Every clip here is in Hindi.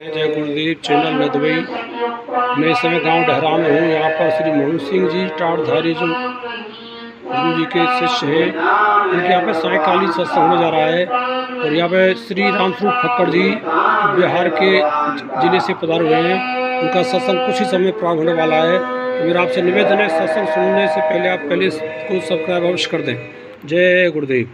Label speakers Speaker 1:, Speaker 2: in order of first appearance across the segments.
Speaker 1: जय गुरुदेव चैनल में दुबई। मैं इस समय गांव डहरा में हूँ। यहाँ पर श्री मोहन सिंह जी टाटधारी जो गुरु जी के शिष्य हैं, उनके यहाँ पे सायकालीन सत्संग होने जा रहा है। और यहाँ पे श्री रामस्वरूप फक्कड़ जी बिहार के जिले से पधारे हुए हैं। उनका सत्संग कुछ ही समय प्रारंभ होने वाला है। तो मेरा आपसे निवेदन है, सत्संग सुनने से पहले आप पहले इसको सब्सक्राइब अवश्य कर दें। जय गुरुदेव।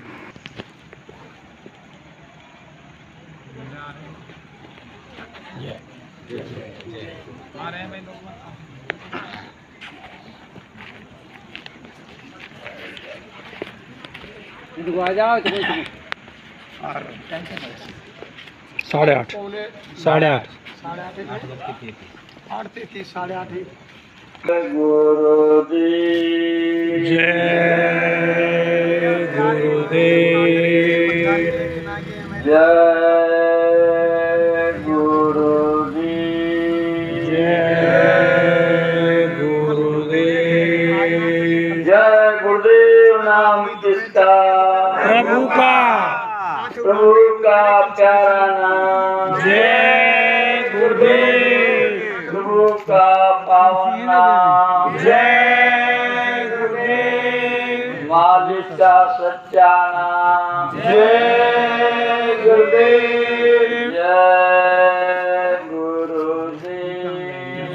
Speaker 1: साढ़े आठ
Speaker 2: 8:33
Speaker 1: गुरुदेव। जय गुरुदेव। जय गुरुदेव। जय गुरुदेव। जय गुरुदेव। नाम किसका? प्रभु का प्यारा नाम। जय गुरुदेव। प्रभु का पावन नाम। जय गुरुदेव। मालिक का सच्चा नाम। जय गुरुदेव। जय गुरुदेव।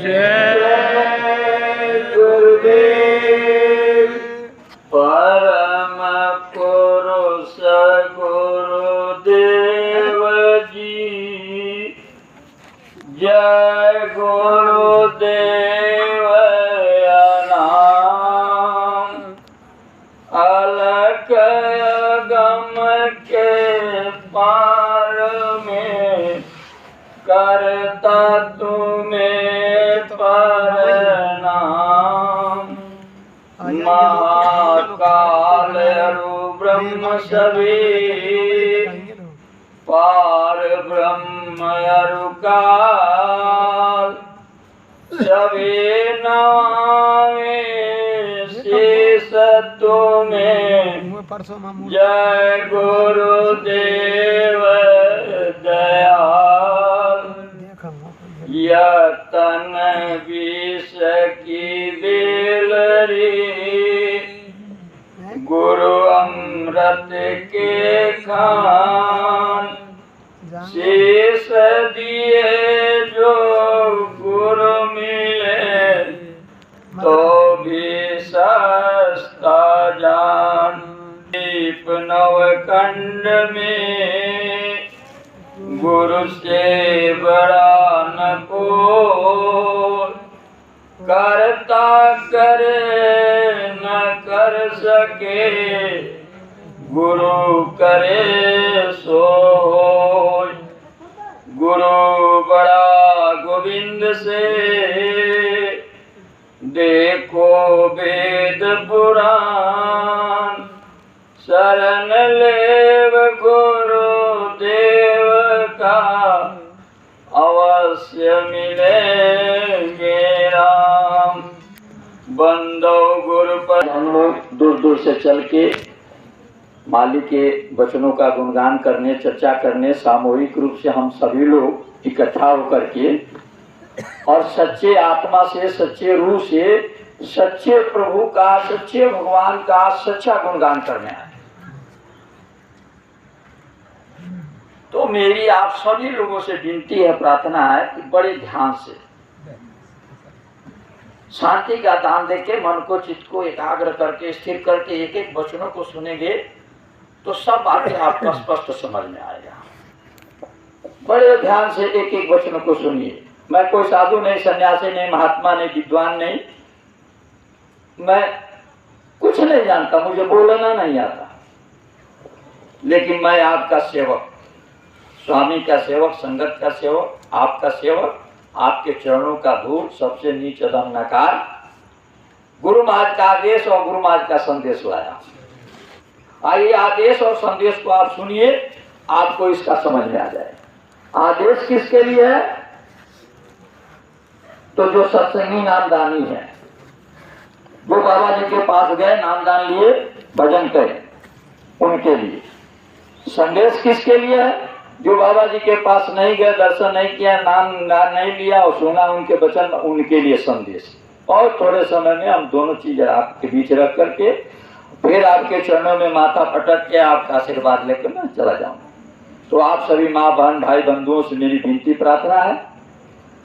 Speaker 1: जय गुरुदेव। परम पुरुष गुरुदेव जी। जय गुरुदेव नाम। अलग गम के पार में करता तुम्हें प्रणाम। महाकाल ब्रह्म सभी पार ब्रह्म अरुकाल। सभी नामे शेष तुम्हें। जय गुरुदेव दयाल। यतन विष की बेलरी गुरु अमृत के खान। शेष दिए जो गुरु मिले तो भी सस्ता जान। दीप नवखंड में गुरु से बड़ा न कोई। करता करे न कर सके गुरु करे सो होय। गुरु बड़ा गोविंद से देखो वेद पुराण। शरण लेव गुरुदेव का अवश्य मिलेंगे राम। बंदो गुरु पर हम लोग दूर दूर से चल के मालिक के वचनों का गुणगान करने, चर्चा करने, सामूहिक रूप से हम सभी लोग इकट्ठा होकर के और सच्चे आत्मा से, सच्चे रूह से, सच्चे प्रभु का, सच्चे भगवान का सच्चा गुणगान करने आए। तो मेरी आप सभी लोगों से विनती है, प्रार्थना है कि बड़े ध्यान से शांति का दान देके मन को, चित्त को एकाग्र करके, स्थिर करके एक एक वचनों को सुनेंगे तो सब बातें आपको स्पष्ट समझ में आएगा। बड़े ध्यान से एक एक वचनों को सुनिए। मैं कोई साधु नहीं, सन्यासी नहीं, महात्मा नहीं, विद्वान नहीं, मैं कुछ नहीं जानता, मुझे बोलना नहीं आता, लेकिन मैं आपका सेवक, स्वामी का सेवक, संगत का सेवक, आपका सेवक, आपके चरणों का धूल, सबसे नीच अधम नकार। गुरु महाराज का आदेश और गुरु महाराज का संदेश लाया। आइए आदेश और संदेश को आप सुनिए, आपको इसका समझ में आ जाए। आदेश किसके लिए है? तो जो सत्संगी नामदानी है, वो बाबा जी के पास गए, नामदान लिए, भजन करें, उनके लिए। संदेश किसके लिए है? जो बाबा जी के पास नहीं गए, दर्शन नहीं किया, नाम नहीं लिया और सुना उनके वचन, उनके लिए संदेश। और थोड़े समय में हम दोनों चीजें आपके बीच रख करके फिर आपके चरणों में माथा पटक के आपका आशीर्वाद लेकर मैं चला जाऊंगा। तो आप सभी माँ बहन भाई बंधुओं से मेरी विनती प्रार्थना है,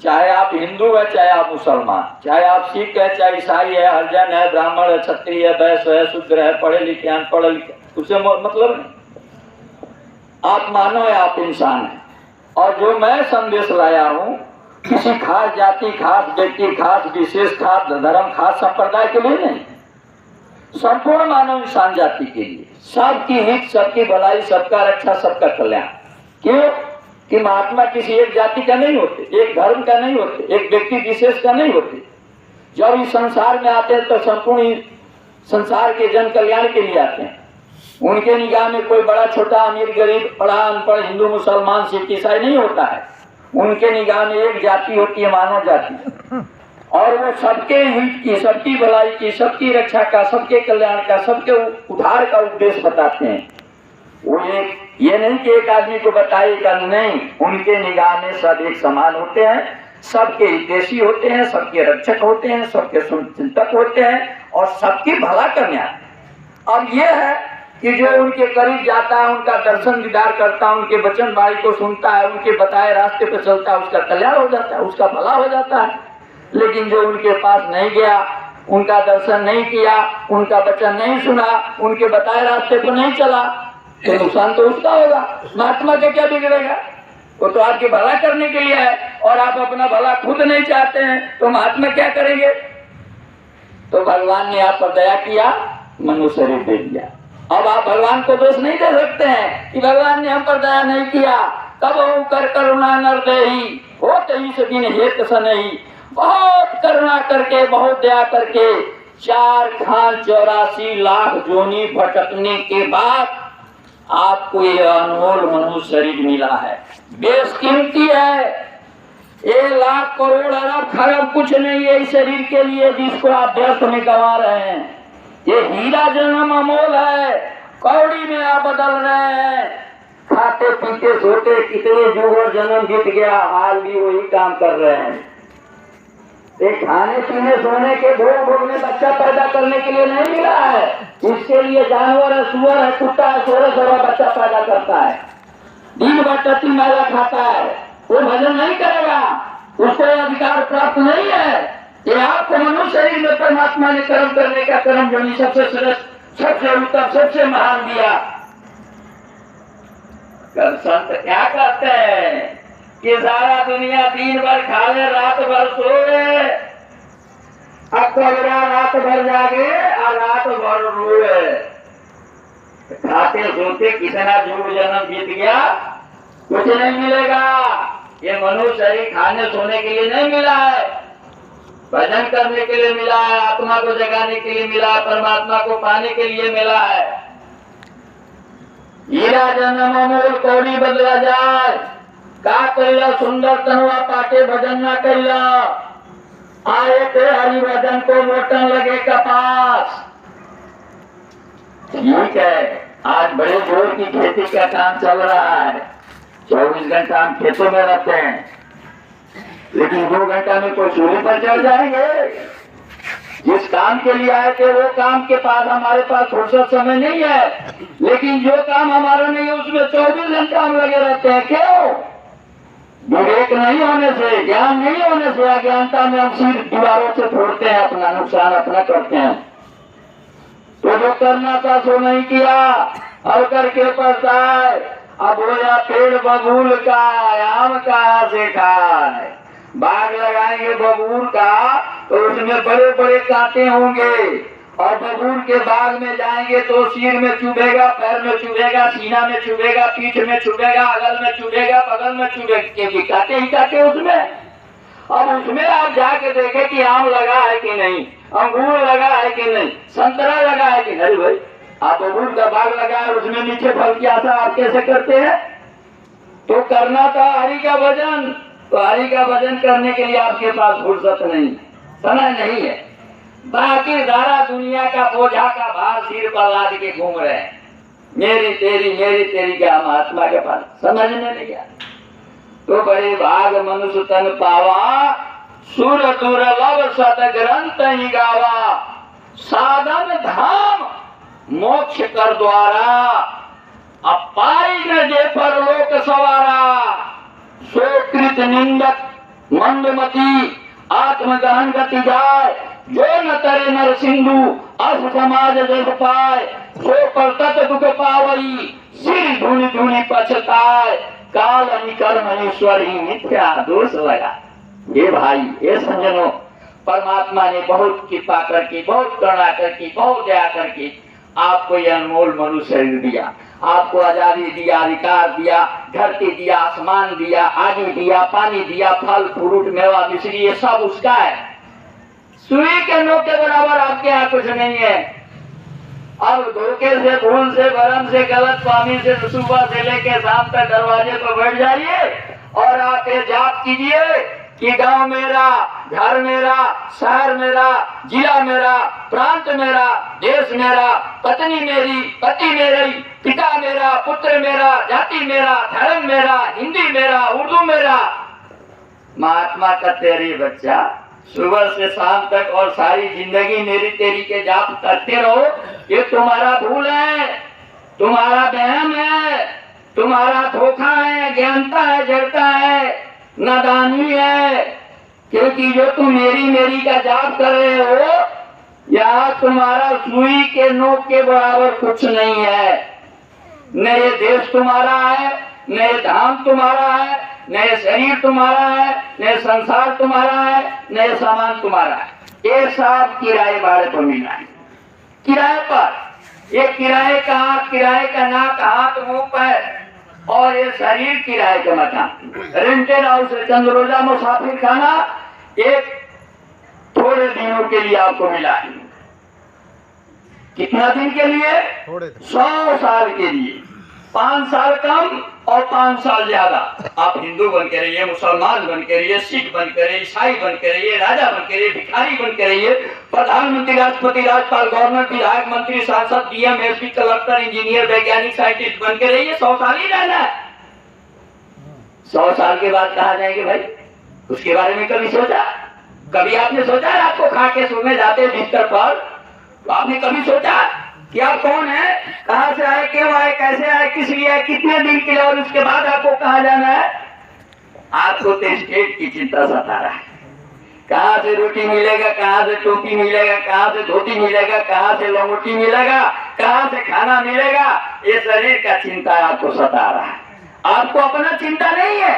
Speaker 1: चाहे आप हिंदू है, चाहे आप मुसलमान, चाहे आप सिख है, चाहे ईसाई है, हरिजन है, ब्राह्मण है, क्षत्रिय है, वैश्य है, शूद्र है, पढ़े लिखे हैं, अनपढ़े लिखे, उससे मतलब नहीं। आप मानव है, आप इंसान है। और जो मैं संदेश लाया हूँ किसी खास जाति, खास व्यक्ति, खास विशेष, खास धर्म, खास संप्रदाय के लिए नहीं, संपूर्ण मानव इंसान जाति के लिए, सबकी हित, सबकी भलाई, सबका रक्षा, सबका कल्याण। क्यों कि महात्मा किसी एक जाति का नहीं होते, एक धर्म का नहीं होते, एक व्यक्ति विशेष का नहीं होते। जब इस संसार में आते हैं तो संपूर्ण संसार के जन कल्याण के लिए आते हैं। उनके निगाह में कोई बड़ा छोटा, अमीर गरीब, पढ़ा अनपढ़, हिंदू मुसलमान, सिख ईसाई नहीं होता है। उनके निगाह में एक जाति होती है, मानव जाति, और वो सबके हित की, सबकी भलाई की, सबकी रक्षा का, सबके कल्याण का, सबके उद्धार का उपदेश बताते हैं। वो ये नहीं कि एक आदमी को बताएगा, नहीं, उनके निगाह में सब एक समान होते हैं, सबके हितैषी होते हैं, सबके रक्षक होते हैं, सबके चिंतक होते हैं और सबकी भला करने आते हैं। अब ये है कि जो उनके करीब जाता है, उनका दर्शन दीदार करता है, उनके वचन वाणी को सुनता है, उनके बताए रास्ते पर चलता है, उसका कल्याण हो जाता है, उसका भला हो जाता है। लेकिन जो उनके पास नहीं गया, उनका दर्शन नहीं किया, उनका वचन नहीं सुना, उनके बताए रास्ते पर नहीं चला, तो नुकसान तो उसका होगा। महात्मा का क्या बिगड़ेगा? वो तो आपके भला करने के लिए है और आप अपना भला खुद नहीं चाहते हैं, तो महात्मा क्या करेंगे? तो भगवान ने आप पर दया किया, मनुष्य शरीर दे दिया। अब आप भगवान को दोष नहीं दे सकते हैं कि भगवान ने हम पर दया नहीं किया। तब वो कर करुणा नर देहि, होते ही सदिन हेत सनहि। बहुत करुणा करके, बहुत दया करके 4,84 लाख जोनी भटकने के बाद आपको यह अनमोल मनुष्य शरीर मिला है। बेशकीमती है, 1 लाख करोड़ अरब खरब कुछ नहीं है इस शरीर के लिए जिसको आप व्यर्थ में गंवा रहे हैं। ये हीरा जन्म अमोल है, कौड़ी में आप बदल रहे हैं। खाते पीते सोते कितने युग और जन्म बीत गया, हाल भी वही काम कर रहे हैं। एक खाने पीने सोने के भोग में बच्चा पैदा करने के लिए नहीं मिला है। इसके लिए जानवर है, सुअर है, कुत्ता है, 16 बच्चा पैदा करता है, दिन भर टट्टी मैदा खाता है, वो भजन नहीं करेगा, उसको अधिकार प्राप्त नहीं है। ये आपको मनुष्य शरीर में परमात्मा ने कर्म करने का कर्म जोनी सबसे श्रेष्ठ, सबसे उत्तम, सबसे महान दिया। संत क्या कहते हैं कि सारा दुनिया दिन भर खा ले, रात भर सोए, अकबरा रात भर जागे और रात भर रोए। खाते सोते कितना जुग जन्म बीत गया, कुछ नहीं मिलेगा। ये मनुष्य शरीर खाने सोने के लिए नहीं मिला है, भजन करने के लिए मिला है, आत्मा को जगाने के लिए मिला है, परमात्मा को पाने के लिए मिला है। हीरा जन्म अमोल कौड़ी बदला जाए, का कैला सुंदर तनवा पाटे भजन ना कैला, आए थे हरि भजन को मोटन लगे कपास। ठीक है, आज बड़े जोर की खेती का काम चल रहा है, 24 घंटा हम खेतों में रहते हैं, लेकिन 2 घंटा में कोई सूर्य पर चढ़ जाएंगे। जिस काम के लिए आए थे वो काम के पास हमारे पास फुर्सत समय नहीं है, लेकिन जो काम हमारा नहीं है उसमें 24 घंटा हम लगे रहते हैं। क्यों? विवेक नहीं होने से, ज्ञान नहीं होने से, अज्ञानता में हम सिर्फ दीवारों से फोड़ते हैं, अपना नुकसान अपना करते हैं। तो जो करना था सो नहीं किया, और करके पछताए। अब होया पेड़ बबूल का, आम का से खाए। बाग लगाएंगे बबूल का तो उसमें बड़े बड़े कांटे होंगे, और बबूल के बाग में जाएंगे तो सिर में चुभेगा, पैर में चुभेगा, सीना में चुभेगा, पीठ में चुभेगा, अगल में चुभेगा, बगल में चुभेगा, क्योंकि कांटे ही कांटे उसमें। अब उसमें आप जाके देखें कि आम लगा है कि नहीं, अंगूर लगा है कि नहीं, संतरा लगा है कि नहीं। भाई आप बबूल का बाग लगा है, उसमें नीचे फल की आशा आप कैसे करते हैं? तो करना था हरि का भजन, तो हरि का भजन करने के लिए आपके पास फुर्सत नहीं, समय नहीं है। बाकी सारा दुनिया का बोझा का भार सिर पर लाद के घूम रहे हैं। मेरी तेरी क्या महात्मा के पास समझ में नहीं आया। तो बड़े भाग मनुष्य तन पावा, सुर दुर्लभ सत ग्रंथ ही गावा, साधन धाम मोक्ष कर द्वारा, अपाई न जे परलोक सवारा, सोकृत निंदक मंदमती आत्मगहन गति जाय, जो न तरे नर सिंधु अस समाज जग पाए, सो पर तत दुख पावई, सिर धुनि धुनि पछताए, काल निकर्म ईश्वर ही मिथ्या दोष लगा। ये भाई, ये सज्जनों, परमात्मा ने बहुत कृपा करके, बहुत करुणा करके, बहुत दया करके आपको ये अनमोल मनुष्य शरीर दिया, आपको आजादी दिया, अधिकार दिया, धरती दिया, आसमान दिया, आदि दिया, पानी दिया, फल फ्रूट मेवा मिश्री, ये सब उसका है। सुई के नोक के बराबर आपके यहाँ कुछ नहीं है। अब धोखे से, भूल से, भरम से, गलत फहमी से सुबह से लेके शाम तक दरवाजे पर बैठ जाइए और आप ये जाप कीजिए कि गांव मेरा, घर मेरा, शहर मेरा, जिला मेरा, प्रांत मेरा, देश मेरा, पत्नी मेरी, पति मेरी, पिता मेरा, पुत्र मेरा, जाति मेरा, धर्म मेरा, हिंदी मेरा, उर्दू मेरा। महात्मा का तेरी बच्चा सुबह से शाम तक और सारी जिंदगी मेरी तेरी के जाप करते रहो। ये तुम्हारा भूल है, तुम्हारा वहम है, तुम्हारा धोखा है, ज्ञानता है, जड़ता है, नादानी है। क्योंकि जो तुम मेरी का जाप कर रहे हो, यहाँ तुम्हारा सुई के नोक के बराबर कुछ नहीं है। न ये देश तुम्हारा है, न ये धाम तुम्हारा है, न ये शरीर तुम्हारा है, न ये संसार तुम्हारा है, न ये सामान तुम्हारा है। ये सब किराए भाड़े पर मिला है, किराए पर। ये किराए का हाथ, किराए का नाक, हाथ, मुंह, पैर, और ये शरीर किराए का मकान, रेंटेड हाउस, चंद्रोजा मुसाफिर खाना एक थोड़े दिनों के लिए आपको मिला है। कितना दिन के लिए? 100 साल के लिए। 5 साल कम और 5 साल ज्यादा। आप हिंदू बन के रहिए, मुसलमान बन के रहिए, सिख बन के रहिए, ईसाई बन के रहिए, राजा बन के रहिए, भिखारी बन के रहिए, प्रधानमंत्री, राष्ट्रपति, राज्यपाल, गवर्नर, विधायक, मंत्री, सांसद, डीएम, एसपी, कलेक्टर, इंजीनियर, वैज्ञानिक, साइंटिस्ट बन के रहिए। 100 साल ही रहना है। 100 साल के बाद कहाँ जाएंगे भाई? उसके बारे में कभी सोचा? कभी आपने सोचा है आपको खा के सोने जाते बिस्तर पर, तो आपने कभी सोचा कि आप कौन है, कहां से आए, क्यों आए, कैसे आए, किस लिए आए, कितने दिन के लिए, और उसके बाद आपको कहाँ जाना है? आपको तो स्टेट की चिंता सता रहा है। कहाँ से रोटी मिलेगा, कहाँ से टोपी मिलेगा, कहाँ से धोती मिलेगा, कहाँ से लंगोटी मिलेगा, कहाँ से खाना मिलेगा, ये शरीर का चिंता आपको सता रहा है। आपको अपना चिंता नहीं है,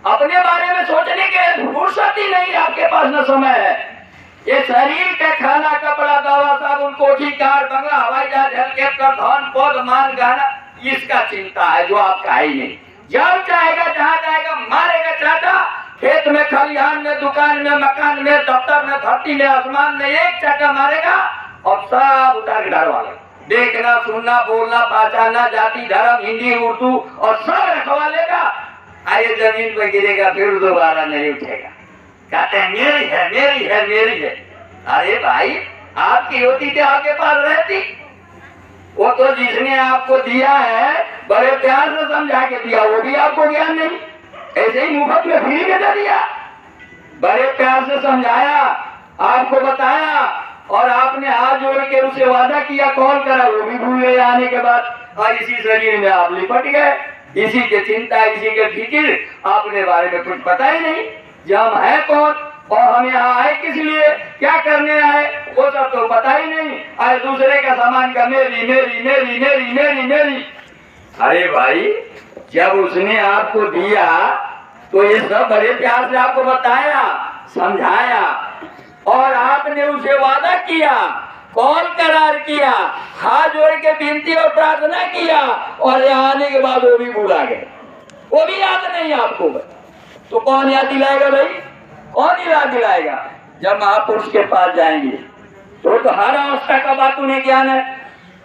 Speaker 1: अपने बारे में सोचने के फुर्सत ही नहीं, आपके पास न समय है। ये शरीर का खाना, कपड़ा, दवा, साबुन, कोठी, कार, बंगला, हवाई जहाज, हेलीकॉप्टर, धन, पद, मान, गहना, इसका चिंता है जो आपका ही नहीं। जब चाहेगा, जहाँ जाएगा, मारेगा चाटा, खेत में, खलिहान में, दुकान में, मकान में, दफ्तर में, धरती में, आसमान में, एक चाटा मारेगा और सब उतार के डरवा लेगा। देखना, सुनना, बोलना, पहचानना, जाति, धर्म, हिंदी, उर्दू और सब रखवा लेगा। आइए जमीन पर गिरेगा, फिर दोबारा नहीं उठेगा। कहते हैं मेरी है, मेरी है, मेरी है। अरे भाई, आपकी होती तो आपके पास रहती। वो तो जिसने आपको दिया है बड़े प्यार से समझा के दिया, वो भी आपको ज्ञान नहीं, ऐसे ही मुफ्त में फ्री में दे दिया। बड़े प्यार से समझाया, आपको बताया, और आपने हाथ जोड़ के उसे वादा किया, कॉल करा, वो भी भूल गए आने के बाद। और इसी शरीर में आप लिपट गए, इसी के चिंता, इसी के फिक्र, आपने बारे में कुछ पता ही नहीं। जो हम है कौन और हम यहाँ आए किस लिए, क्या करने आए, वो सब तो पता ही नहीं। आए दूसरे का सामान का मेरी मेरी मेरी मेरी मेरी मेरी। अरे भाई, जब उसने आपको दिया तो ये सब बड़े प्यार से आपको बताया, समझाया, और आपने उसे वादा किया, कॉल करार किया, हाथ जोड़ के विनती और प्रार्थना किया, और यहाँ आने के बाद वो भी भूला गए, वो भी याद नहीं आपको। तो कौन याद दिलाएगा भाई? कौन याद दिलाएगा? जब महापुरुष के पास जाएंगे तो हर अवस्था का बात उन्हें ज्ञान है,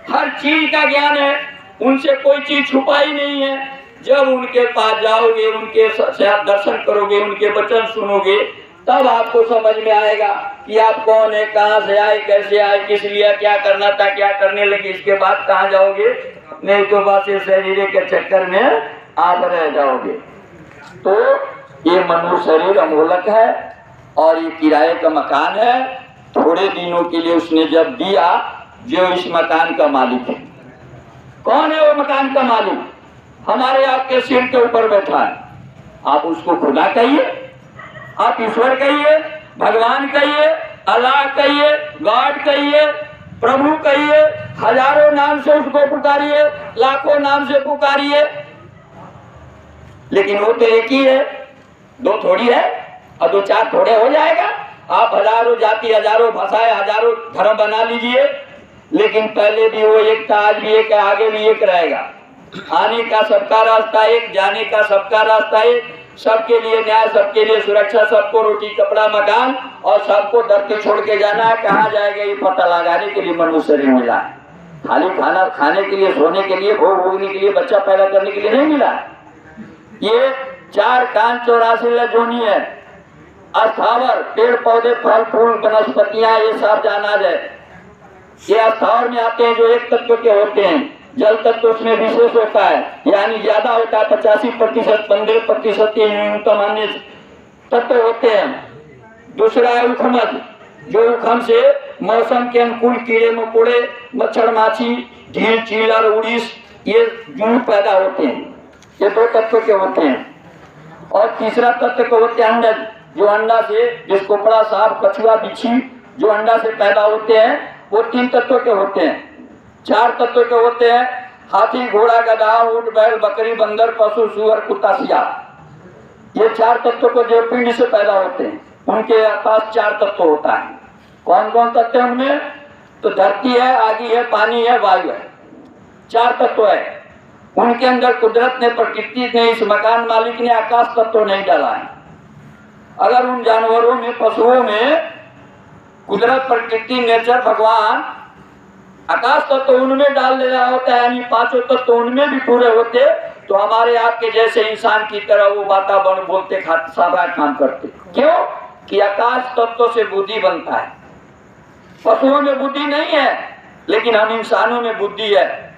Speaker 1: हर चीज का ज्ञान है, उनसे कोई चीज छुपाई नहीं है। जब उनके पास जाओगे, उनके दर्शन करोगे, उनके वचन सुनोगे, तब आपको समझ में आएगा कि आप कौन है, कहाँ से आए, कैसे आए, किस लिए, क्या करना था, क्या करने लगे। इसके बाद कहाँ जाओगे? नहीं तो बस ये शरीर के चक्कर में आप रह जाओगे। तो ये मनुष्य शरीर अमोलक है और ये किराए का मकान है। थोड़े दिनों के लिए उसने जब दिया, जो इस मकान का मालिक है। कौन है वो मकान का मालिक? हमारे आपके सिर के ऊपर बैठा है। आप उसको खुदा कहिए, आप ईश्वर कहिए, भगवान कहिए, अल्लाह कहिए, गॉड कहिए, प्रभु कहिए, हजारों नाम से उसको पुकारिए, लाखों नाम से पुकारिए, लेकिन वो तो एक ही है, दो थोड़ी है। और दो चार थोड़े हो जाएगा। आप हजारों जाति, हजारों भाषाएं, हजारों धर्म बना लीजिए, लेकिन पहले भी वो एक था, आज भी एक है, आगे भी एक रहेगा। आने का सबका रास्ता एक, जाने का सबका रास्ता एक। सबके लिए न्याय, सबके लिए सुरक्षा, सबको रोटी कपड़ा मकान, और सबको धरती छोड़ के जाना है। कहाँ जाएगा ये पता लगाने के लिए मनुष्य शरीर मिला है। खाली खाना खाने के लिए, सोने के लिए, भोग भोगने के लिए, बच्चा पैदा करने के लिए नहीं मिला है। ये 4 कान 84 जोनी है। अस्थावर, पेड़ पौधे, फल फूल, वनस्पतियां, ये सब जाना जाए। ये अस्थावर में आते हैं जो एक तत्व के होते हैं। जल तत्व उसमें विशेष होता है, यानी ज्यादा होता है, 85%, 15% ये न्यूनतम अन्य तत्व होते हैं। दूसरा है उखमज, जो उखम से मौसम के अनुकूल कीड़े मकोड़े, मच्छर माछी, ढील चील और उड़ीस, ये जीव पैदा होते हैं। ये 2 तत्व के होते हैं। और तीसरा तत्व के होते हैं अंडज, जो अंडा से, जिसको बड़ा सांप, कछुआ, बिच्छी जो अंडा से पैदा होते हैं, वो 3 तत्व के होते हैं। 4 तत्व के होते हैं, हाथी, घोड़ा, गधा, ऊंट, बैल, बकरी, बंदर, पशु, सुअर, कुत्ता, सियार। ये 4 तत्व को जो पिंड से पैदा होते हैं, उनके पास 4 तत्व होता है। कौन कौन तत्व है उनमें? तो धरती है, आगी है, पानी है, वायु है, 4 तत्व है। उनके अंदर कुदरत ने, प्रकृति ने, इस मकान मालिक ने आकाश तत्व नहीं डाला है। अगर उन जानवरों में, पशुओं में कुदरत, प्रकृति, नेचर, भगवान आकाश तत्व उनमें डाल देना होता है, यानी 5 तत्व उनमें भी पूरे होते, तो हमारे आपके जैसे इंसान की तरह वो वातावरण बोलते, खाते, सारा काम करते। क्यों? कि आकाश तत्व से बुद्धि बनता है। पशुओं में बुद्धि नहीं है, लेकिन हम इंसानों में बुद्धि है।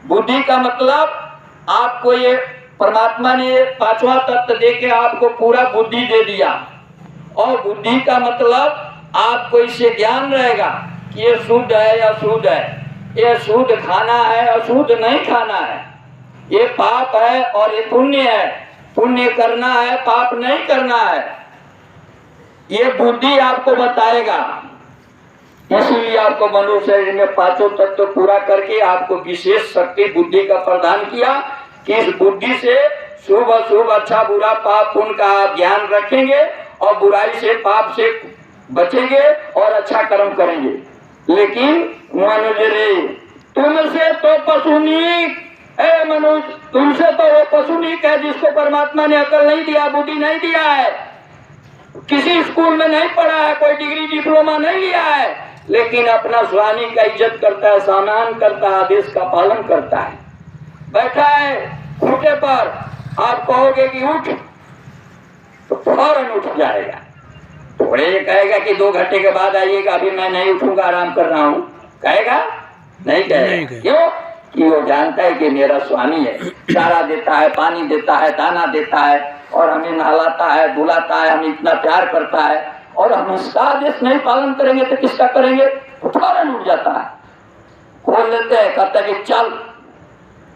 Speaker 1: बुद्धि का मतलब आपको ये परमात्मा ने 5वां तत्व देके आपको पूरा बुद्धि दे दिया। और बुद्धि का मतलब आपको इससे ज्ञान रहेगा कि ये शुद्ध है या अशुद्ध है, ये शुद्ध खाना है, अशुद्ध नहीं खाना है, ये पाप है और ये पुण्य है, पुण्य करना है, पाप नहीं करना है। ये बुद्धि आपको बताएगा। इसलिए आपको मनुष्य शरीर में 5 तत्व पूरा करके आपको विशेष शक्ति बुद्धि का प्रदान किया कि इस बुद्धि से शुभ अशुभ, अच्छा बुरा, पाप पुण्य का आप ज्ञान रखेंगे और बुराई से, पाप से बचेंगे और अच्छा कर्म करेंगे। लेकिन मनुष्य रे, तुमसे तो पशुनीक है। मनुष्य, तुमसे तो वो पशुनीक है जिसको परमात्मा ने अकल नहीं दिया, बुद्धि नहीं दिया है, किसी स्कूल में नहीं पढ़ा है, कोई डिग्री डिप्लोमा नहीं लिया है, लेकिन अपना स्वामी का इज्जत करता है, सम्मान करता है, आदेश का पालन करता है। बैठा है खूंटे पर, आप कहोगे कि उठ, तो फौरन उठ जाएगा। थोड़े ये कहेगा कि 2 घंटे के बाद आइएगा, अभी मैं नहीं उठूंगा, आराम कर रहा हूँ, कहेगा? नहीं कहेगा। क्यों? कि वो जानता है कि मेरा स्वामी है, चारा देता है, पानी देता है, दाना देता है, और हमें नहलाता है, धुलाता है, हमें इतना प्यार करता है, और हम इसका आदेश नहीं पालन करेंगे तो किसका करेंगे? फौरन उठ जाता है, खोल लेते हैं, कहता है कि चल,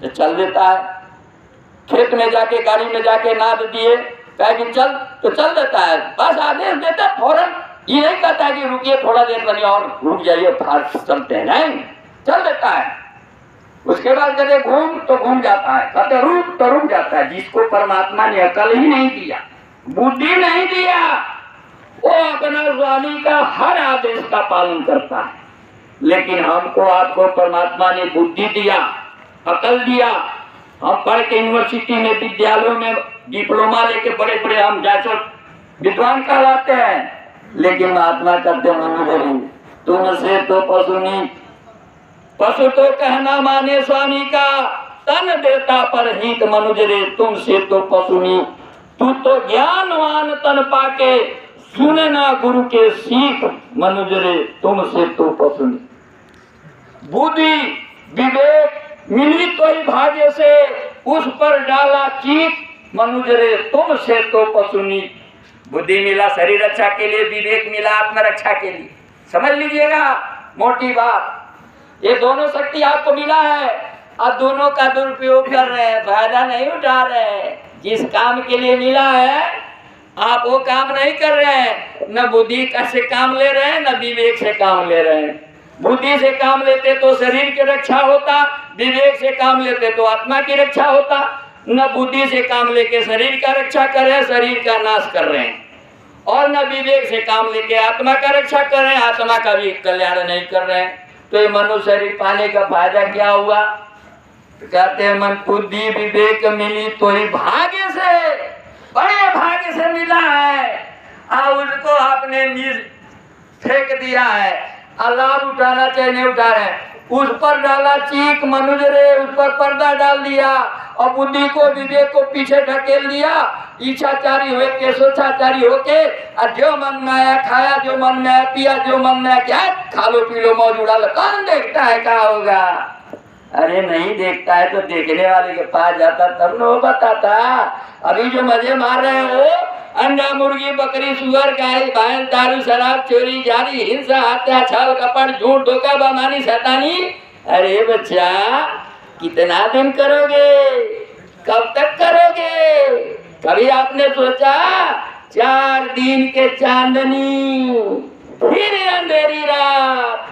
Speaker 1: तो चल देता है। खेत में जाके, गाड़ी में जाके नाद दिए, कहे कि चल, तो चल देता है, बस आदेश देता है फौरन। ये नहीं कहता है कि रुकिए थोड़ा देर बनी और रुक जाइए, चलते हैं, नहीं, चल देता है। उसके बाद कहते घूम, तो घूम जाता है, कहते रुक, तो रुक जाता है। जिसको परमात्मा ने अकल ही नहीं दिया, बुद्धि नहीं दिया, वो अपना स्वामी का हर आदेश का पालन करता है। लेकिन हमको, आपको परमात्मा ने बुद्धि दिया, अकल दिया। हम पढ़ के यूनिवर्सिटी में, विद्यालयों में डिप्लोमा लेके बड़े बड़े हम जैसे विद्वान कहलाते हैं, लेकिन महात्मा करते मनुष्य, तुमसे तो पशुनी, पशु तो कहना माने स्वामी का, तन देता पर हित मनुष्य रे, तुमसे तो पशुनी, तू तो ज्ञानवान तन पाके, सुने ना गुरु के सीख मनुष्य रे, तुमसे तो पशुनी। बुद्धि, विवेक, मिली तो ही भाग्य से, उस पर डाला चीख, मनुज रे तुमसे तो पसुनी। बुद्धि मिला शरीर रक्षा के लिए, विवेक मिला आत्मरक्षा के लिए। समझ लीजिएगा मोटी बात, ये दोनों शक्ति आपको मिला है और दोनों का दुरुपयोग कर रहे हैं, फायदा नहीं उठा रहे हैं। जिस काम के लिए मिला है आप वो काम नहीं कर रहे हैं, न बुद्धि से काम ले रहे हैं न विवेक से काम ले रहे हैं। बुद्धि से काम लेते तो शरीर की रक्षा होता, विवेक से काम लेते तो आत्मा की रक्षा होता। न बुद्धि से काम लेके शरीर का रक्षा कर रहे हैं, शरीर का नाश कर रहे हैं, और न विवेक से काम लेके आत्मा का रक्षा कर रहे हैं, आत्मा का भी कल्याण नहीं कर रहे हैं। तो ये मनुष्य शरीर पाने का फायदा क्या हुआ? तो कहते हैं मन बुद्धि विवेक मिली तो ही भाग्य से, बड़े भाग्य से मिला है, और उसको आपने फेंक दिया है। लाभ उठाना चाहिए नहीं उठा रहे, उस पर डाला चीख मनुज रे, उस पर पर्दा डाल दिया और बुद्धि को विवेक को पीछे ढकेल दिया। इच्छाचारी हुए के सोचाचारी होके, और जो मन में आया खाया, जो मन में आया पिया, जो मन में आया क्या खा लो पी लो मौज उड़ा लो, कौन देखता है क्या होगा? अरे नहीं देखता है तो देखने वाले के पास जाता तब न वो बताता। अभी जो मजे मार रहे हो, अंडा मुर्गी बकरी सुअर गाय भैंस दारू शराब चोरी जारी हिंसा हत्या छल कपट झूठ धोखा बेईमानी शैतानी, अरे बच्चा कितना दिन करोगे, कब तक करोगे? कभी आपने सोचा 4 दिन के चांदनी फिर अंधेरी रात।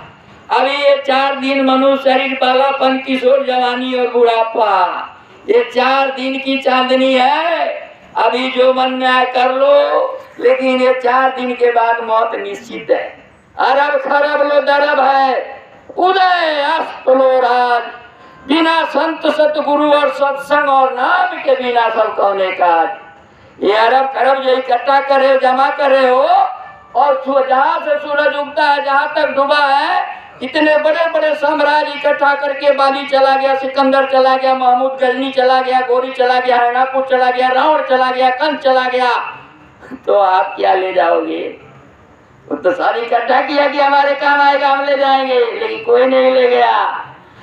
Speaker 1: अभी ये 4 दिन मनुष्य शरीर बालापन किशोर जवानी और बुढ़ापा, ये 4 दिन की चांदनी है। अभी जो मन में आए कर लो, लेकिन ये 4 दिन के बाद मौत निश्चित है। अरब खरब लो दरब है, उदय अस्त लो राज, बिना संत सतगुरु और सत्संग और नाम के बिना सब कौने काज। ये अरब खरब जो इकट्ठा करे जमा करे हो, और जहाँ से सूरज उगता है जहाँ तक डूबा है, इतने बड़े बड़े साम्राज्य इकट्ठा करके बाली चला गया, सिकंदर चला गया, महमूद गजनी चला गया, गोरी चला गया, हरणापुर चला गया, रावण चला गया, कंस चला गया, तो आप क्या ले जाओगे? वो तो सारी इकट्ठा किया कि हमारे काम आएगा हम ले जाएंगे, लेकिन कोई नहीं ले गया।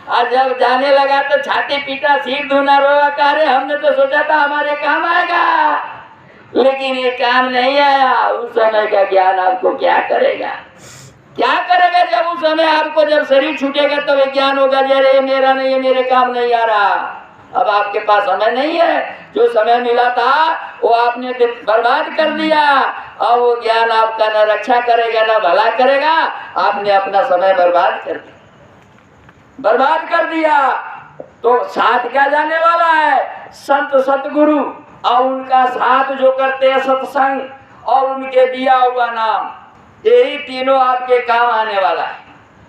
Speaker 1: और जब जाने लगा तो छाती पीटा सिर धुना रोआ, कह हमने तो सोचा था हमारे काम आएगा, लेकिन ये काम नहीं आया। उस समय का ज्ञान आपको क्या करेगा? क्या करेगा जब उस समय आपको, जब शरीर छूटेगा तब तो ज्ञान होगा ये मेरा नहीं है, मेरे काम नहीं आ रहा। अब आपके पास समय नहीं है, जो समय मिला था वो आपने बर्बाद कर दिया, और वो ज्ञान आपका न रक्षा करेगा न भला करेगा। आपने अपना समय बर्बाद कर दिया। तो साथ क्या जाने वाला है? संत सतगुरु और उनका साथ जो करते हैं सत्संग और उनके दिया हुआ नाम, यही तीनों आपके काम आने वाला है।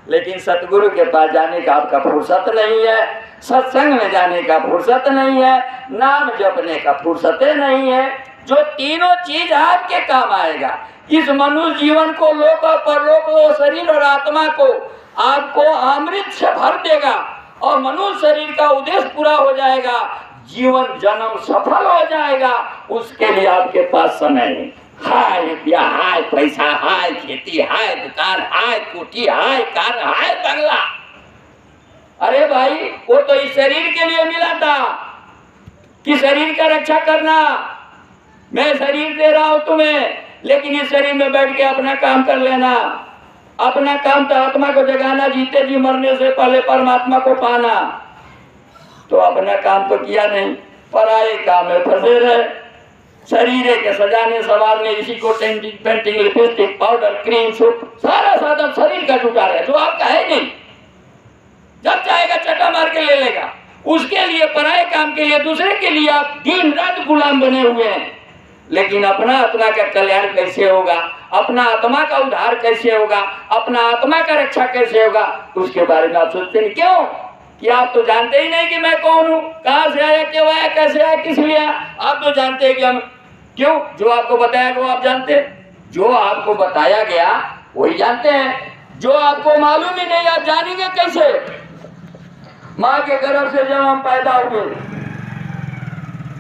Speaker 1: लेकिन सतगुरु के पास जाने का आपका फुर्सत नहीं है, सत्संग में जाने का फुर्सत नहीं है, नाम जपने का फुर्सत नहीं है। जो तीनों चीज आपके काम आएगा, इस मनुष्य जीवन को लोक और परलोक को, शरीर और आत्मा को आपको अमृत से भर देगा, और मनुष्य शरीर का उद्देश्य पूरा हो जाएगा, जीवन जन्म सफल हो जाएगा। उसके लिए आपके पास समय नहीं। हाय रुपया, हाय पैसा, हाय खेती, हाय दुकान, हाय कोठी, हाय कार, हाय बंगला। अरे भाई वो तो इस शरीर के लिए मिला था कि शरीर का रक्षा करना। मैं शरीर दे रहा हूं तुम्हें, लेकिन इस शरीर में बैठ के अपना काम कर लेना। अपना काम तो आत्मा को जगाना, जीते जी मरने से पहले परमात्मा को पाना। तो अपना काम तो किया नहीं, पराये काम में फंसे रहे। शरीर के सजाने संवारने, इसी को painting lipstick powder cream soup सारा साधन शरीर का जुटा रहे, जो आपका है नहीं। जब चाहेगा चटा मार के ले लेगा। उसके लिए, पराये काम के लिए, दूसरे के लिए आप दिन रात गुलाम बने हुए हैं। लेकिन अपना आत्मा का कल्याण कैसे होगा, अपना आत्मा का उद्धार कैसे होगा, अपना आत्मा का रक्षा कैसे होगा, उसके बारे में आप सोचते नहीं। क्यों? कि आप तो जानते ही नहीं कि मैं कौन हूँ, कहाँ से आया, क्यों आया, कैसे आया, किस लिए आया। आप तो जानते हैं कि हम क्यों, जो आपको बताया वो आप जानते हैं, जो आपको बताया गया वही जानते हैं। जो आपको मालूम ही नहीं आप जानेंगे कैसे? माँ के गर्भ से जब हम पैदा हुए,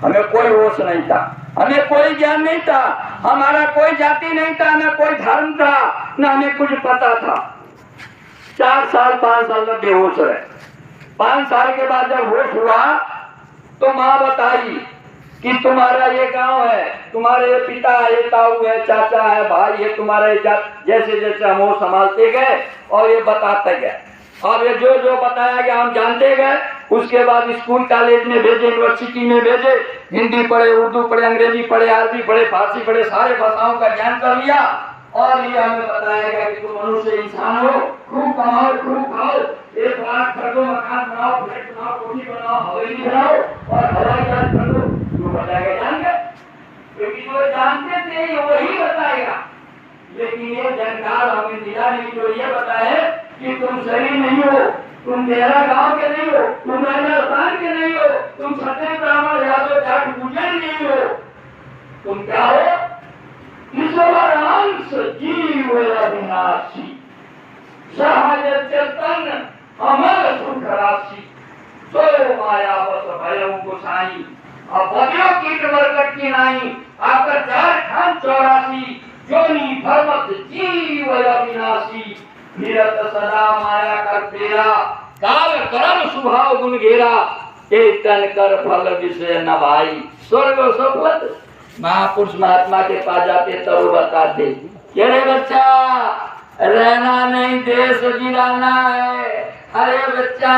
Speaker 1: हमें कोई होश नहीं था, हमें कोई ज्ञान नहीं था, हमारा कोई जाति नहीं था, न कोई धर्म था, न हमें कुछ पता था। 4 साल 5 साल में बेहोश रहे। 5 साल के बाद जब होश हुआ तो माँ बताई कि तुम्हारा ये गांव है, तुम्हारे ये पिता है, ये ताऊ है, चाचा है, भाई है, तुम्हारे जैसे जैसे हम वो संभालते गए और ये बताते गए। अब ये जो जो बताया गया हम जानते गए। उसके बाद स्कूल कॉलेज में भेजे, यूनिवर्सिटी में भेजे, हिंदी पढ़े, उर्दू पढ़े, अंग्रेजी पढ़े, अरबी पढ़े, फारसी पढ़े, सारे भाषाओं का ज्ञान कर लिया। और ये हमें बताया गया कि तुम मनुष्य इंसान हो, खूब कमाओ, खूब खाओ, 1 लाख खरीदो, मकान बनाओ, फ्लैट बनाओ, कोठी बनाओ, हवेली बनाओ और हवाई जहाज खरीदो। जो बताएगा जान गए, क्योंकि जो जानते थे वही बताएगा। लेकिन ये जानकार हमें मिला नहीं जो ये बताए कि तुम सही नहीं हो, तुम मेरा गांव के नहीं हो, तुम राजस्थान के नहीं हो, तुम छत्तीस ब्राह्मण यादव जाट गुजर नहीं हो, तुम क्या हो? ईश्वर अंश जीव अविनाशी, सहज चेतन अमर सुख राशि, सो माया बस भयं गोसाई, अब बदियो कीट मरकट की नाई, आकर 4 खान 84, जोनी भरमत जीव अविनाशी, निरत सदा माया कर तेरा, काल करम स्वभाव गुण घेरा, एक तन कर फल विषय न भाई। स्वर्ग सफल महापुरुष महात्मा के पास जाते तो वो बताते, अरे बच्चा रहना नहीं देश गिराना है। अरे बच्चा,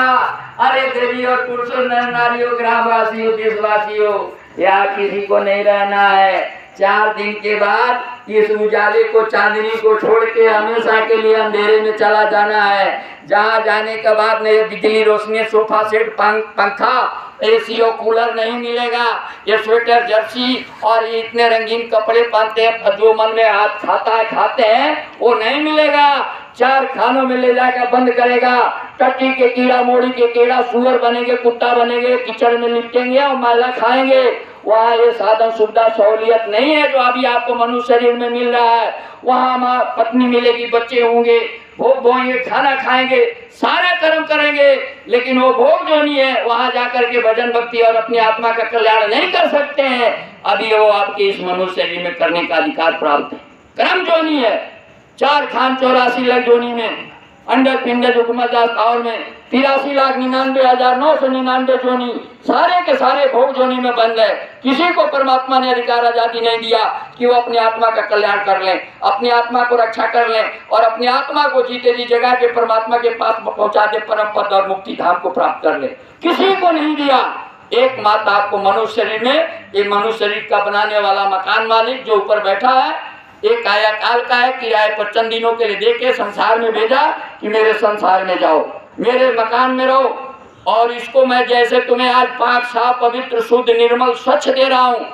Speaker 1: अरे देवी और पुरुषों, नर नारियों, ग्रामवासियों, देशवासियों, यहाँ किसी को नहीं रहना है। 4 दिन के बाद इस उजाले को, चांदनी को छोड़ के हमेशा के लिए अंधेरे में चला जाना है। जहाँ जाने के बाद नहीं बिजली रोशनी, सोफा सेट, पंखा, एसी और कूलर नहीं मिलेगा। ये स्वेटर, जर्सी और इतने रंगीन कपड़े पहनते हैं, जो मन में हाथ खाते हैं वो नहीं मिलेगा। 4 खानों में ले जाकर बंद करेगा। टट्टी के कीड़ा, मोड़ी के कीड़ा, सुअर बनेंगे, कुत्ता बनेंगे, कीचड़ में लिपटेंगे और मैला खाएंगे। वहाँ ये साधन सुविधा सहूलियत नहीं है जो अभी आपको मनुष्य शरीर में मिल रहा है। वहाँ माँ पत्नी मिलेगी, बच्चे होंगे, भोग बोएंगे, खाना खाएंगे, सारे कर्म करेंगे, लेकिन वो भोग जो नहीं है वहाँ जाकर के भजन भक्ति और अपनी आत्मा का कल्याण नहीं कर सकते हैं। अभी वो आपके इस मनुष्य शरीर में करने का अधिकार प्राप्त है। कर्म जो नहीं है 4 खान 84 लाख जोनी में, अंडर पिंडज हुकूमतदास और में 83,99,999 जोनी, सारे के सारे भोग जोनी में बंद है। किसी को परमात्मा ने अधिकार आजादी नहीं दिया कि वो अपनी आत्मा का कल्याण कर लें, अपनी आत्मा को रक्षा कर लें और अपनी आत्मा को जीते जी जगह के परमात्मा के पास पहुंचा दे, परम पद और मुक्ति धाम को प्राप्त कर ले। किसी को नहीं दिया। एकमात्र आपको मनुष्य शरीर में, ये मनुष्य शरीर का बनाने वाला मकान मालिक जो ऊपर बैठा है, एक काया काल का है, किराए पर चंद दिनों के लिए देके संसार में भेजा कि मेरे संसार में जाओ, मेरे मकान में रहो, और इसको मैं जैसे तुम्हें आज 5 साफ पवित्र शुद्ध निर्मल स्वच्छ दे रहा हूँ,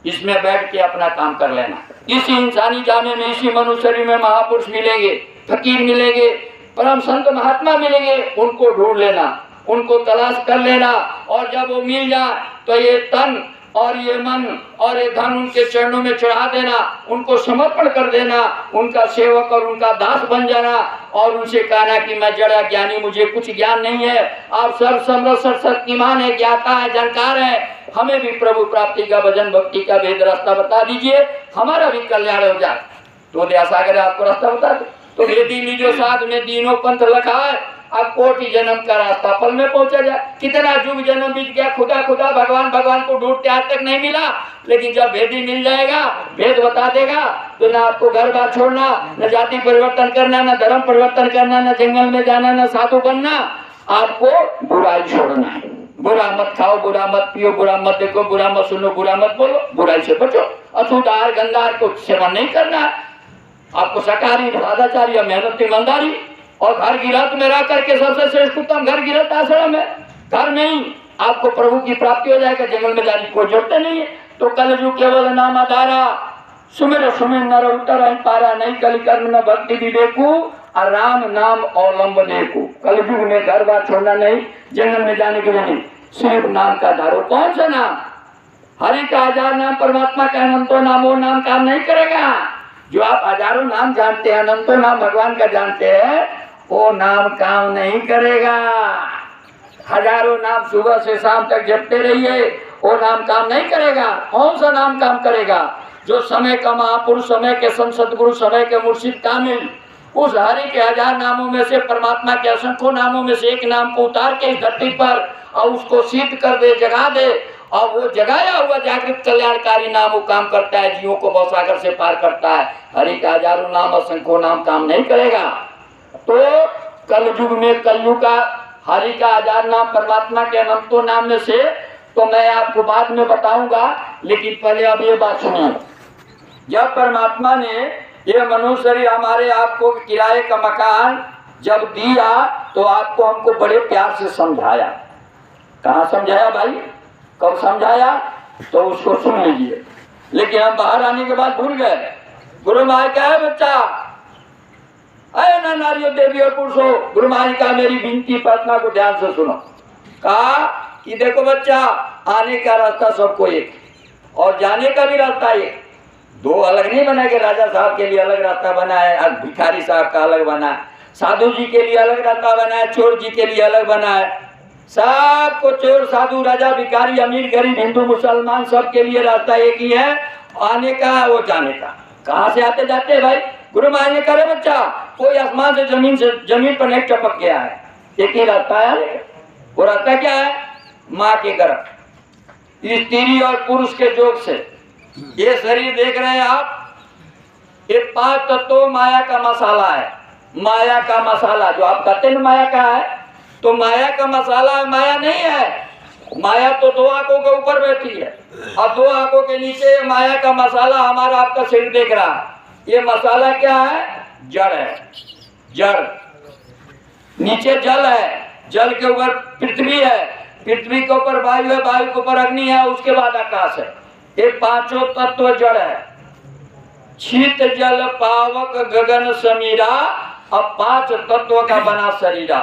Speaker 1: इसमें बैठ के अपना काम कर लेना। इसी इंसानी जामे में, इसी मनुष्य शरीर में महापुरुष मिलेंगे, फकीर मिलेंगे, परम संत महात्मा मिलेंगे, उनको ढूंढ लेना, उनको तलाश कर लेना, और जब वो मिल जाए तो ये तन और ये मन और ये धन उनके चरणों में चढ़ा देना, उनको समर्पण कर देना, उनका सेवक और उनका दास बन जाना, और उनसे कहना कि मैं जड़ा ज्ञानी, मुझे कुछ ज्ञान नहीं है, आप सर्व समर्थ शक्तिमान है, ज्ञाता है, जानकार है, हमें भी प्रभु प्राप्ति का, भजन भक्ति का भेद रास्ता बता दीजिए, हमारा भी कल्याण हो जाए। तो दयासागर आपको रास्ता बता दे। तो वेदी लीजो साथ में दीनों पंथ लखा है, अब कोटि जन्म का रास्ता पल में पहुंचा जाए। कितना युग जन्म बीत गया, खुदा खुदा भगवान भगवान को ढूंढते आज तक नहीं मिला, लेकिन जब भेदी मिल जाएगा, भेद बता देगा, तो ना आपको घर बार छोड़ना, न जाति परिवर्तन करना, न धर्म परिवर्तन करना, न जंगल में जाना, न साधु बनना, आपको बुराई छोड़ना है। बुरा मत खाओ, बुरा मत पियो, बुरा मत देखो, बुरा मत सुनो, बुरा मत बोलो, बुराई से बचो। अशुद्ध आहार गंदा को सेवन नहीं करना है आपको। शाकाहारी, सदाचारी, मेहनत, ईमानदारी, और घर गिरहत में रह करके सबसे श्रेष्ठ उत्तम घर गिरहत आश्रम है। घर में ही आपको प्रभु की प्राप्ति हो जाएगा, जंगल में जाने की कोई जरूरत नहीं है। तो कलयुग केवल नाम आधारा, सुमिर सुमिर नर उतर पारा, नहीं कलि कर्म न भक्ति विवेकु, और राम नाम अवलंबने को। कलयुग में घर बार छोड़ना नहीं, जंगल में जाने के लिए नहीं, सिर्फ नाम का धारो। कौन सा नाम? हरि का 1000 नाम, परमात्मा का अनंतो नाम, वो नाम काम नहीं करेगा। जो आप हजारों नाम जानते हैं, अनंतो नाम भगवान का जानते हैं, वो नाम काम नहीं करेगा। हजारों नाम सुबह से शाम तक जपते रहिए, वो नाम काम नहीं करेगा। कौन सा नाम काम करेगा? जो समय का महापुरुष, समय के संत सदगुरु, समय के मुर्शिद कामिल, उस हरि के 1000 नामों में से, परमात्मा के असंख्यों नामों में से एक नाम को उतार के इस धरती पर और उसको सिद्ध कर दे, जगा दे, और वो जगाया हुआ जागृत कल्याणकारी नाम वो काम करता है, जीवों को भवसागर से पार करता है। हरि का 1000 नाम असंख्यों नाम काम नहीं करेगा। तो कलयुग में कलयुग का हरि का 1000 नाम, परमात्मा के अनंतों नाम में से तो मैं आपको बाद में बताऊंगा, लेकिन पहले अब ये बात सुनिए। जब परमात्मा ने ये मनुष्य शरीर हमारे आपको किराए का मकान जब दिया तो आपको हमको बड़े प्यार से समझाया। कहाँ समझाया भाई? कब समझाया? तो उसको सुन लीजिए। लेकिन हम बाहर आने के बाद भूल गए। गुरु महाराज क्या है बच्चा, अरे ना नारियों देवी और पुरुषों, गुरु महाराज का मेरी विनती प्रार्थना को ध्यान से सुनो। कहा कि देखो बच्चा, आने का रास्ता सबको एक और जाने का भी रास्ता एक, दो अलग नहीं बनाए। राजा साहब के लिए अलग रास्ता बना है, भिखारी साहब का अलग बना है, साधु जी के लिए अलग रास्ता बना है, चोर जी के लिए अलग बना है। सबको चोर साधु राजा भिखारी अमीर गरीब हिंदू मुसलमान सबके लिए रास्ता एक ही है, आने का वो जाने का। कहाँ से आते जाते हैं भाई? गुरु महाराज ने करे बच्चा, कोई आसमान से जमीन पर नहीं टपक गया है, एक ही रास्ता है। वो रास्ता क्या है? माँ के गर्भ, स्त्री और पुरुष के जोग से। ये शरीर देख रहे हैं आप, ये 5 तत्व माया का मसाला है। माया का मसाला जो आप कहते हैं माया का है, तो माया का मसाला है, माया नहीं है। माया तो 2 आंखों के ऊपर बैठी है और 2 आंखों के नीचे माया का मसाला हमारा आपका शरीर देख रहा है। ये मसाला क्या है? जड़ है। जड़, नीचे जल है, जल के ऊपर पृथ्वी है, पृथ्वी के ऊपर वायु है, वायु के ऊपर अग्नि है, उसके बाद आकाश है। ये 5 तत्व जड़ है। शीत जल पावक गगन समीरा, अब 5 तत्व का बना शरीरा।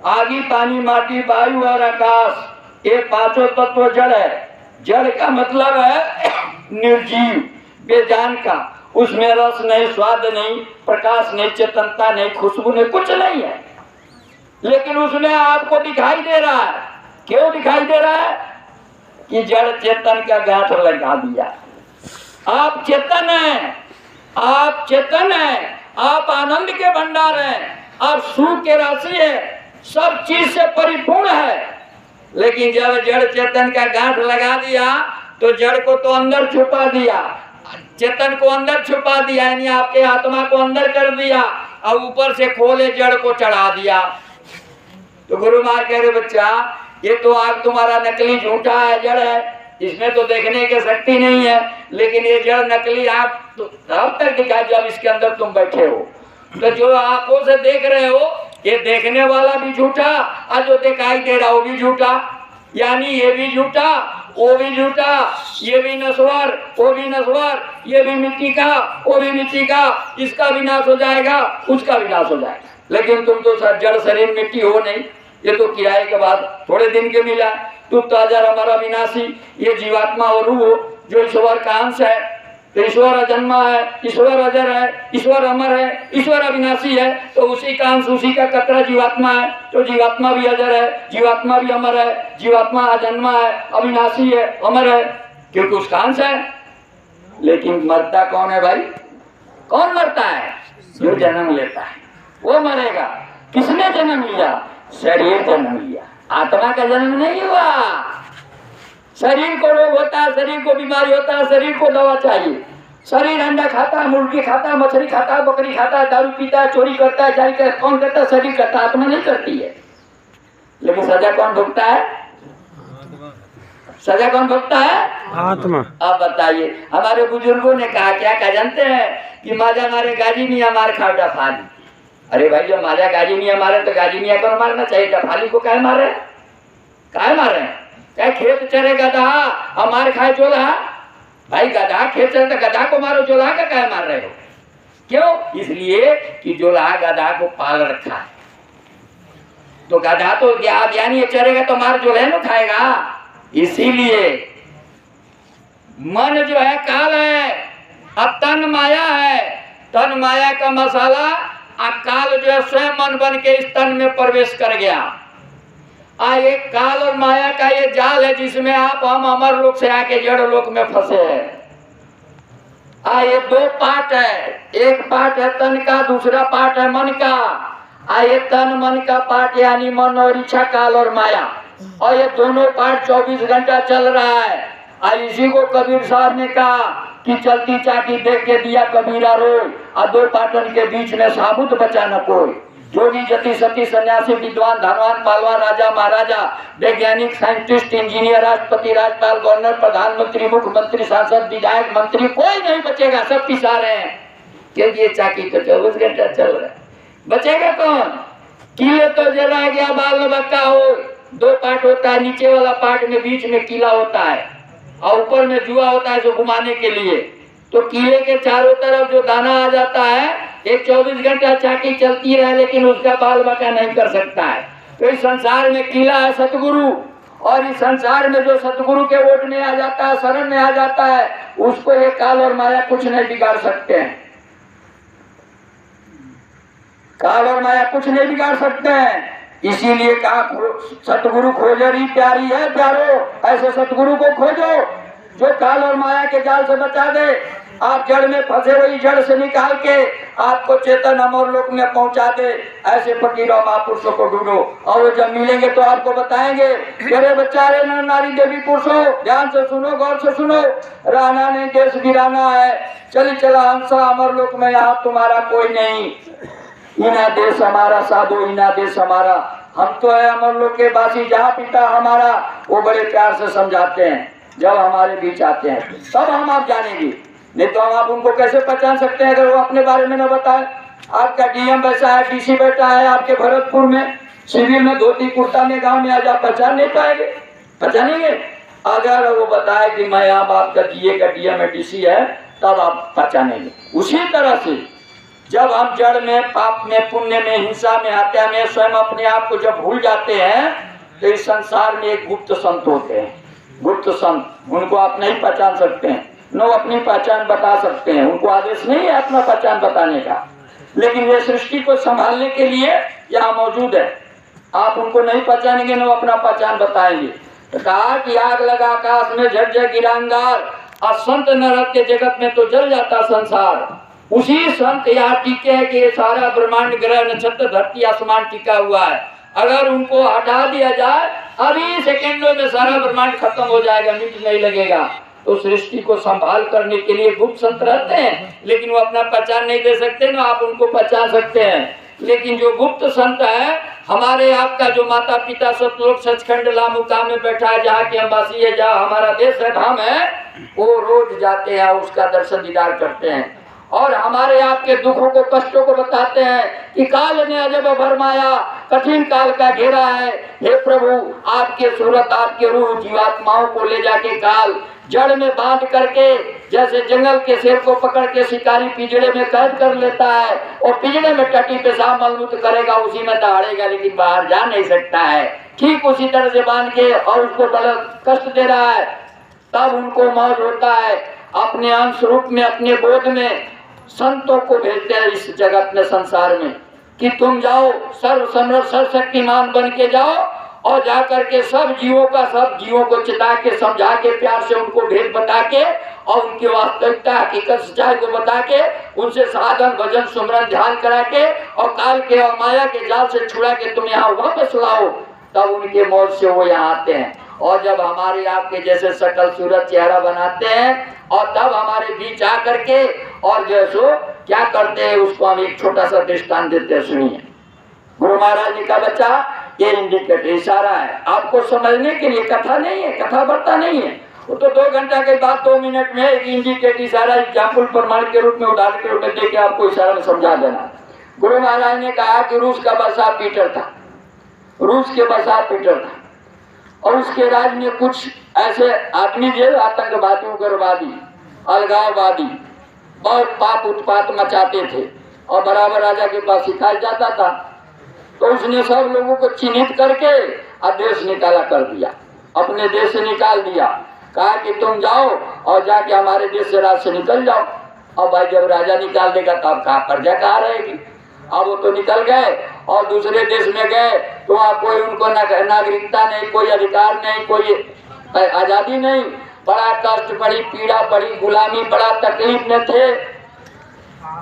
Speaker 1: आगी पानी माटी वायु और आकाश, ये 5 तत्व जड़ है। जड़ का मतलब है निर्जीव, बेजान का, उसमें रस नहीं, स्वाद नहीं, प्रकाश नहीं, चेतनता नहीं, खुशबू नहीं, कुछ नहीं है, लेकिन उसमें आपको दिखाई दे रहा है। क्यों दिखाई दे रहा है? कि जड़ चेतन का गांठ लगा दिया। आप चेतन हैं, आप चेतन हैं, आप आनंद के भंडार हैं, आप सुख के राशि है, सब चीज से परिपूर्ण है। लेकिन जब जड़ चेतन का गांठ लगा दिया तो जड़ को तो अंदर छुपा दिया, चेतन को अंदर छुपा दिया, यानी आपके आत्मा को अंदर कर दिया और ऊपर से खोले जड़ को चढ़ा दिया। तो गुरु महाराज कह रहे बच्चा, ये तो आग तुम्हारा नकली झूठा है, जड़ है, इसमें तो देखने की शक्ति नहीं है, लेकिन ये जड़ नकली आग तो तब तक दिखाई जब इसके अंदर तुम बैठे हो। तो जो आंखों से देख रहे हो ये देखने वाला भी झूठा और जो दिखाई दे रहा वो भी झूठा, यानी ये भी झूठा, वो भी झूठा, ये भी नश्वर, वो भी नश्वर, ये भी मिट्टी का, वो भी मिट्टी का, इसका विनाश हो जाएगा, उसका विनाश हो जाएगा। लेकिन तुम तो जड़ शरीर मिट्टी हो नहीं, ये तो किराए के बाद थोड़े दिन के मिला। तू ताजा हमारा विनाशी, ये जीवात्मा और रूह जो ईश्वर का अंश है, तो ईश्वर अजन्मा है, ईश्वर अजर है, ईश्वर अमर है, ईश्वर अविनाशी है, तो उसी का अंश, उसी का कतरा जीवात्मा है। तो जीवात्मा भी अजर है, जीवात्मा भी अमर है, जीवात्मा अजन्मा है, अविनाशी है, अमर है, क्योंकि उसका अंश है। लेकिन मरता कौन है भाई? कौन मरता है? जो जन्म लेता है वो मरेगा। किसने जन्म लिया? शरीर जन्म लिया, आत्मा का जन्म नहीं हुआ। शरीर को रोग होता है, शरीर को बीमारी होता है, शरीर को दवा चाहिए। शरीर अंडा खाता है, मुर्गी खाता है, मछली खाता है, बकरी खाता है, दारू पीता है, चोरी करता है, जारी करता है, कौन करता है? शरीर करता है, आत्मा नहीं करती है। लेकिन सजा कौन भुगता है? सजा कौन भुगता है?
Speaker 2: आत्मा।
Speaker 1: आप बताइए। हमारे बुजुर्गों ने कहा, क्या कहा जानते हैं? कि माजा मारे गाजी मियाँ मार खा डफाली। अरे भाई, जो माजा गाजी मियाँ मारे तो गाजी मियाँ को मारना चाहिए, डफाली को क्या मारे? क्या मारे? क्या खेत चरे गधा और मार खाए चोला? भाई गधा खेत चरे तो गधा को मारो, चोला का क्या मार रहे हो? क्यों? इसलिए कि जोला गधा को पाल रखा है, तो गधा तो यानी चरेगा तो मार जो है ना खाएगा। इसीलिए मन जो है काल है और तन माया है। तन माया का मसाला और काल जो है स्वयं मन बन के इस तन में प्रवेश कर गया। ये काल और माया का ये जाल है जिसमें आप हम अमर लोक से आके जड़ लोक में फंसे हैं। ये दो पार्ट है, एक पार्ट है तन का, दूसरा पार्ट है मन का। ये तन मन का पार्ट यानी मन और इच्छा, काल और माया, और ये दोनों पार्ट 24 घंटा चल रहा है। इसी को कबीर साहब ने कहा कि चलती चाटी देख के दिया कबीरा रोय, और दो पाटन के बीच में साबुत बचा न कोई। जोगी जति सती सन्यासी विद्वान धनवान पालवान राजा महाराजा वैज्ञानिक साइंटिस्ट इंजीनियर राष्ट्रपति राज्यपाल गवर्नर प्रधानमंत्री मुख्यमंत्री सांसद विधायक मंत्री कोई नहीं बचेगा, सब पिसा रहे हैं क्योंकि ये चाकी तो 24 घंटा चल रहा है। बचेगा कौन? किले तो जला गया, बाल बक्का हो। दो पार्ट होता है, नीचे वाला पार्ट में बीच में किला होता है और ऊपर में जुआ होता है जो घुमाने के लिए। तो किले के चारों तरफ जो दाना आ जाता है, एक 24 घंटा चाकी चलती रहे लेकिन उसका बाल बका नहीं कर सकता है। तो इस संसार में किला है सतगुरु, और इस संसार में जो सतगुरु के ओट में आ जाता है, शरण में आ जाता है, उसको ये काल और माया कुछ नहीं बिगाड़ सकते हैं। काल और माया कुछ नहीं बिगाड़ सकते हैं। इसीलिए कहा सतगुरु खोजरी प्यारी है प्यारो, ऐसे सतगुरु को खोजो जो काल और माया के जाल से बचा दे। आप जड़ में फंसे हुई जड़ से निकाल के आपको चेतन अमर लोक में पहुंचा दे। ऐसे फकीरों महापुरुषों को ढूंढो, और वो जब मिलेंगे तो आपको बताएंगे, अरे बच्चारे नर नारी देवी पुरुषों, ध्यान से सुनो, गौर से सुनो, रहना नहीं देश गिराना है। चली चला हंसा अमर लोक में, यहाँ तुम्हारा कोई नहीं। इना देश हमारा साधो, इना देश हमारा, हम तो है अमर लोक के वासी, जहाँ पिता हमारा। वो बड़े प्यार से समझाते हैं, जब हमारे बीच आते हैं तब हम आप जानेंगे, नहीं तो हम आप उनको कैसे पहचान सकते हैं अगर वो अपने बारे में न बताए। आपका डीएम बैठा है, डीसी बैठा है आपके भरतपुर में, सिविल में धोती कुर्ता में गांव में आज आप पहचान नहीं पाएंगे? पहचानेंगे अगर वो बताए कि मैं आप आपका डीए का डीएम है, डीसी है, तब आप पहचानेंगे। उसी तरह से जब हम जड़ में, पाप में, पुण्य में, हिंसा में, हत्या में स्वयं अपने आप को जब भूल जाते हैं, तो इस संसार में एक गुप्त संत होते हैं, गुप्त संत, उनको आप नहीं पहचान सकते हैं, न अपनी पहचान बता सकते हैं, उनको आदेश नहीं है अपना पहचान बताने का, लेकिन ये सृष्टि को संभालने के लिए यहाँ मौजूद है। आप उनको नहीं पहचानेंगे, न अपना पहचान बताएंगे। तो कहा कि आग लगा आकाश में झट गिरांगार, और संत न रहते जगत में तो जल जाता संसार। उसी संत यहाँ टिके है कि ये सारा ब्रह्मांड ग्रह नक्षत्र धरती आसमान टिका हुआ है। अगर उनको हटा दिया जाए, अभी सेकेंडों में सारा ब्रह्मांड खत्म हो जाएगा, मिनट नहीं लगेगा। तो सृष्टि को संभाल करने के लिए गुप्त संत रहते हैं, लेकिन वो अपना पहचान नहीं दे सकते, ना आप उनको पहचान सकते हैं। लेकिन जो गुप्त संत है, हमारे आपका जो माता पिता सतलोक सचखंड लामुकाम में बैठा है, जहाँ की अंबासी है, जहाँ हमारा देश है, धाम है, वो रोज जाते हैं, उसका दर्शन दीदार करते हैं और हमारे आपके दुखों को, कष्टों को बताते हैं कि काल ने अजब भरमाया, कठिन काल का घेरा है। हे प्रभु, आपके सूरत, आपके रूह जीवात्माओं को ले जाके काल जड़ में बांध करके, जैसे जंगल के शेर को पकड़ के शिकारी पिंजड़े में कैद कर लेता है, और पिंजड़े में टटी पेशाब मलमूत्र करेगा, उसी में दहाड़ेगा, लेकिन बाहर जा नहीं सकता है। ठीक उसी तरह से बांध के और उसको बड़ा कष्ट दे रहा है। तब उनको मौज होता है, अपने अंश रूप में, अपने बोध में संतों को भेजते हैं इस जगत में, संसार में, कि तुम जाओ सर्व समर्थ सर्वशक्तिमान बन के जाओ, और जा करके सब जीवों को चिता के, समझा के, प्यार से उनको भेद बता के, और उनकी वास्तविकता हकीकत सच्चाई को बता के, उनसे साधन भजन सुमरन ध्यान करा के, और काल के और माया के जाल से छुड़ा के तुम यहाँ वापस लाओ। तब उनके मौज से वो यहाँ आते हैं, और जब हमारे आपके जैसे सकल सूरत चेहरा बनाते हैं, और तब हमारे बीच आ करके और जैसो क्या करते हैं, उसको हम एक छोटा सा दृष्टांत देते हैं, सुनिए। गुरु महाराज जी का बच्चा, ये इंडिकेटर इशारा है आपको समझने के लिए, कथा नहीं है, कथा बढ़ता नहीं है। वो तो 2 घंटा के बाद 2 मिनट में एक इंडिकेटर इशारा एग्जाम्पल प्रमाण के रूप में, उदाहरण के रूप में देके आपको इशारा में समझा देना। गुरु महाराज ने कहा कि रूस का बादशाह पीटर था, रूस के बादशाह पीटर था, और उसके राज में कुछ ऐसे आदमी जो आतंकवादी, उग्रवादी, अलगाववादी, बहुत पाप उत्पात मचाते थे, और बराबर राजा के पास सिखाया जाता था। तो उसने सब लोगों को चिन्हित करके आदेश निकाला कर दिया, अपने देश से निकाल दिया। कहा कि तुम जाओ और जाके हमारे देश से राज से निकल जाओ। अब भाई जब राजा निकाल देगा तो अब कहाँ प्रजा कहाँ रहेगी। अब वो तो निकल गए और दूसरे देश में गए, तो वहाँ कोई उनको नागरिकता नहीं, कोई अधिकार नहीं, कोई आज़ादी नहीं। बड़ा कष्ट, बड़ी पीड़ा, बड़ी गुलामी, बड़ा तकलीफ में थे।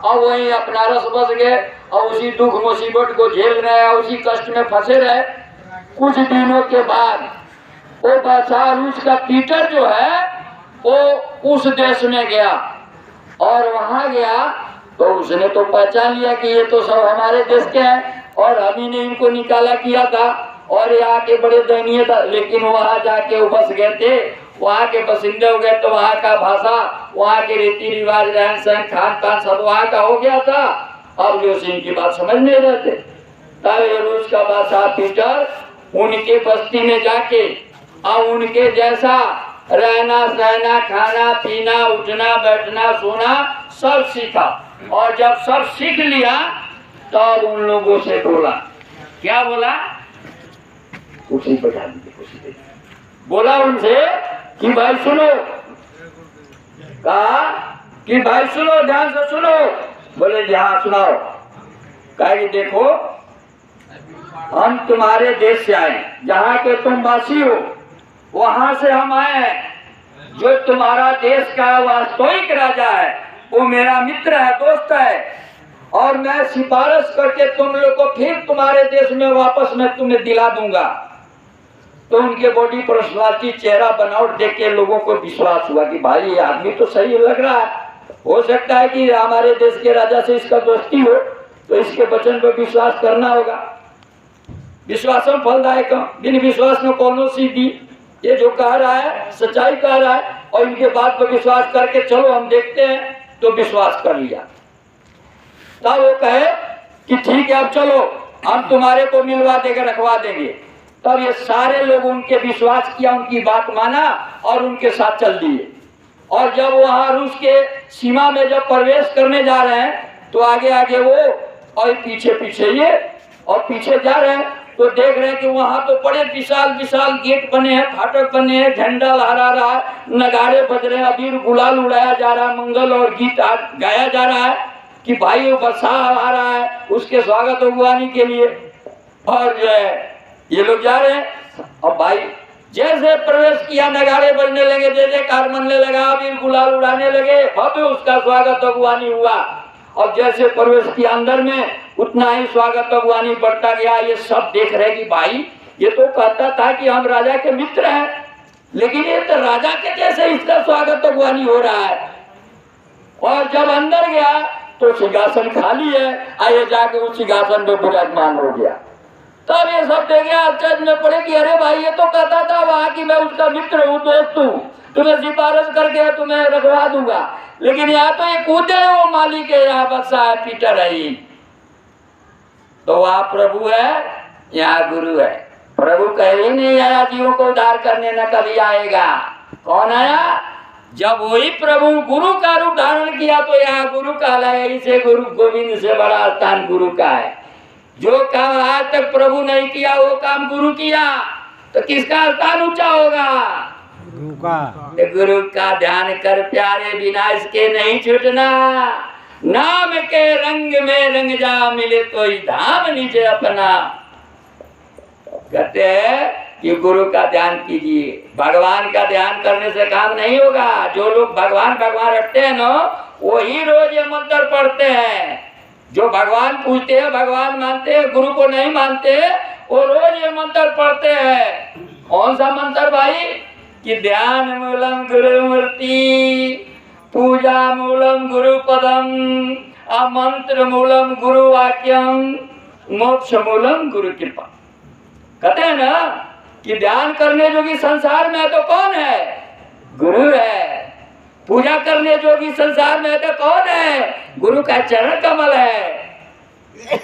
Speaker 1: और वहीं अपना रस बस गए और उसी दुख मुसीबत को झेल रहे हैं, उसी कष्ट में फंसे रहे। कुछ दिनों के बाद वो बादशाह रूस का पीटर जो है वो उस देश में गया और वहां गया तो उसने तो पहचान लिया कि ये तो सब हमारे देश के हैं और हम ही ने इनको निकाला किया था और यहाँ के बड़े दयनीय था। लेकिन वहां जाके वो बस गए थे, वहाँ के बसिंदे हो गए तो वहाँ का भाषा, वहाँ के रीति रिवाज, रहन सहन, खान पान सब वहाँ का हो गया था। अब जो इनकी बात समझ नहीं रहे थे, तब ये रूस का बादशाह पीटर उनके बस्ती में जाके और उनके जैसा रहना सहना, खाना पीना, उठना बैठना सोना सब सीखा। और जब सब सीख लिया तब उन लोगों से बोला, क्या बोला? कुर्सी बैठा दीजिए, कुर्सी दे। बोला उनसे कि भाई सुनो, कहा कि भाई सुनो, ध्यान से सुनो। बोले जी हाँ सुनाओ। कहा कि देखो हम तुम्हारे देश से आए, जहाँ के तुम वासी हो वहां से हम आए हैं। जो तुम्हारा देश का वास्तविक राजा है वो मेरा मित्र है, दोस्त है, और मैं सिफारिश करके तुम लोग को फिर तुम्हारे देश में वापस मैं तुम्हें दिला दूंगा। तो उनके बॉडी पर्सनालिटी, चेहरा बनावट देख के लोगों को विश्वास हुआ कि भाई ये आदमी तो सही लग रहा है, हो सकता है कि हमारे देश के राजा से इसका दोस्ती हो, तो इसके वचन पर विश्वास करना होगा। विश्वासम फलदायक, बिन विश्वास में कौनो सीधी, ये जो कह रहा है सच्चाई कह रहा है और इनके बात पर विश्वास करके चलो हम देखते हैं, तो विश्वास कर लिया। तब वो कहे कि ठीक है अब चलो हम तुम्हारे को मिलवा देंगे, रखवा देंगे। तब ये सारे लोग उनके विश्वास किया, उनकी बात माना और उनके साथ चल दिए। और जब वहां रूस के सीमा में जब प्रवेश करने जा रहे हैं तो आगे आगे वो और पीछे पीछे ये, और पीछे जा रहे हैं तो देख रहे हैं कि वहां तो बड़े विशाल विशाल गेट बने हैं, फाटक बने हैं, झंडा लहरा रहा है, नगाड़े बज रहे हैं, अबीर गुलाल उड़ाया जा रहा है, मंगल और गीत गाया जा रहा है कि भाई वो बादशाह आ रहा है उसके स्वागत अगुवानी के लिए। और जो है ये लोग जा रहे हैं और भाई जैसे प्रवेश किया नगाड़े बजने लगे, जैसे कार मनने लगा, अबीर गुलाल उड़ाने लगे, भव्य उसका स्वागत अगुवानी हुआ। और जैसे प्रवेश किया अंदर में उतना ही स्वागत अगुवानी बढ़ता गया। ये सब देख रहे कि भाई ये तो कहता था कि हम राजा के मित्र हैं, लेकिन ये तो राजा के जैसे इसका स्वागत अगुवानी हो रहा है। और जब अंदर गया तो सिंहासन खाली है, आइए जाके उस सिंहासन पे विराजमान हो गया। तब ये सब देखे आश्चर्य में पड़े कि अरे भाई ये तो कहता था वहां कि मैं उसका मित्र हूँ, दोस्त हूँ, तुम्हें सिफारिश करके तुम्हें रखवा दूंगा, लेकिन यहाँ तो ये कूदे वो मालिक है, यहाँ बादशाह है, पीटर है ही। तो वहाँ प्रभु है, यहाँ गुरु है। प्रभु कहे नहीं आया जीवों को उद्धार करने, न कभी आएगा। कौन आया? जब वही प्रभु गुरु का रूप धारण किया तो यहाँ गुरु कहलाया। इसे गुरु गोविंद से बड़ा स्थान गुरु का है। जो काम आज तक प्रभु नहीं किया वो काम गुरु किया, तो किसका स्थान ऊंचा होगा? गुरु का ध्यान कर प्यारे, बिना इसके नहीं छूटना। नाम के रंग में रंग जा, मिले तो ही धाम नीचे अपना। कहते हैं कि गुरु का ध्यान कीजिए। भगवान का ध्यान करने से काम नहीं होगा। जो लोग भगवान भगवान रखते हैं ना, वही रोज ये मंत्र पढ़ते हैं। जो भगवान पूजते हैं, भगवान मानते हैं, गुरु को नहीं मानते, वो रोज ये मंत्र पढ़ते हैं। कौन सा मंत्र भाई? कि ध्यान मूलम गुरु मूर्ति, पूजा मूलम गुरु पदम, मंत्र मूलम गुरु वाक्यम, मोक्ष मूलम गुरु कृपा। कहते हैं ना कि ध्यान करने जोगी संसार में तो कौन है? गुरु है। पूजा करने जोगी संसार में तो कौन है? गुरु का चरण कमल है।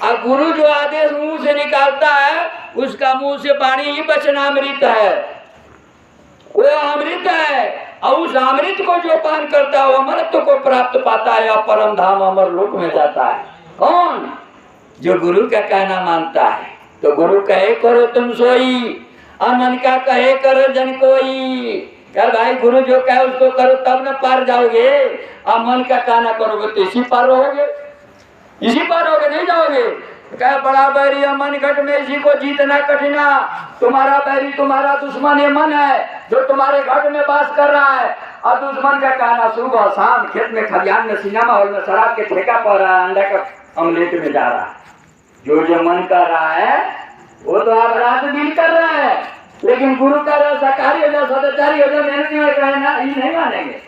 Speaker 1: और गुरु जो आदेश मुंह से निकालता है उसका मुंह से वाणी ही वचनामृत है, वो अमृत है। और उस अमृत को जो पान करता है वो अमृत को प्राप्त पाता है और परम धाम अमर लोक में जाता है। कौन? जो गुरु का कहना मानता है। तो गुरु कहे करो तुम सोई, मन का कहे करो जन कोई। क्या भाई गुरु जो कहे उसको करो तब न पार जाओगे। अब मन का कहना करोगे तो इसी पार रहोगे, इसी पार रहोगे, नहीं जाओगे। क्या बड़ा बैरी है मन घट में, इसी को जीतना कठिना। तुम्हारा बैरी तुम्हारा दुश्मन ये मन है जो तुम्हारे घट में वास कर रहा है। और दुश्मन का कहना सुबह शाम खेत में खलियान में सिनेमा हॉल में शराब के ठेका पड़ रहा है, अंडा का ऑमलेट में जा रहा है। जो जो मन कर रहा है वो तो आप रात दिन कर रहे हैं, लेकिन गुरु का रहा शाकाहारी हो जाओ सदाचारी हो जाओ मेहनती में कहना ही नहीं मानेंगे।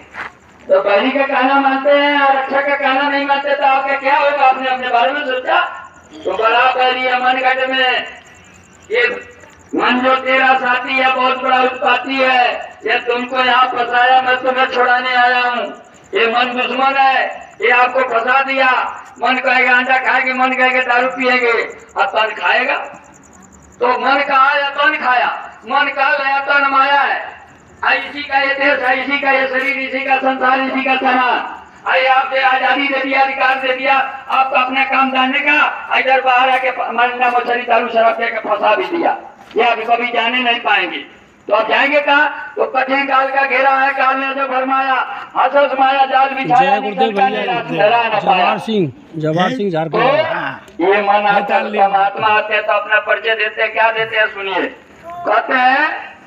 Speaker 1: तो बैरी का कहना मानते हैं और अच्छा का कहना नहीं मानते तो आपका क्या होगा? आपने अपने बारे में सोचा? तो बड़ा बैरी है मन घट में, ये मन जो तेरा साथी है बहुत बड़ा उत्पाती है, ये तुमको यहाँ फंसाया, मैं तुम्हें छुड़ाने आया हूँ। ये मन दुश्मन है, ये आपको फंसा दिया। मन कहेगा अंडा खाएंगे, मन कहेगा दारू पिएंगे, और तन खाएगा। तो मन कहा या तन खाया? मन का लया तन माया है। इसी का ये देश है, इसी का ये शरीर, इसी का संसार, इसी का सामान। आई आपने आजादी दे दिया, अधिकार दे दिया आपको अपना काम जानने का। इधर बाहर आके मरना मछली दारू शराब के फंसा भी दिया, ये अभी कभी जाने नहीं पाएंगे। तो आप जाएंगे कहाँ? तो कठिन काल का घेरा है, काल ने जो भरमाया, हंस माया जाल बिछाया,
Speaker 2: जवाहर सिंह झारखंड।
Speaker 1: ये मन आता महात्मा आते हैं तो अपना परिचय देते हैं। क्या देते हैं सुनिए। कहते हैं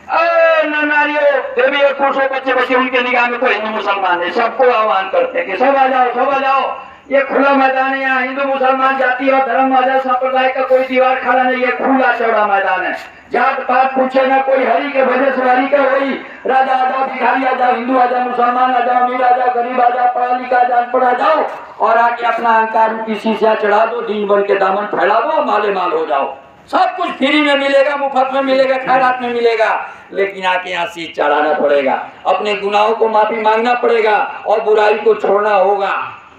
Speaker 1: नारियों देवी और पुरुषों बच्चे बच्चे उनके निगाह में तो हिंदू मुसलमान है, सबको आह्वान करते हैं कि सब आ जाओ, सब आ जाओ। ये खुला मैदान है, यहाँ हिंदू मुसलमान जाति और धर्म मजहब संप्रदाय का कोई दीवार खड़ा नहीं है, खुला चौड़ा मैदान है। जात पात पूछे ना कोई, हरि के भजन सवारी का वही। राजा आ जाओ, भिखारी आ जाओ, हिंदू आ जाओ, मुसलमान आ जाओ, अमीर आ जाओ, गरीब आ जाओ, पढ़ा लिखा जान पढ़ा जाओ, और आके अपना अहंकार की शीशा चढ़ा दो, दिन भर के दामन फैला दो, माले माल हो जाओ। सब कुछ फ्री में मिलेगा, मुफ्त में मिलेगा, खैरात में मिलेगा, लेकिन आके यहाँ शीश चढ़ाना पड़ेगा, अपने गुनाहों को माफी मांगना पड़ेगा और बुराई को छोड़ना होगा।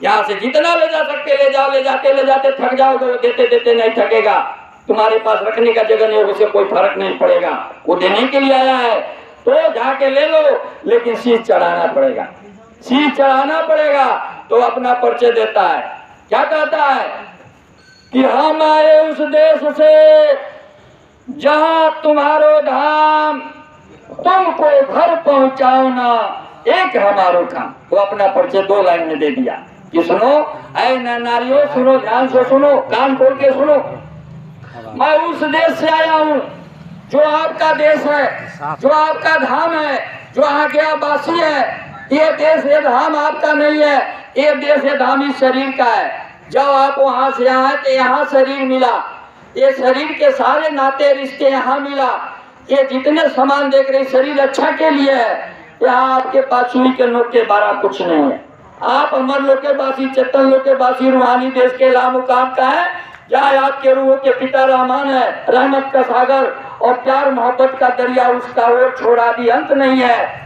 Speaker 1: यहाँ से जितना ले जा सकते ले जाओ, ले जाते थक जाओगे, वो देते देते नहीं थकेगा। तुम्हारे पास रखने का जगह नहीं होगा, उससे कोई फर्क नहीं पड़ेगा, वो देने के लिए आया है तो जाके ले लो, लेकिन शीश चढ़ाना पड़ेगा, शीश चढ़ाना पड़ेगा। तो अपना परिचय देता है, क्या कहता है कि हम आए उस देश से जहां तुम्हारो धाम, तुमको घर पहुंचाओ ना एक हमारो काम। वो अपना परिचय 2 लाइन में दे दिया कि सुनो ऐ नारियों, सुनो, ध्यान से सुनो, कान खोल के सुनो। मैं उस देश से आया हूँ जो आपका देश है, जो आपका धाम है, जो आज्ञावासी है। ये देश ये धाम आपका नहीं है, ये देश ये धाम इस शरीर का है। जब आप वहां से आए तो यहाँ शरीर मिला, ये शरीर के सारे नाते रिश्ते यहाँ मिला। ये जितने सामान देख रहे शरीर अच्छा के लिए है, यहाँ आपके पास सुई के नोक के बारा कुछ नहीं है। आप अमर लोक के वासी, चेतन लोक के वासी, रूहानी देश के लामुकाम का है, जहाँ आपके रूह के पिता रहमान है, रहमत का सागर और प्यार मोहब्बत का दरिया, उसका और छोड़ा भी अंत नहीं है।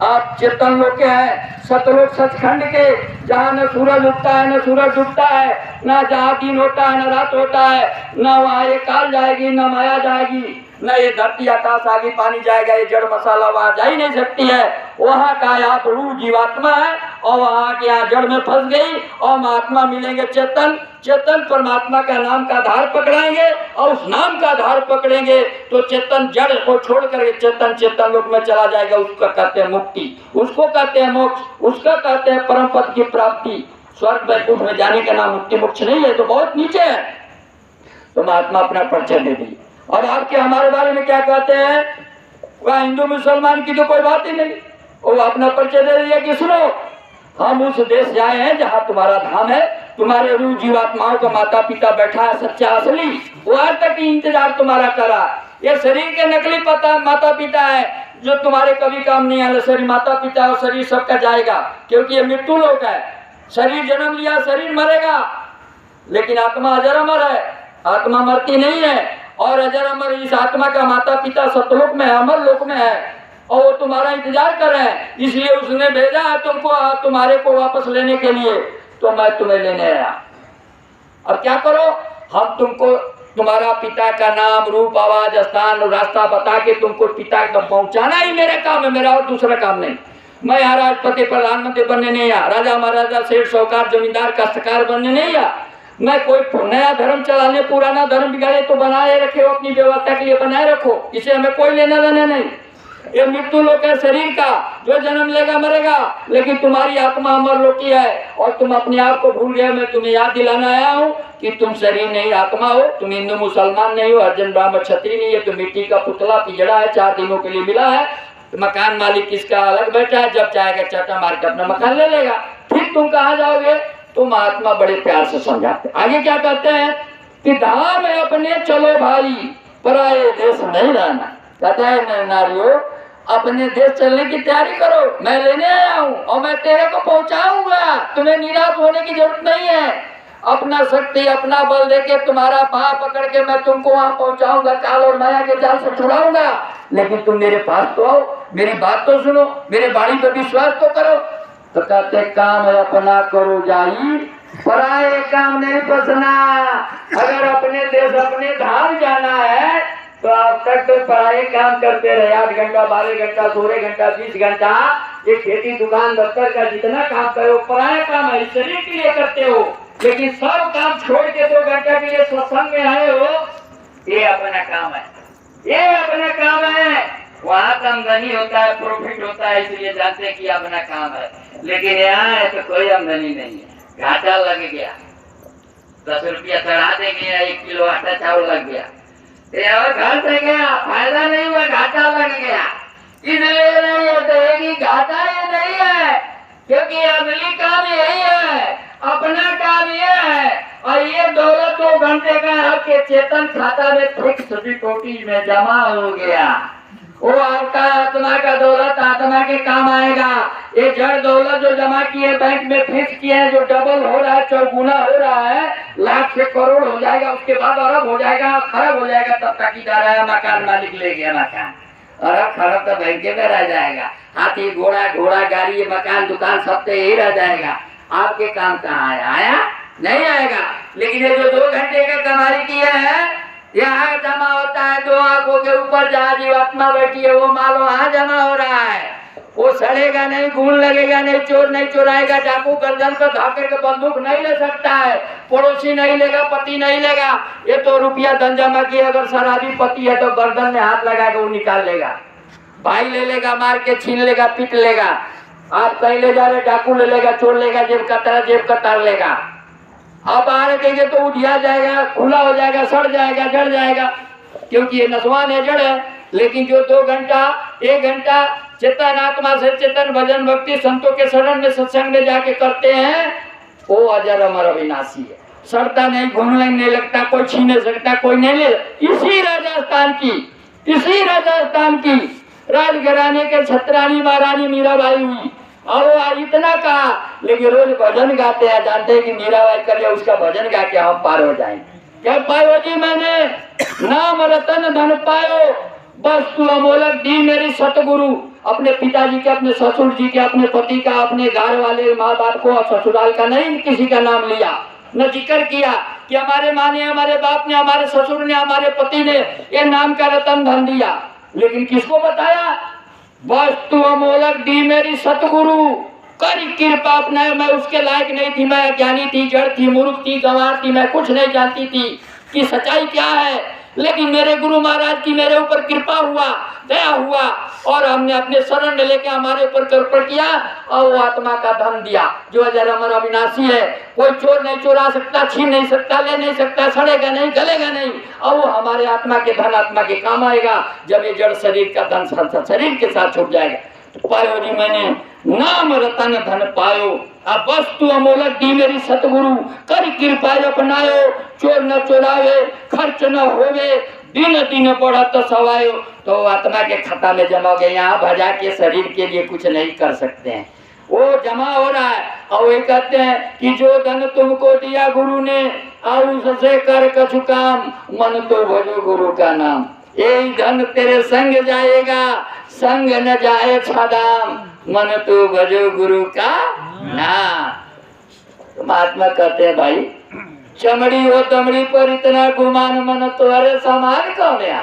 Speaker 1: आप चेतन लोग के हैं, सतलोक सचखंड के, जहाँ न सूरज उगता है न सूरज डूबता है, न जहाँ दिन होता है न रात होता है, न वहाँ ये काल जाएगी न माया जाएगी, न ये धरती आकाश आगे पानी जाएगा, ये जड़ मसाला वहाँ जा ही नहीं सकती है। वहाँ का आप रूह जीवात्मा है और वहाँ के यहाँ जड़ में फंस गई, और महात्मा मिलेंगे चेतन, चेतन परमात्मा का नाम का आधार पकड़ाएंगे, और उस नाम का आधार पकड़ेंगे तो चेतन जड़ को छोड़ कर चेतन चेतन लोक में चला जाएगा। उसका कहते हैं मुक्ति, उसको कहते हैं मोक्ष, उसका कहते हैं परम पद की प्राप्ति। स्वर्ग वैकुंठ में जाने का नाम मुक्ति मोक्ष नहीं है, तो बहुत नीचे है। तो महात्मा अपना परिचय दे दी। और आपके हमारे बारे में क्या कहते हैं? वह हिंदू मुसलमान की तो कोई बात ही नहीं, वो अपना परिचय दे दिया कि सुनो हम उस देश से आए हैं जहाँ तुम्हारा धाम है, तुम्हारे रूह जीवात्माओं का माता पिता बैठा है सच्चा असली, वो आज तक इंतजार तुम्हारा करा। ये शरीर के नकली माता पिता है जो तुम्हारे कभी काम नहीं आने। शरीर माता पिता और शरीर सबका जाएगा, क्योंकि ये मृत्यु लोक है। शरीर जन्म लिया, शरीर मरेगा, लेकिन आत्मा अजर अमर है, आत्मा मरती नहीं है। और अजर अमर इस आत्मा का माता पिता सतलोक में है, अमर लोक में है, और वो तुम्हारा इंतजार कर रहे हैं। इसलिए उसने भेजा है तुमको, तुम्हारे को वापस लेने के लिए। तो मैं तुम्हें लेने आया। अब क्या करो, हम तुमको तुम्हारा पिता का नाम, रूप, आवाज, स्थान, रास्ता बता के तुमको पिता तक पहुंचाना ही मेरा काम है, मेरा और दूसरा काम नहीं। मैं यहाँ राष्ट्रपति प्रधानमंत्री बनने नहीं आया, राजा महाराजा सेठ साहूकार जमींदार काश्तकार बनने नहीं आया। मैं कोई नया धर्म चलाने, पुराना धर्म बिगाड़े तो बनाए रखे हो, अपनी व्यवस्था के लिए बनाए रखो, इसे हमें कोई लेना देना नहीं। ये मृत्यु लोक है शरीर का, जो जन्म लेगा मरेगा, लेकिन तुम्हारी आत्मा अमर लोक की है। और तुम अपने आप को भूल गए। मैं तुम्हें याद दिलाना आया हूँ कि तुम शरीर नहीं आत्मा हो। तुम हिंदू मुसलमान नहीं हो, अर्जन ब्राह्मण क्षत्रिय नहीं है। तुम मिट्टी का पुतला पिजड़ा है, 4 दिनों के लिए मिला है। मकान मालिक किसका अलग बैठा है, जब चाहेगा चाटा मार के अपना मकान ले लेगा। फिर तुम कहाँ जाओगे? तुम आत्मा बड़े प्यार से समझाते। आगे क्या कहते हैं कि धाम है अपने चलो भाई, पराये देश नहीं रहना। कहता है नारियों, अपने देश चलने की तैयारी करो, मैं लेने आया हूँ और मैं तेरे को पहुंचाऊंगा। तुम्हें निराश होने की जरूरत नहीं है। अपना शक्ति अपना बल देके तुम्हारा पाँव पकड़ के मैं तुमको वहां पहुंचाऊंगा, काल और माया के जाल से छुड़ाऊंगा। लेकिन तुम मेरे पास तो आओ, मेरी बात तो सुनो, मेरे वाणी पे विश्वास तो करो। तो कहते काम अपना करो जाई, पराये काम नहीं फंसना। अगर अपने देश अपने धाम जाना है तो आप तक तो पराये काम करते रहे। 8 घंटा 12 घंटा 16 घंटा 20 घंटा ये खेती दुकान दफ्तर का जितना काम करो पराया काम है, शरीर के लिए करते हो। लेकिन सब काम छोड़ के 2 घंटा के लिए सत्संग में आए हो, ये अपना काम है, ये अपना काम है। वहाँ का आमदनी होता है, प्रॉफिट होता है, इसलिए जानते हैं कि अपना काम है। लेकिन यहाँ है तो कोई आमदनी नहीं है, घाटा लग गया। 10 रुपया चढ़ा देंगे, 1 किलो आटा चावल लग गया, और घर से गया, फायदा नहीं हुआ, घाटा लग गया। इसलिए नहीं होता है कि घाटा ये नहीं है, क्योंकि असली काम यही है, अपना काम ये है। और ये दौलत 2 घंटे का आपके चेतन खाता में फिक्स डिपॉजिट में जमा हो गया। वो आपका आत्मा का दौलत आत्मा के काम आएगा। ये जड़ दौलत जो जमा किए बैंक में फिक्स किए हैं, जो डबल हो रहा है, 4 हो रहा है, लाख से करोड़ हो जाएगा, उसके बाद अरब हो जाएगा, खरब हो जाएगा। तब तक इधर आया मकान मालिक ले गया मकान, अरब खरब तो बैंक में रह जाएगा। हाथी घोड़ा गाड़ी मकान दुकान सब तो यही रह जाएगा। आपके काम कहाँ आया? आया नहीं आएगा। लेकिन ये जो 2 घंटे का कमाई किया है, यहाँ जमा होता है। 2 आंखों के ऊपर जहाँ जीवात्मा बैठी है वो माल वहाँ जमा हो रहा है। वो सड़ेगा नहीं, घून लगेगा नहीं, चोर नहीं चुराएगा, डाकू गर्दन पर धाके के बंदूक नहीं ले सकता है, पड़ोसी नहीं लेगा, पति नहीं लेगा। ये तो रुपया धन जमा किया, अगर शराबी पति है तो गर्दन में हाथ लगा के वो निकाल लेगा, भाई ले लेगा, मार के छीन लेगा, पीट लेगा। आप कहीं ले जा रहे, डाकू ले लेगा, चोर लेगा, जेब कतर लेगा। आप बाहर देंगे तो उठिया जाएगा, खुला हो जाएगा, सड़ जाएगा, जड़ जाएगा, क्योंकि ये नसवान है, जड़ है। लेकिन जो 2 घंटा 1 घंटा चेतन आत्मा से चेतन भजन भक्ति संतों के शरण में सत्संग में जाके करते हैं, वो अजर अमर अविनाशी है। सड़ता नहीं, घूमने नहीं लगता, कोई छीन नहीं सकता, कोई नहीं ले। इसी राजस्थान की राजघराने के छत्रानी महारानी मीराबाई हुई, और वो इतना कहा। लेकिन रोज भजन गाते हैं, जानते हैं कि मीराबाई करिए उसका भजन गा के हम पार हो जाएंगे। क्या पायो जी? मैंने नाम रतन धन पायो, वस्तु अमोलक दी मेरी सतगुरु। अपने पिताजी के, अपने ससुर जी के, अपने पति का, अपने घर वाले माँ बाप को, ससुराल का नहीं किसी का नाम लिया, न जिक्र किया कि हमारे माँ ने, हमारे बाप ने, हमारे ससुर ने, हमारे पति ने ये नाम का रतन धन दिया। लेकिन किसको बताया? वस्तु अमोलक दी मेरी सतगुरु, करी कृपा अपनाए। मैं उसके लायक नहीं थी, मैं अज्ञानी थी, जड़ थी, मूर्ख थी, गंवार थी, मैं कुछ नहीं जानती थी कि सच्चाई क्या है। लेकिन मेरे गुरु महाराज की मेरे ऊपर कृपा हुआ, दया हुआ, और हमने अपने शरण में लेके हमारे ऊपर कृपा किया, और वो आत्मा का धन दिया जो अजर अमर अविनाशी है। कोई चोर नहीं चुरा सकता, छीन नहीं सकता, ले नहीं सकता, सड़ेगा नहीं, गलेगा नहीं, और वो हमारे आत्मा के धन आत्मा के काम आएगा। जब ये जड़ शरीर का धन शरीर के साथ छूट जाएगा। तो पायो जी मैंने नाम रतन धन पायो, अब वस्तु अमोलक दी मेरी सतगुरु, कर कृपा अपनायो, चोर न चुरावे, खर्च न होवे, दिन दिन बढ़त सवायो। तो आत्मा के खाता में जमा हो गए। यहाँ भजा के शरीर के लिए कुछ नहीं कर सकते हैं, वो जमा हो रहा है। और वे कहते हैं कि जो धन तुमको दिया गुरु ने, और उससे कर कछु काम, मन तो भजो गुरु का नाम। यही धन तेरे संग जाएगा, संग न जाए छादाम, मन तो भजो गुरु का नाम। महात्मा कहते हैं भाई, चमड़ी हो दमड़ी पर इतना गुमान, मन तो अरे समान कौन है?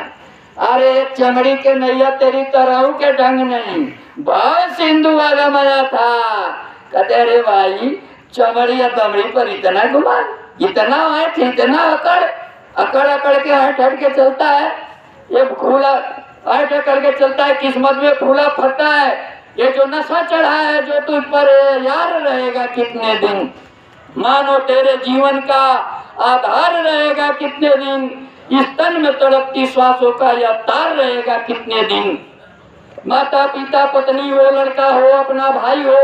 Speaker 1: अरे चमड़ी के नैया तेरी तरह के ढंग नहीं, बहुत सिंधु वाला मजा था। कहते अरे भाई, चमड़ी या दमड़ी पर इतना गुमान, इतना हट, इतना अकड़ के हट के चलता है। ये खुला ऐसे करके चलता है, किस्मत में फूला फरता है। ये जो नशा चढ़ा है जो तुझ पर यार रहेगा कितने दिन, मानो तेरे जीवन का आधार रहेगा कितने दिन, इस तन में तड़पती श्वासों का यह तार रहेगा कितने दिन। माता पिता पत्नी हो, लड़का हो, अपना भाई हो,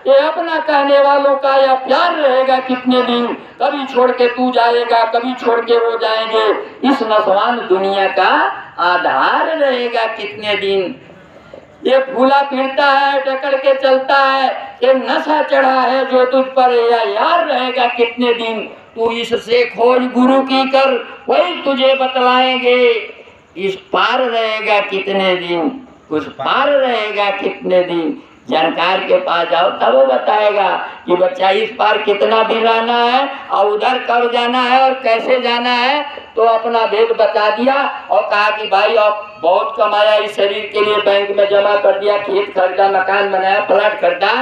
Speaker 1: ये अपना कहने वालों का यह प्यार रहेगा कितने दिन। कभी छोड़ के तू जाएगा, कभी छोड़ के वो जाएंगे, इस नौजवान दुनिया का आधार रहेगा कितने दिन। ये फूला फिरता है, टकड़ के चलता है, ये नशा चढ़ा है जो तुझ पर यार रहेगा कितने दिन। तू इससे खोज गुरु की कर, वही तुझे बतलाएंगे इस पार रहेगा कितने दिन, कुछ पार रहेगा कितने दिन। जानकार के पास जाओ तब वो बताएगा कि बच्चा इस पार कितना दिन रहना है और उधर कब जाना है और कैसे जाना है। तो अपना भेद बता दिया और कहा कि भाई आप बहुत कमाया इस शरीर के लिए, बैंक में जमा कर दिया, खेत खरीदा, मकान बनाया, प्लाट खरीदा,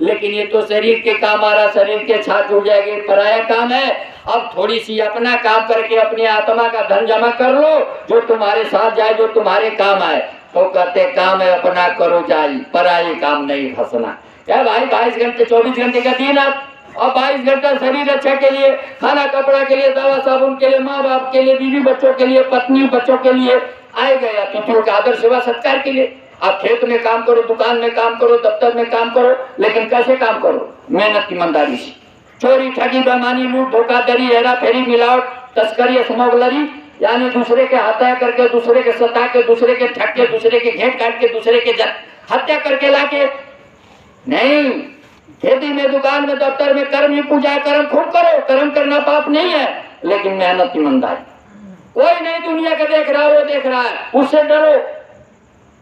Speaker 1: लेकिन ये तो शरीर के काम आ रहा, शरीर के छात उड़ जाएगी, पराया काम है। अब थोड़ी सी अपना काम करके अपनी आत्मा का धन जमा कर लो जो तुम्हारे साथ जाए, जो तुम्हारे काम आए। तो कहते काम है अपना करो जाई, पराये काम नहीं फंसना। क्या भाई 22 घंटे 24 घंटे का दिन आप, और 22 घंटा शरीर रक्षा के लिए, खाना कपड़ा के लिए, दवा साबुन के लिए, माँ बाप के लिए, बीवी बच्चों के लिए, पत्नी बच्चों के लिए आए गए, अतिथियों का आदर सेवा सत्कार के लिए। आप खेत में काम करो, दुकान में काम करो, दफ्तर में काम करो, लेकिन कैसे काम करो? मेहनत ईमानदारी से। चोरी ठगी बेईमानी लूट धोखाधड़ी हेरा फेरी मिलावट तस्करी स्मगलरी, यानी दूसरे के हत्या करके, दूसरे के सता के, दूसरे के ठग के, दूसरे के घेट काट के, दूसरे के हत्या करके लाके नहीं। खेती में, दुकान में, दफ्तर में कर्म ही पूजा, कर्म खूब करो, कर्म करना पाप नहीं है, लेकिन मेहनत ईमानदारी। कोई नहीं दुनिया का देख रहा, वो देख रहा है, उससे डरो।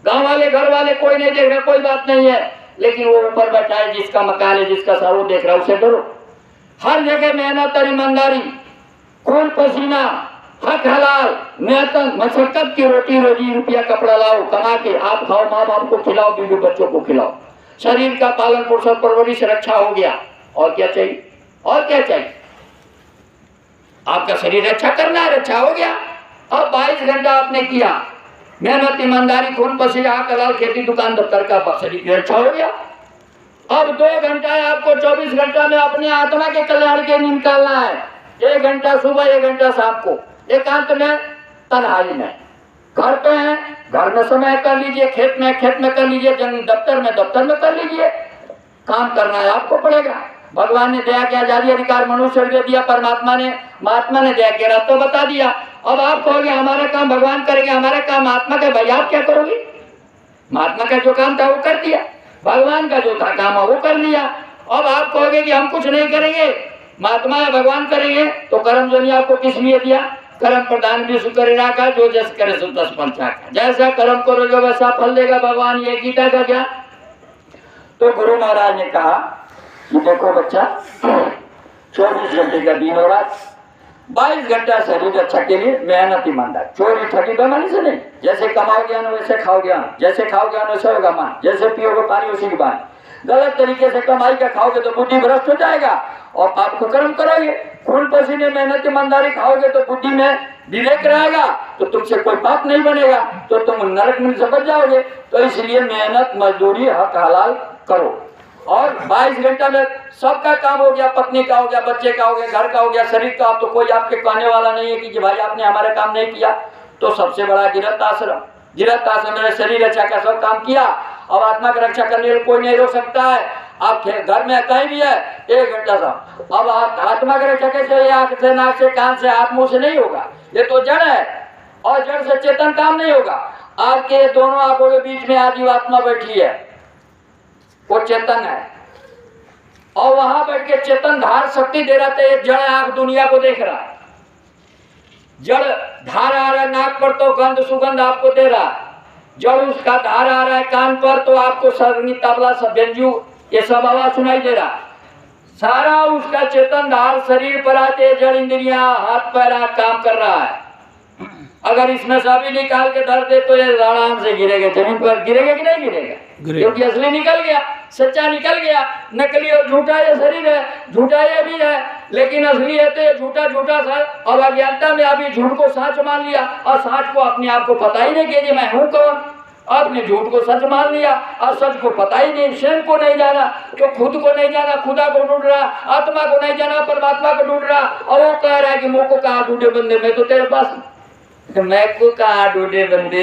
Speaker 1: गांव वाले घर वाले कोई नहीं देख रहा, कोई बात नहीं है, लेकिन वो ऊपर बैठा है जिसका मकान है, जिसका सा वो देख रहा है, उससे डरो। हर जगह मेहनत और ईमानदारी, खून पसीना, हक हलाल, मेहनत मशक्कत की रोटी रोजी, रुपया कपड़ा लाओ, कमा के आप खाओ, माँ बाप को खिलाओ, बीवी बच्चों को खिलाओ। शरीर का पालन पोषण परवरिश रक्षा हो गया, और क्या चाहिए? और क्या चाहिए? आपका शरीर रक्षा करना है, रक्षा हो गया। अब 22 घंटा आपने किया, मेहनत ईमानदारी, खून पसीना, हक हलाल, खेती दुकान दफ्तर का, शरीर रक्षा हो गया। अब 2 घंटा है आपको 24 घंटा में अपने आत्मा के कल्याण के लिए निकालना है। 1 घंटा सुबह, 1 घंटा शाम को, एकांत में, तन्हाई में। घर पे है, घर में समय कर लीजिए, खेत में कर लीजिए, दफ्तर में कर लीजिए। काम करना है आपको पड़ेगा। भगवान ने दया के आजादी अधिकार मनुष्य को दिया, परमात्मा ने, महात्मा ने दया के रास्ता बता दिया। अब आप कहोगे हमारा काम भगवान करेंगे, हमारा काम महात्मा का, भाई आप क्या करोगे? महात्मा का जो काम था वो कर दिया, भगवान का जो था काम वो कर लिया। अब आप कहोगे कि हम कुछ नहीं करेंगे, महात्मा या भगवान करेंगे, तो कर्म जो आपको किस लिए दिया? कर्म प्रदान भी सुकर का, जो जस करे सो तस फल चाखा। जैसा कर्म करोगे वैसा फल देगा भगवान, ये गीता का क्या। तो गुरु महाराज ने कहा कि देखो बच्चा, 24 घंटे का दिन हो रहा, 22 घंटा शरीर रक्षा के लिए मेहनत ईमानदार, चोरी ठगी बेईमानी से नहीं। जैसे कमाओगे ज्ञान वैसे खाओ ज्ञान, जैसे खाओ ज्ञान वैसे होगा मान, जैसे पियोगे पानी उसी की बात। गलत तरीके से कमाई का खाओगे तो बुद्धि भ्रष्ट हो जाएगा और पाप को कर्म करोगे। खून पसीने मेहनत ईमानदारी खाओगे तो बुद्धि में विवेक रहेगा, तो तुमसे कोई पाप नहीं बनेगा, तो तुम नरक में से बच जाओगे। तो इसलिए मेहनत मजदूरी हक हलाल करो। और 22 घंटा में सबका काम हो गया, पत्नी का हो गया, बच्चे का हो गया, घर का हो गया, शरीर का। अब तो कोई आपके कहने वाला नहीं है कि भाई आपने हमारा काम नहीं किया। तो सबसे बड़ा गृहस्थ आश्रम, मेरे शरीर रक्षा का सब काम किया। अब आत्मा की रक्षा करने के लिए कोई नहीं रोक सकता है। आप घर में कहीं भी है 1 घंटा सा, अब आत्मा की रक्षा कैसे? आंख से, नाक से, कान से, हाथ मुंह से नहीं होगा, ये तो जड़ है, और जड़ से चेतन काम नहीं होगा। आपके दोनों आंखों के बीच में आज आत्मा बैठी है, वो चेतन है, और वहां बैठ के चेतन धार शक्ति दे रहा था। ये जड़ आंख दुनिया को देख रहा है, जड़ धार आ रहा है नाक पर तो गंध सुगंध आपको दे रहा है, जड़ उसका धार आ रहा है कान पर तो आपको सरनी तबला सब व्यंजू ये सब आवाज सुनाई दे रहा। सारा उसका चेतन धार शरीर पर आते, जड़ इंद्रियां हाथ पैर काम कर रहा है। अगर इसमें से अभी निकाल के धर दे तो ये आराम से गिरेगा जमीन पर। गिरेगा कि नहीं गिरेगा? क्योंकि असली निकल गया, सच्चा निकल गया। नकली और झूठा ये शरीर है, झूठा ये भी है, लेकिन असली है तो ये झूठा झूठा सा। और अज्ञानता में अभी झूठ को सच मान लिया और सच को अपने आप को पता ही नहीं कि मैं हूँ कौन। आपने झूठ को सच मान लिया और सच को पता ही नहीं, स्वयं को नहीं जाना, तो खुद को नहीं जाना, खुदा को ढूंढ रहा, आत्मा को नहीं जाना, परमात्मा को ढूंढ रहा। और वो कह रहा है कि मुझको कहा ढूंढे बंदे, मैं तो तेरे पास, मैं को कहा ढूंढे बंदे,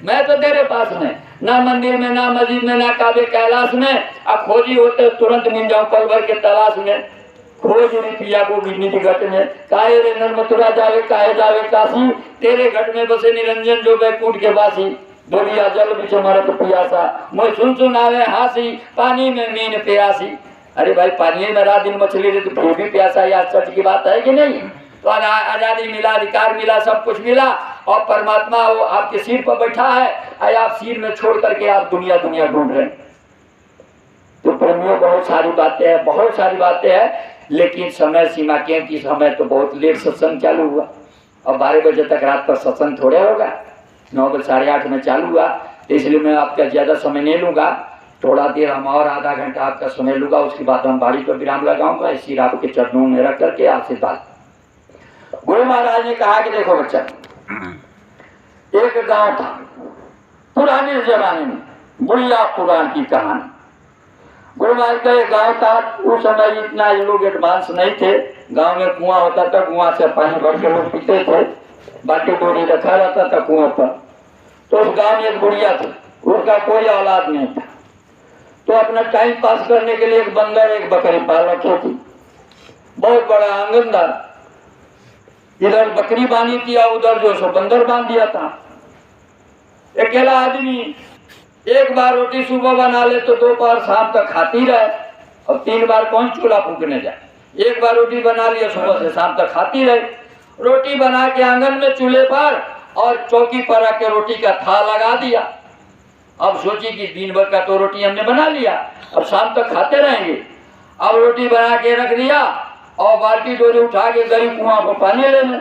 Speaker 1: मैं तो तेरे पास में, ना मंदिर में, ना मस्जिद में, ना काबे कैलाश में। अब खोजी होते तुरंत मिल जाऊं पल भर के तलाश में। खोज रुपया को गिरनी घट में, काहे रे नर मथुरा जावे, काहे जावे काशी, तेरे घट में बसे निरंजन जो बैकुंठ के वासी। बोलिया जल बिच मरत पियासा, मैं सुन आवे हासी, पानी में मीन प्यासी। अरे भाई पानी में रात दिन मछली रही तो फिर भी प्यासा, या सच की बात है कि नहीं? तो आजादी मिला, अधिकार मिला, सब कुछ मिला, और परमात्मा वो आपके सिर पर बैठा है, और आप सिर में छोड़ करके आप दुनिया दुनिया ढूंढ रहे हैं। तो प्रेमियों बहुत सारी बातें हैं, बहुत सारी बातें हैं, लेकिन समय सीमा क्योंकि समय तो बहुत लेट सत्संग चालू हुआ, और 12 बजे तक रात पर सत्संग थोड़े होगा। 9 बजे 8:30 में चालू हुआ, तो इसलिए मैं आपका ज्यादा समय नहीं लूंगा। थोड़ा देर हम और आधा घंटा आपका समय लूंगा, उसके बाद हम बाड़ी पर विराम लगाऊंगा। इसी रात के चरणों में रख करके आशीर्वाद। गुरु महाराज ने कहा कि देखो बच्चा, एक गांव था पुराने जमाने में, बुढ़िया पुराण की कहानी। गुरु महाराज का एक गांव था, उस समय इतना लोग एडवांस नहीं थे। गांव में कुआं होता था, कुआं से पानी भर के लोग पीते थे, बाटी डोरी रखा रहता था कुआं पर। तो उस गांव में एक बुढ़िया थी, उसका कोई औलाद नहीं था। तो अपना टाइम पास करने के लिए एक बंदर एक बकरी पाल रखी थी, बहुत बड़ा आंगनदार। इधर बकरी बांधी थी और उधर जो सो बंदर बांध दिया था। अकेला आदमी एक बार रोटी सुबह बना ले तो दोपहर शाम तक खाती रहे, और 3 बार कौन चूल्हा फूकने जाए। एक बार रोटी बना लिया, सुबह से शाम तक खाती रहे। रोटी बना के आंगन में चूल्हे पर और चौकी पर आके रोटी का था लगा दिया। अब सोची कि दिन भर का तो रोटी हमने बना लिया, अब शाम तक खाते रहेंगे। अब रोटी बना के रख दिया और बाल्टी डोरी उठा के गई कुआं पर पानी लेने।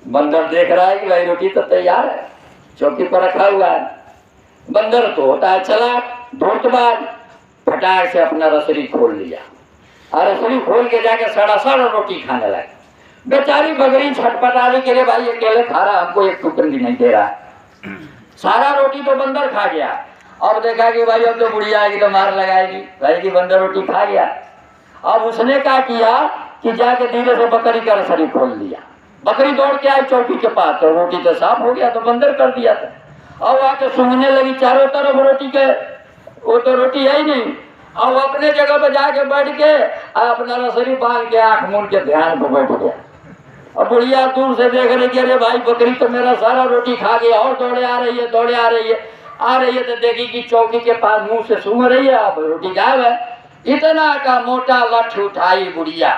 Speaker 1: बंदर देख रहा है कि भाई रोटी तो तैयार है, चौकी पर रखा हुआ है। बंदर तो होता है चालाक, धूर्तबाज, फटाक से अपना रसोई खोल लिया और रसोई खोल के जाके सड़ा रोटी खाने लगे। बेचारी बकरी छटपटा रही के लिए, भाई अकेले खा रहा, हमको एक टुकड़ी भी नहीं दे रहा है। सारा रोटी तो बंदर खा गया। अब देखा कि भाई अब तो बुढ़िया आएगी तो मार लगाएगी, भाई की बंदर रोटी खा गया। अब उसने क्या किया कि जाके धीरे से बकरी का रसोई खोल दिया। बकरी दौड़ के आई चौकी के पास, तो रोटी तो साफ हो गया, तो बंदर कर दिया था। अब आके सूंघने लगी चारों तरफ रोटी के, वो तो रोटी है ही नहीं। अब अपने जगह पर जाके बैठ के अपना रसोई बांध के आंख मूंद के ध्यान पर बैठ गया। और बुढ़िया दूर से देख रही कि अरे भाई बकरी तो मेरा सारा रोटी खा गया, और दौड़े आ रही है, दौड़े आ रही है तो देखी कि चौकी के पास मुंह से सूंघ रही है, अब रोटी गायब है। इतना का मोटा लठ उठाई बुढ़िया,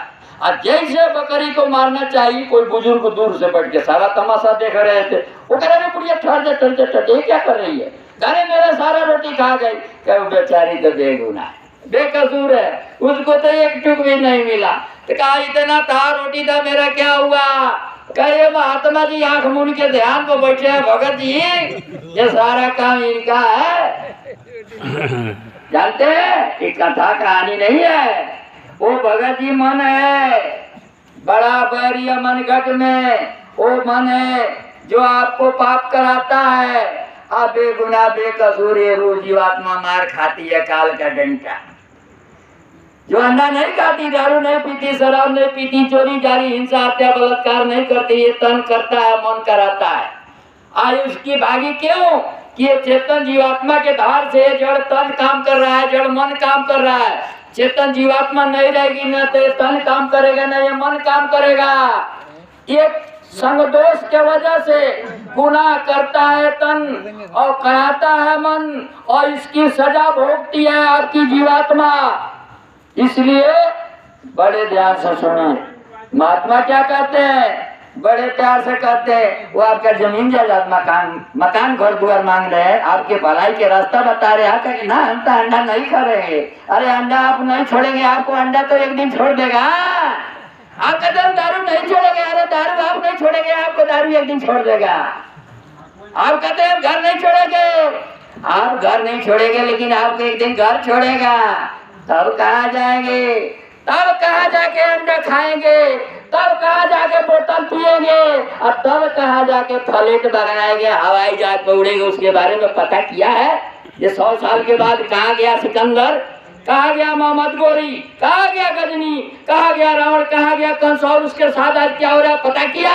Speaker 1: और जैसे बकरी को मारना चाहिए, कोई बुजुर्ग दूर से बैठ के सारा तमाशा देख रहे थे। वो कह रहे बुढ़िया ठहर जा, क्या कर रही है? अरे मेरा सारा रोटी खा गई। क्या बेचारी तो बेगुनाह है, बेकसूर है, उसको तो एक टुक भी नहीं मिला। तो कहा इतना था रोटी था, मेरा क्या हुआ? कहे महात्मा जी आंख मूंद के ध्यान पर बैठे हैं, भगत जी ये सारा काम इनका है। जानते हैं कि कथा कहानी नहीं है, वो भगत जी मन है, बड़ा बैरिया मन घट में वो मन है जो आपको पाप कराता है। आप बेगुनाह बेकसूर रोज जीवात्मा मार खाती है काल का डंका। जो अंडा नहीं खाती, दारू नहीं पीती, शराब नहीं पीती, चोरी जारी हिंसा हत्या बलात्कार नहीं करती, ये तन करता है, मन कराता है। आयुष की भागी क्यों कि ये चेतन जीवात्मा के धार से जड़ तन काम कर रहा है, जड़ मन काम कर रहा है। चेतन जीवात्मा नहीं रहेगी न तो ये तन काम करेगा, न ये मन काम करेगा। ये संग दोष के वजह से गुनाह करता है तन और कराता है मन, और इसकी सजा भोगती है आपकी जीवात्मा। इसलिए बड़े ध्यान से सुनिए, महात्मा क्या कहते हैं, बड़े प्यार से कहते हैं। वो आपका जमीन जायदाद मकान घर द्वार मांग रहे हैं, आपके भलाई के रास्ता बता रहे हैं। ना हम तो अंडा नहीं खा रहे हैं। अरे अंडा आप नहीं छोड़ेंगे, आपको अंडा तो एक दिन छोड़ देगा। आप कदम दारू नहीं छोड़ेंगे, अरे दारू आप नहीं छोड़ेंगे, आपको दारू एक दिन छोड़ देगा। आप कहते हैं घर नहीं छोड़ेंगे, आप घर नहीं छोड़ेंगे, लेकिन आपको एक दिन घर छोड़ेगा। तब कहाँ जाएंगे, तब कहाँ जाके अंडा खाएंगे, तब कहाँ जाके बोतल पिएंगे, और तब कहाँ जाके फ्लाइट बनाएंगे, हवाई जहाज पे उड़ेंगे। उसके बारे में पता किया है? ये 100 साल के बाद कहाँ गया सिकंदर, कहाँ गया मोहम्मद गोरी, कहाँ गया गजनी, कहाँ गया रावण, कहाँ गया कंस, और उसके साथ आज क्या हो रहा है पता किया?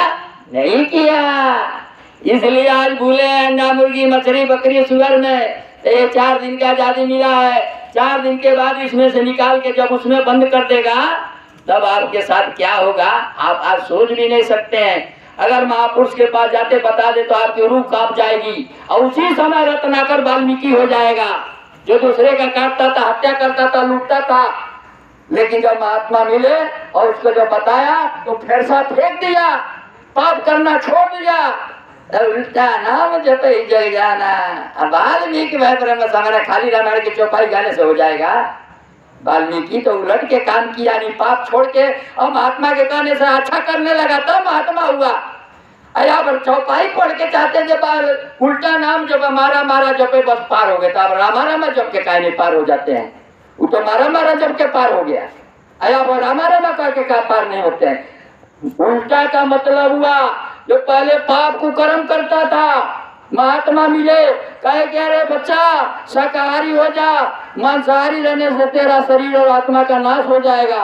Speaker 1: नहीं किया। इसलिए आज भूले अंडा मुर्गी मछली बकरी सुअर में ये 4 दिन का आजादी मिला है। 4 दिन के बाद इसमें से निकाल के जब उसमें बंद कर देगा तब आपके साथ क्या होगा आप आज सोच भी नहीं सकते हैं। अगर महापुरुष के पास जाते बता दे तो आपकी रूह कांप जाएगी, और उसी समय रत्नाकर वाल्मीकि हो जाएगा, जो दूसरे का काटता था, हत्या करता था, लूटता था। लेकिन जब महात्मा मिले और उसको जब बताया तो फेरसा फेंक दिया, पाप करना छोड़ दिया, उल्टा नाम जप ही जग जाना। अब वाल्मीकि भाई ब्रह्म समाना खाली रामायण की चौपाई गाने से हो जाएगा? वाल्मीकि तो उलट के काम किया, नहीं पाप छोड़ के और महात्मा के कहने से अच्छा करने लगा तब महात्मा हुआ। अया पर चौपाई पढ़ के चाहते जब उल्टा नाम जब मारा मारा जपे बस पार हो गए, तो अब रामा रामा जप के काहे नहीं पार हो जाते हैं? वो तो मारा मारा जप के पार हो गया, अया पर रामा रामा कह के का पार नहीं होते हैं। उल्टा का मतलब हुआ जो पहले पाप को कर्म करता था, महात्मा मिले कहे क्या रे बच्चा शाकाहारी हो जा, मांसाहारी रहने से तेरा शरीर और आत्मा का नाश हो जाएगा,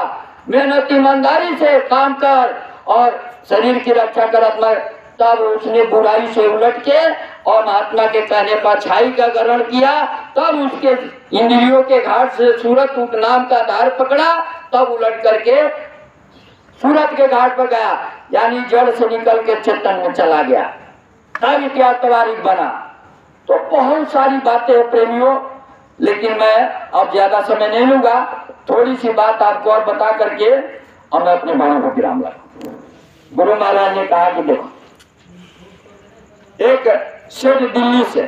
Speaker 1: मेहनत ईमानदारी से काम कर और शरीर की रक्षा कर आत्मा। तब उसने बुराई से उलट के और महात्मा के कहने पर अच्छाई का ग्रहण किया। तब उसके इंद्रियों के घाट से सूरत नाम का धार पकड़ा, तब उलट करके सूरत के घाट पर गया, यानी जड़ से निकल के चेतन में चला गया, तब इतिहास तवारीख बना। तो बहुत सारी बातें हैं प्रेमियों, लेकिन मैं अब ज्यादा समय नहीं लूंगा, थोड़ी सी बात आपको और बता करके और मैं अपने बाणों को विराम लगा। गुरु महाराज ने कहा कि देखो, एक सेठ दिल्ली से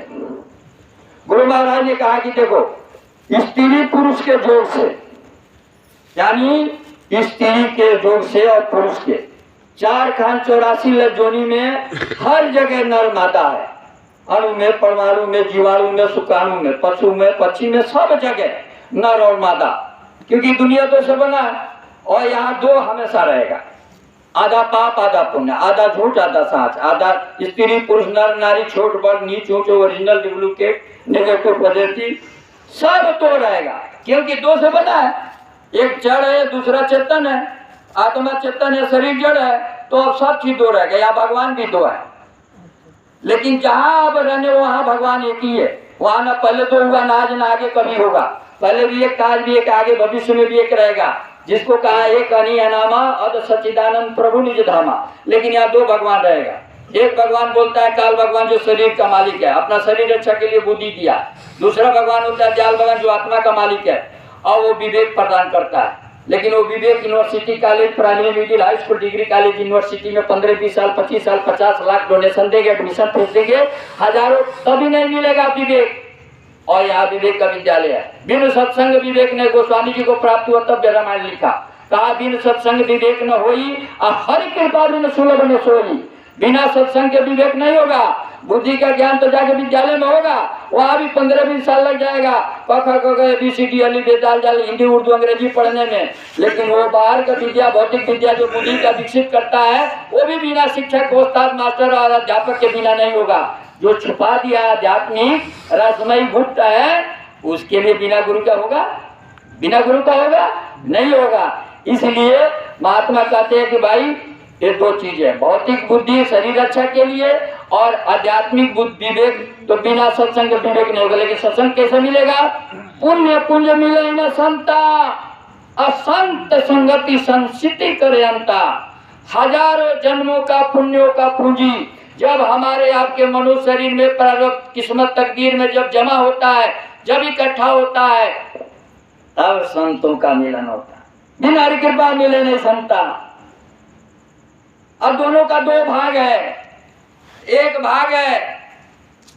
Speaker 1: गुरु महाराज ने कहा कि देखो, स्त्री पुरुष के जोड़ से, यानी स्त्री के जोड़ से और पुरुष के 4 खान 84 लज्जोनी में हर जगह नर मादा है, अणु में, परमाणु में, जीवाणु में, शुक्राणु में, पशु में, पक्षी में, सब जगह नर और मादा, क्योंकि दुनिया तो से बना है। और यहाँ 2 हमेशा रहेगा, आधा पाप आधा पुण्य, आधा झूठ आधा सच, आधा स्त्री पुरुष नर नारी, छोट बड़ नीच ऊंच, ओरिजिनल डुप्लीकेट, नेगेटिव पॉजिटिव, सब तो रहेगा, क्योंकि 2 से बना है। एक जड़ है, दूसरा चेतन है, आत्मा चेतन है, शरीर जड़ है, तो अब सब चीज 2 रहेगा, या भगवान भी 2 है। लेकिन जहां अब रहने वहां भगवान एक ही है, वहां ना पहले तो हुआ ना आज ना आगे कभी होगा, पहले भी एक, आज भी एक, आगे भविष्य में भी एक रहेगा, जिसको कहा एक अनी अनामा अद सच्चिदानंद प्रभु निज धामा। लेकिन यहाँ 2 भगवान रहेगा। एक भगवान बोलता है काल भगवान जो शरीर का मालिक है, अपना शरीर रक्षा के लिए बुद्धि दिया। दूसरा भगवान होता है दयाल भगवान जो आत्मा का मालिक है और वो विवेक प्रदान करता है। लेकिन वो Vivek university college, primary middle high school, degree college, university में 15-20 साल 25 साल 50 लाख डोनेशन देंगे, एडमिशन फीस देंगे हजारों, तभी नहीं मिलेगा विवेक। और यहाँ विवेक का विद्यालय है। बिन सत्संग विवेक ने गोस्वामी जी को प्राप्त हुआ, तब रामायण लिखा, कहा बिन सत्संग विवेक न होई और हरि कृपा बिन सुलभ न सोई। बिना सत्संग के विवेक नहीं होगा। बुद्धि का ज्ञान तो जाके विद्यालय में होगा, वहां भी 15-20 साल लग जाएगा ABCD अली बेदाल जाल हिंदी उर्दू अंग्रेजी पढ़ने में। लेकिन वो बाहर का विद्या, भौतिक विद्या जो बुद्धि का विकसित करता है, वो भी बिना शिक्षक, उस्ताद, मास्टर और अध्यापक के बिना नहीं होगा। जो छुपा दिया आध्यात्मिक रसमयी गुप्त है, उसके लिए बिना गुरु का होगा? बिना गुरु का होगा? नहीं होगा। इसलिए महात्मा कहते हैं कि भाई ये 2 चीज है, भौतिक बुद्धि शरीर रक्षा के लिए और आध्यात्मिक बुद्धि विवेक, तो बिना सत्संग के विवेक नहीं होगा। लेकिन सत्संग कैसे मिलेगा? पुण्य पुंज मिले न संता, असंत संगति संसिति करे अंता। हजारों जन्मों का पुण्यों का पूंजी जब हमारे आपके मनुष्य शरीर में प्रारब्ध किस्मत तकदीर में जब जमा होता है, जब इकट्ठा होता है, तब संतों का मिलन होता है। बिना हरि कृपा मिले नहीं संता। अब दोनों का 2 भाग है। एक भाग है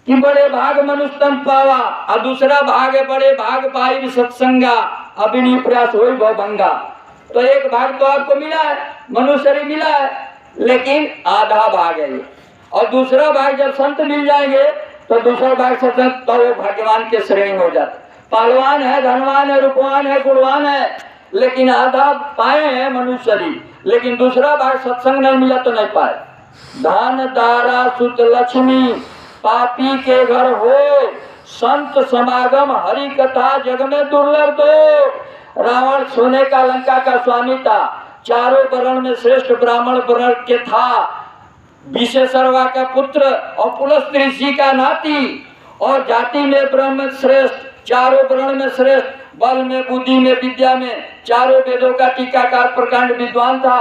Speaker 1: कि बड़े भाग मनुष्य तन पावा, और दूसरा भाग है बड़े भाग पाई सत्संगा अभिनी प्रयास हो भवभंगा। तो एक भाग तो आपको मिला है, मनुष्य शरीर मिला है, लेकिन आधा भाग है ये। और दूसरा भाग जब संत मिल जाएंगे तो दूसरा भाग सत्संग, तो वो भगवान के श्रेणी हो जाता। पहलवान है, धनवान है, रूपवान है, गुणवान है, लेकिन आधा पाए हैं मनुष्य शरीर, लेकिन दूसरा भाग सत्संग नहीं मिला तो नहीं पाए। धन दारा सुत लक्ष्मी पापी के घर हो, संत समागम हरि कथा जग में दुर्लभ दो। रावण सोने का लंका का स्वामी था, चारों वर्ण में श्रेष्ठ ब्राह्मण वर्ण के था, विशेषरवा का पुत्र और पुलस्त्य ऋषि का नाती, और जाति में ब्रह्म श्रेष्ठ, चारों वर्ण में श्रेष्ठ, बल में, बुद्धि में, विद्या में, चारों वेदों का टीकाकार प्रकांड विद्वान था,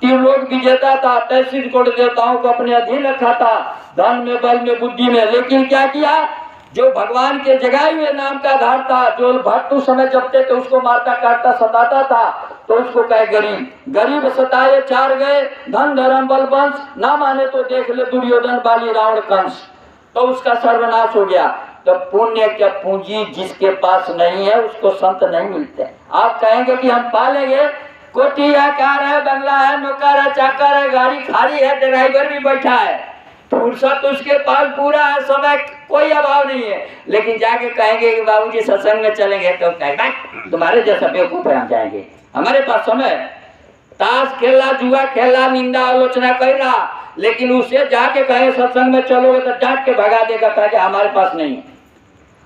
Speaker 1: त्रिलोक विजेता था, 33 करोड़ देवताओं को अपने अधीन रखा था, धन में, बल में, बुद्धि में। लेकिन क्या किया? जो भगवान के जगाए हुए नाम का आधार था, जो भक्त उस समय जपते थे उसको मारता काटता सताता था, तो उसको कहे गरीब। गरीब सताए चार गए, धन धर्म बल वंश, ना माने तो देख ले दुर्योधन बाली रावण कंस, तो उसका सर्वनाश हो गया। तो पुण्य क्या पूंजी जिसके पास नहीं है उसको संत नहीं मिलते। आप कहेंगे कि हम पालेंगे, कोठी है, कार है, बंगला है, नौकर है, चाकर है, गाड़ी खाली है, ड्राइवर भी बैठा है, फुर्सत उसके पास पूरा है, समय कोई अभाव नहीं है, लेकिन जाके कहेंगे कि बाबूजी सत्संग में चलेंगे, तो कहेंगे तुम्हारे जैसा बेवकूफ है, हम जाएंगे, हमारे पास समय, ताश खेलना, जुआ खेलना, निंदा आलोचना कर रहा, लेकिन उसे जाके कहे सत्संग में चलोगे तो डांट के भगा देगा, कहेंगे हमारे पास नहीं।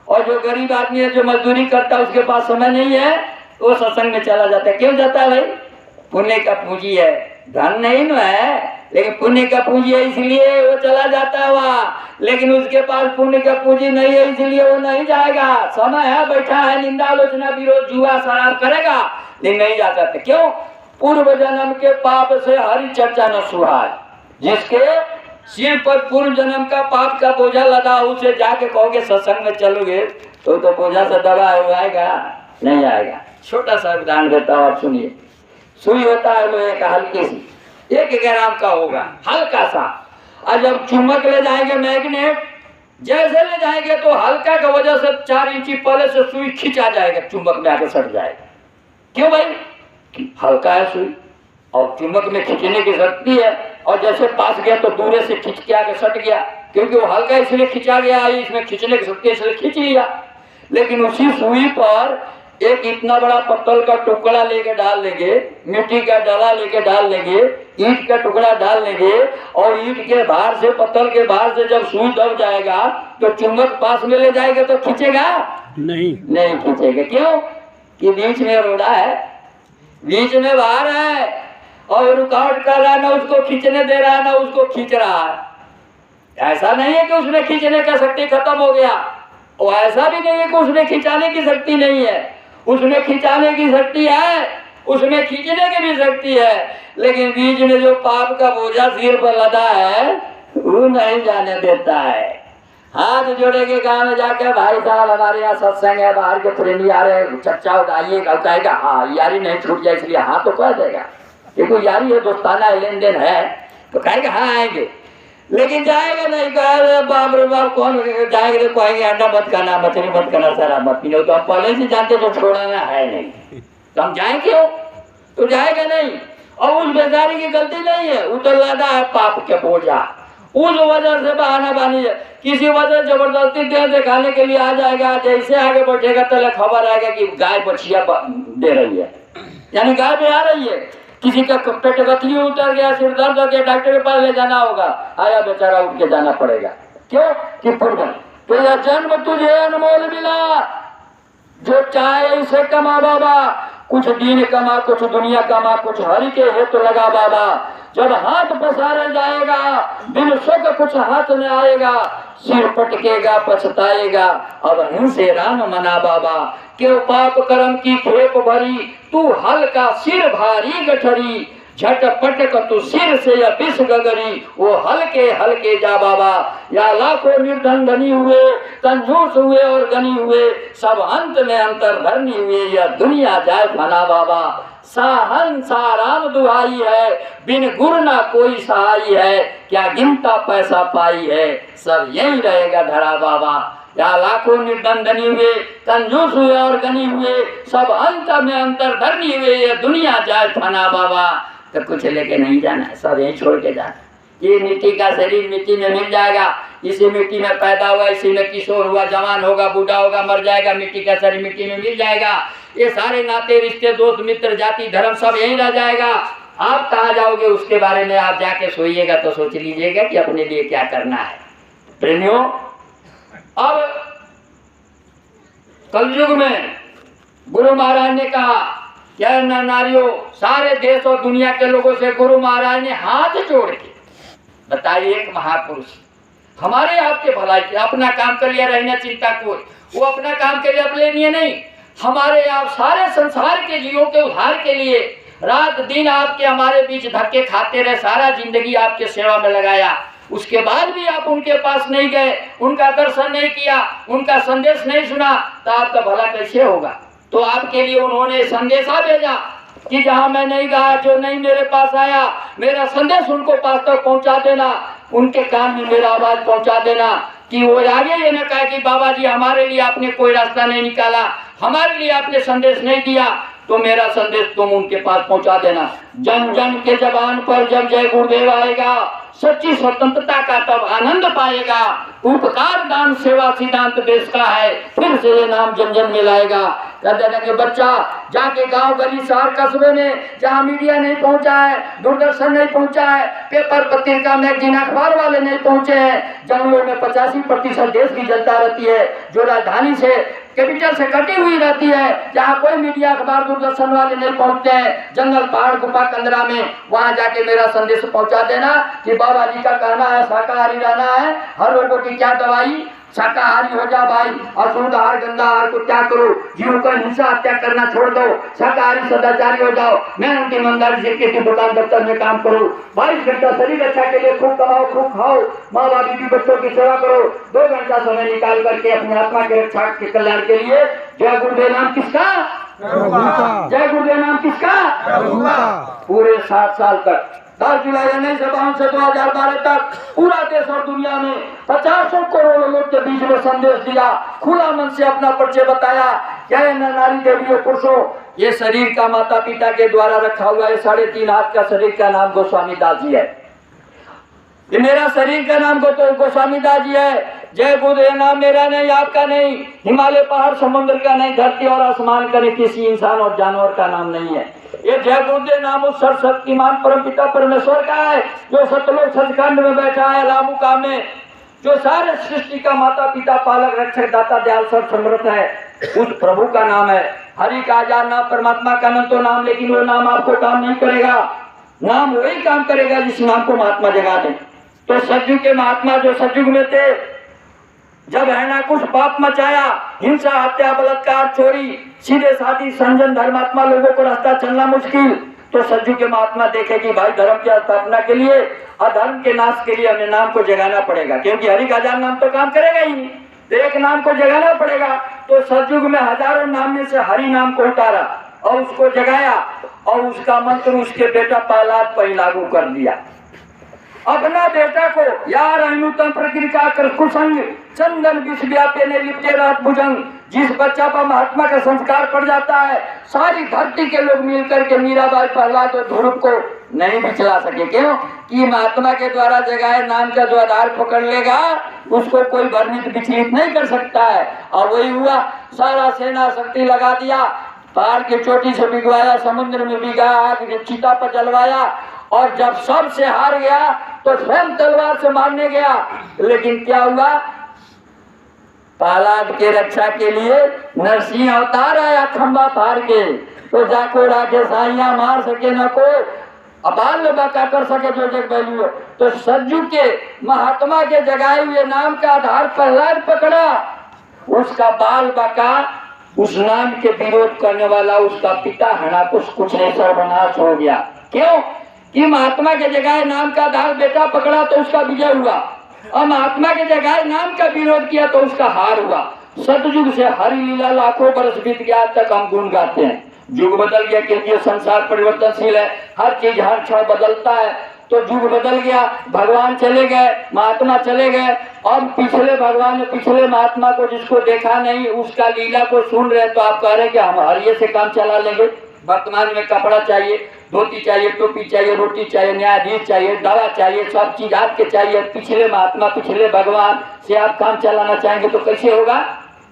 Speaker 1: और जो गरीब आदमी है, जो मजदूरी करता है, उसके पास समय नहीं है, वो सत्संग में चला जाता है। क्यों जाता है भाई? पुण्य का पूंजी है, धन नहीं ना है, लेकिन पुण्य का पूंजी है, इसलिए वो चला जाता है वहाँ। लेकिन उसके पास पुण्य का पूंजी नहीं है, इसलिए वो नहीं जाएगा। समय है, बैठा है, निंदा आलोचना विरोध जुआ शराब करेगा, लेकिन नहीं जा सकते। क्यों? पूर्व जन्म के पाप से हरि चर्चा न सुहाय। जिसके सिर पर पूर्व जन्म का पाप का बोझा लगा, उसे जाके कहोगे सत्संग में चलोगे तो बोझा से दबा आएगा? नहीं आएगा। छोटा सा उदाहरण देता हूँ, आप सुनिए। सुई होता है लोहे का, हल्की सी, 1 ग्राम का होगा, हल्का सा, और जब चुंबक ले जाएंगे मैग्नेट, जैसे ले जाएंगे तो हल्का की वजह से 4 इंची पहले से सुई खिंचा जाएगा, चुंबक में आके सट जाएगा। क्यों भाई? हल्का है सुई और चुंबक में खींचने की शक्ति है, और जैसे पास गया तो दूर से खींच के आके सट गया, क्योंकि वो हल्का इसलिए खींचा गया, इसमें खींचने की शक्ति इसलिए खींच लिया। लेकिन उसी सुई पर एक इतना बड़ा पत्थर का टुकड़ा लेके डाल लेंगे, मिट्टी का डला लेके डाल लेंगे, ईंट का टुकड़ा डाल लेंगे, और ईंट के भार से, पत्थर के भार से जब सुई दब जाएगा तो चुंबक पास में ले जाएगा तो खींचेगा? नहीं खींचेगा। क्यों? कि बीच में रोड़ा है, बीच में भार है, और रुकावट कर रहा है, ना उसको खींचने दे रहा है, ना उसको खींच रहा है। ऐसा नहीं है कि उसमें खींचने का शक्ति खत्म हो गया, और ऐसा भी नहीं है कि उसमें खिंचाने की शक्ति नहीं है। उसमें खिंचाने की शक्ति है, उसमें खींचने की भी शक्ति है, लेकिन बीच में जो पाप का बोझा सिर पर लदा है वो नहीं जाने देता है। हाथ जोड़ेंगे गाँव में जाके, भाई साहब हमारे यहाँ सत्संग है, बाहर के प्रेमी आ रहे हैं, चर्चा उठाइएगा, कहेगा हाँ यारी नहीं छूट जाए, इसलिए हाँ तो कह देगा, क्योंकि यारी है, दोस्ताना लेन देन है, तो कहेगा हाँ आएंगे, लेकिन जाएगा नहीं। कहे बाप रे बाप, कौन जाएंगे? तो कहेंगे अंडा मत खाना, मछली मत खाना, शराब मत पीना, तो हम पहले से जानते जो छोड़ना है नहीं, तो हम जाए क्यों? तो जाएगा नहीं। और उस बेचारी की गलती नहीं है, वो तो लगा है पाप के बोझा, उस वजह से बहाना बानी है, किसी वजह जबरदस्ती दे दिखाने के लिए आ जाएगा। जैसे आगे बैठेगा तो खबर आएगा कि गाय बछिया दे रही है, यानी गाय भी आ रही है, किसी का पेट गतली उतर गया, सिर दर्द हो गया, डॉक्टर के पास ले जाना होगा, आया बेचारा उठ के जाना पड़ेगा। क्यों? कि पूर्व तो यह जन्म तुझे अनमोल मिला, जो चाहे इसे कमा बाबा, कुछ दीन कमा, कुछ दुनिया कमा, कुछ हरि के हेतु लगा बाबा। जब हाथ पसारा जाएगा, बिन सुख कुछ हाथ में आएगा, सिर पटकेगा पछताएगा, अब हिंसे राम मना बाबा। क्यों पाप कर्म की खेप भरी, तू हल्का सिर भारी गठरी, झटपट तू सिर से या विष गगरी, वो हल्के हल्के जा बाबा। या लाखों निर्धन धनी हुए, कंजूस हुए और गनी हुए, सब अंत में अंतर धरनी हुए, यह दुनिया जाए फना बाबा। साहन साराम दुहाई है, बिन गुरु ना कोई सहाई है, क्या गिनता पैसा पाई है, सब यही रहेगा धरा बाबा। या लाखों निर्धन धनी हुए, कंजूस हुए और गनी हुए, सब अंत में अंतर धरनी हुए, यह दुनिया जाए फना बाबा। तो कुछ लेके नहीं जाना है, सब यहीं छोड़ के जाना। ये मिट्टी का शरीर मिट्टी में मिल जाएगा, इसी मिट्टी में पैदा हुआ, इसी में किशोर हुआ, जवान होगा, बूढ़ा होगा, मर जाएगा, मिट्टी का शरीर मिट्टी में मिल जाएगा। ये सारे नाते रिश्ते दोस्त मित्र जाति धर्म सब यहीं रह जाएगा। आप कहाँ जाओगे उसके बारे में आप जाके सोइएगा तो सोच लीजिएगा कि अपने लिए क्या करना है। प्रेमियों, अब कलयुग में गुरु महाराज ने कहा क्या नारियों, सारे देश और दुनिया के लोगों से गुरु महाराज ने हाथ जोड़ के बताइए, एक महापुरुष हमारे आपके भलाई के अपना काम कर लिया, रहना चिंता कोई, वो अपना काम के लिए अपने लिए नहीं, हमारे आप सारे संसार के जीवों के उद्धार के लिए रात दिन आपके हमारे बीच धक्के खाते रहे, सारा जिंदगी आपके सेवा में लगाया। उसके बाद भी आप उनके पास नहीं गए, उनका दर्शन नहीं किया, उनका संदेश नहीं सुना, तो आपका भला कैसे होगा। तो आपके लिए उन्होंने संदेशा भेजा कि जहां मैं नहीं गया, जो नहीं मेरे पास आया, मेरा संदेश उनको पास तक पहुंचा देना, उनके कान में मेरा आवाज पहुंचा देना कि वो आगे ये न कहे कि बाबा जी हमारे लिए आपने कोई रास्ता नहीं निकाला, हमारे लिए आपने संदेश नहीं दिया, तो मेरा संदेश तुम उनके पास पहुंचा देना। जन जन के जबान पर जब जय गुरुदेव आएगा, सच्ची स्वतंत्रता का तब आनंद पाएगा। उपकार दान सेवा सिद्धांत देश का है, फिर से ये नाम जन जन में लाएगा। कहते हैं कि बच्चा जाके गांव गली शहर कस्बे में जहां मीडिया नहीं पहुंचा है, दूरदर्शन नहीं पहुंचा है, पेपर पत्रिका मैगजीन अखबार वाले नहीं पहुंचे हैं, जंगलों में 85% देश की जनता रहती है जो राजधानी से कैपिटल से कटी हुई रहती है, जहाँ कोई मीडिया अखबार दूरदर्शन वाले नहीं पहुंचते हैं, जंगल पहाड़ गुफा कंदरा में, वहां जाके मेरा संदेश पहुंचा देना कि बाबा जी का कहना है शाकाहारी रहना है, हर रोगों की क्या दवाई, शाकाहारी हो जा भाई, अशुद्ध आहार गंदा आहार को त्याग करो, जीवों का हिंसा हत्या करना छोड़ दो, शाकाहारी सदाचारी हो जाओ, मेहनत ईमानदारी से की दुकान दफ्तर में काम करो, 22 घंटा शरीर रक्षा के लिए खूब कमाओ खूब खाओ, माँ बाप बीवी बच्चों की सेवा करो, 2 घंटा समय निकाल करके अपनी आत्मा के रक्षा के कल्याण के लिए जय गुरुदेव नाम किसका, जय गुरुदेव नाम किसका, पूरे 7 साल तक 10 जुलाई 1952 से 2012 तक पूरा देश और दुनिया में 50 करोड़ लोग के बीच में संदेश दिया, खुला मन से अपना परिचय बताया। क्या नारी देवियों पुरुषों, ये शरीर का माता पिता के द्वारा रखा हुआ है 3.5 हाथ का शरीर का नाम गोस्वामी दास जी है, ये मेरा शरीर का नाम गोस्वामी दास जी है। जय गुरुदेव नाम मेरा नहीं, आपका नहीं, हिमालय पहाड़ समुद्र का नहीं, धरती और आसमान का नहीं, किसी इंसान और जानवर का नाम नहीं है। ये जय गुरुदेव नाम उस सर्वशक्तिमान परमपिता परमेश्वर का है जो सतलोक सचखंड में बैठा है लामुका में, जो सारे सृष्टि का माता पिता पालक रक्षक दाता दयाल सर्व समर्थ है, उस प्रभु का नाम है। हरि का आजाद नाम, परमात्मा का नाम तो नाम, लेकिन वो नाम आपको काम नहीं करेगा, नाम वही काम करेगा जिस नाम को महात्मा जगा दे। तो सतयुग के महात्मा जो सतयुग में थे, जब है ना कुछ पाप मचाया, हिंसा हत्या बलात्कार चोरी, सीधे साधी संजन धर्मात्मा लोगों को रास्ता चलना मुश्किल, तो सतयुग के महात्मा देखे कि भाई धर्म की स्थापना के लिए, अधर्म के नाश के लिए हमें नाम को जगाना पड़ेगा, क्योंकि हरि का जान नाम तो काम करेगा ही नहीं, तो एक नाम को जगाना पड़ेगा। तो सतयुग में हजारों नाम में से हरि नाम को उतारा और उसको जगाया, और उसका मंत्र उसके बेटा प्रहलाद पर लागू कर दिया। अपना बेटा को यार अनुतम प्रक्रिया कर कुसंग चंदन विष व्यापे ने लिपटे रात भुजंग, जिस बच्चा पर महात्मा का संस्कार पड़ जाता है, सारी धरती के लोग मिलकर के मीराबाई प्रहलाद और ध्रुव को नहीं बिचला सके। क्यों कि महात्मा के द्वारा जगाए नाम का जो आधार पकड़ लेगा उसको कोई भ्रमित विचलित नहीं कर सकता है। और वही हुआ, सारा सेना शक्ति लगा दिया, पहाड़ की चोटी से भिगवाया, समुद्र में भिगाया, आग चिता पर जलवाया, और जब सबसे हार गया तो स्वयं तलवार से मारने गया। लेकिन क्या हुआ, प्रहलाद के रक्षा के लिए नरसिंह अवतार आया खंबा फाड़ के, तो जाको राजे साइया मार सके न को, अबाल बाका कर सके जो जग बैलियो। तो सतयुग के महात्मा के जगाए हुए नाम का आधार प्रहलाद पकड़ा, उसका बाल बाका उस नाम के विरोध करने वाला उसका पिता हणाकुश कुछ नहीं सर्वनाश हो गया। क्यों कि महात्मा के जगह नाम का आधार बेटा पकड़ा तो उसका विजय हुआ, और महात्मा के जगह नाम का विरोध किया तो उसका हार हुआ। सतयुग से हरि लीला लाखों बरस बीत गया, तक हम गुण गाते हैं। युग बदल गया क्योंकि संसार परिवर्तनशील है, हर चीज हर क्षण बदलता है। तो युग बदल गया, भगवान चले गए, महात्मा चले गए, अब पिछले भगवान ने पिछले महात्मा को जिसको देखा नहीं उसका लीला को सुन रहे, तो आप कह रहे कि हम हरिये से काम चला लेंगे, वर्तमान में कपड़ा चाहिए, धोती चाहिए, टोपी चाहिए, रोटी चाहिए, न्यायाधीश चाहिए, दवा चाहिए, सब चीज आपके चाहिए। पिछले महात्मा, पिछले भगवान से आप काम चलाना चाहेंगे तो कैसे होगा?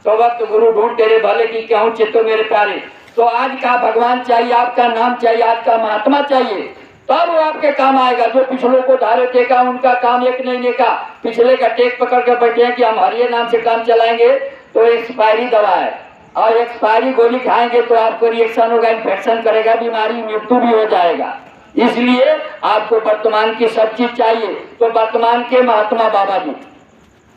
Speaker 1: तो वक्त गुरु ढूंढ तेरे भले की कहूँ चित्तो मेरे प्यारे। तो आज का भगवान चाहिए, आपका नाम चाहिए, आज का महात्मा चाहिए, तब वो आपके काम आएगा। जो पिछलों को धारे टेका उनका काम एक नहीं देखा, पिछले का टेक पकड़ कर बैठे हैं कि हम हरिये नाम से काम चलाएंगे तो एक्सपायरी दवा है, और एक्सपायरी गोली खाएंगे तो आपको रिएक्शन होगा, इन्फेक्शन करेगा, बीमारी, मृत्यु भी हो जाएगा। इसलिए आपको वर्तमान की सब चीज चाहिए। तो वर्तमान के महात्मा बाबा जी,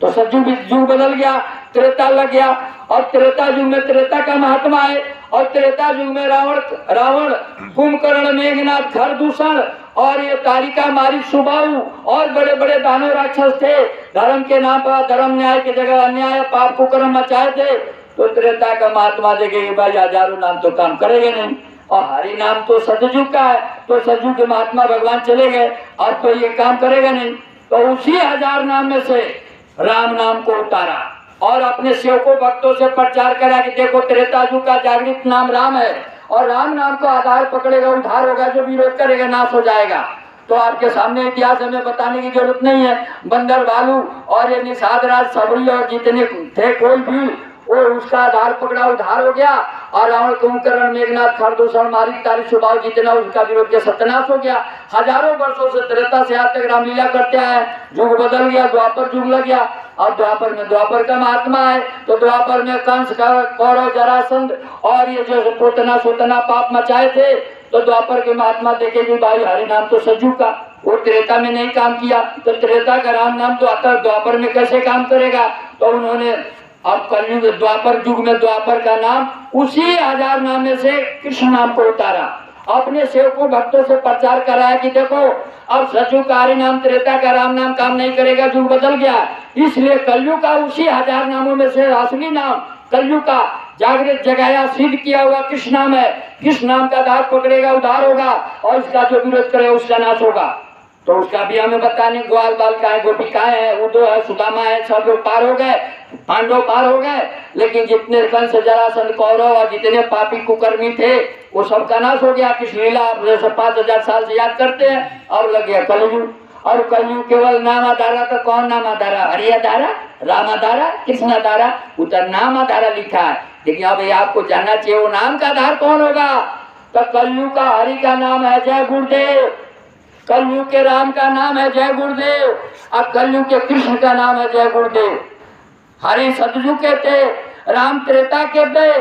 Speaker 1: तो सतयुग युग बदल गया, त्रेता लग गया, और त्रेता युग में त्रेता का महात्मा है, और त्रेता युग में रावण, कुंभकर्ण, मेघनाथ, खरदूषण और ये तारिका, मारी, सुबाहु और बड़े बड़े दानव राक्षस थे। धर्म के नाम पर धर्म, न्याय की जगह अन्याय, पाप कुकर्म मचाए थे। तो त्रेता का महात्मा देखेंगे भाई हजारों नाम तो काम करेंगे नहीं, और हरि नाम तो सतयुग का है, तो सतयुग के महात्मा भगवान चले गए, और तो ये काम करेगा नहीं। तो उसी 1000 नाम में से राम नाम को उतारा और अपने सेवकों भक्तों से प्रचार करा कि देखो त्रेता युग का जागृत नाम राम है, और राम नाम को आधार पकड़ेगा उद्धार होगा, जो विरोध करेगा नाश हो जाएगा। तो आपके सामने इतिहास हमें बताने की जरूरत नहीं है। बंदर, भालू और ये निषाद राज, सबरी और जितने थे कोई भी, वो उसका आधार पकड़ा उद्धार हो गया, और रावण, कुंभकर्ण, मेघनाथ, खरदूषण, मारी, तारी, सुबाहु जितना उसका विरोध किया सत्यानाश हो गया। हजारों वर्षों से त्रेता से आज तक रामलीला करते आए। युग बदल गया, द्वापर युग लग गया, और द्वापर में द्वापर का महात्मा है। तो द्वापर में कंस, कौरव, जरासंध और ये जो पोतना सोतना पाप मचाए थे, तो द्वापर के महात्मा देखेंगे भाई हरि नाम तो सज्जू का, वो त्रेता में नहीं काम किया, तो त्रेता का राम नाम तो आता द्वापर में कैसे काम करेगा? तो उन्होंने अब कलयुग द्वापर युग में द्वापर का नाम उसी 1000 नाम में से कृष्ण नाम को उतारा, अपने सेवकों भक्तों से प्रचार कराया कि देखो अब सतयुग का हरि नाम, त्रेता का राम नाम काम नहीं करेगा, युग बदल गया। इसलिए कलयुग का उसी 1000 नामों में से असली नाम कलयुग का जागृत जगाया, सिद्ध किया हुआ कृष्ण नाम है। कृष्ण नाम का आधार पकड़ेगा उद्धार होगा, और इसका जो विरोध करेगा उसका नाश होगा। तो उसका भी हमें बताने, ग्वाल बाल का है, गोपिकाएं है, उद्धव है, सुदामा है, सब लोग पार हो गए, पांडव पार हो गए, लेकिन जितने कंस, जरासंध, कौरव और जितने पापी कुकर्मी थे वो सबका नाश हो गया। कृष्ण लीला 5000 साल से याद करते हैं। और लग गया कलयुग, और कलयुग केवल नाम आधारा का, कौन नाम आधारा? हरि आधारा, राम आधारा, कृष्ण आधारा, उधर नाम आधारा लिखा है। लेकिन अब आपको जानना चाहिए वो नाम का आधार कौन होगा? तो कलयुग का हरि का नाम है जय गुरुदेव, कलयुग के राम का नाम है जय गुरुदेव, और कलयुग के कृष्ण का नाम है जय गुरुदेव। हरि सतयुग के थे, राम त्रेता के थे,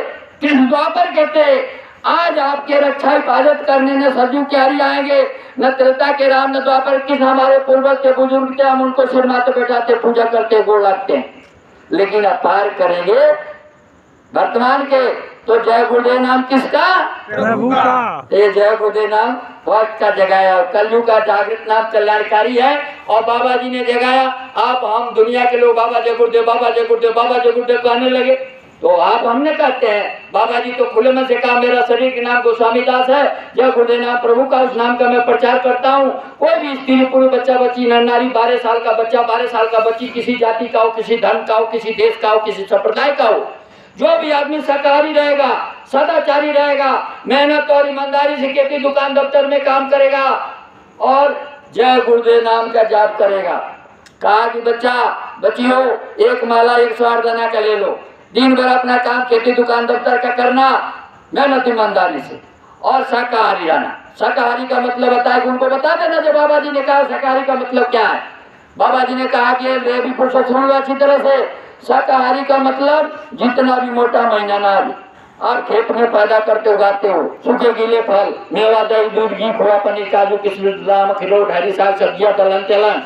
Speaker 1: कृष्ण द्वापर के थे। आज आपके रक्षा हिफाजत करने न सतयुग के हरि आएंगे, न त्रेता के राम, न द्वापर कृष्ण। हमारे पूर्वज के बुजुर्ग थे, हम उनको सिर माथे बैठाते, पूजा करते, गोड़ लगते हैं। लेकिन अब पार करेंगे वर्तमान के, तो जय गुरुदेव नाम किसका?
Speaker 2: प्रभु का।
Speaker 1: ये जय गुरुदेव नाम वक्त का जगाया, कलयुग का जागृत नाम कल्याणकारी है, और बाबा जी ने जगाया। आप हम दुनिया के लोग बाबा जय गुरुदेव, बाबा जय गुरुदेव, बाबा जय गुरुदेव कहने लगे, तो आप हमने कहते हैं। बाबा जी तो खुले में से कहा मेरा शरीर के नाम गोस्वामी दास है, जय गुरुदेव नाम प्रभु का, उस नाम का मैं प्रचार करता हूँ। कोई भी स्त्री पुरुष, बच्चा बच्ची, नर नारी, 12 साल का बच्चा, 12 साल का बच्ची, किसी जाति का हो, किसी धर्म का हो, किसी देश का हो, किसी संप्रदाय का हो, जो भी आदमी शाकाहारी रहेगा, सदाचारी रहेगा, मेहनत और ईमानदारी से खेती, दुकान, दफ्तर में काम करेगा, और जय गुरुदेव नाम का जाप करेगा। कहा कि बच्चा बच्चियों, एक माला 108 दाना का ले लो, दिन भर अपना काम खेती, दुकान, दफ्तर का करना मेहनत ईमानदारी से, और शाकाहारी रहना। शाकाहारी का मतलब बताए, उनको बता देना जो बाबा जी ने कहा शाकाहारी का मतलब क्या है। बाबा जी ने कहा कि भी पुरुष सुन लो अच्छी तरह से, शाकाहारी का मतलब जितना भी मोटा महीना ना हो, आप खेत में पैदा करते उगाते हो, सूखे गीले फल, मेवा, दही, दूध, घी, खोआ, पनीर, काजू, किशमिश, बादाम, अखरोट, हरी साग सब्जियां, दलहन, तेलन,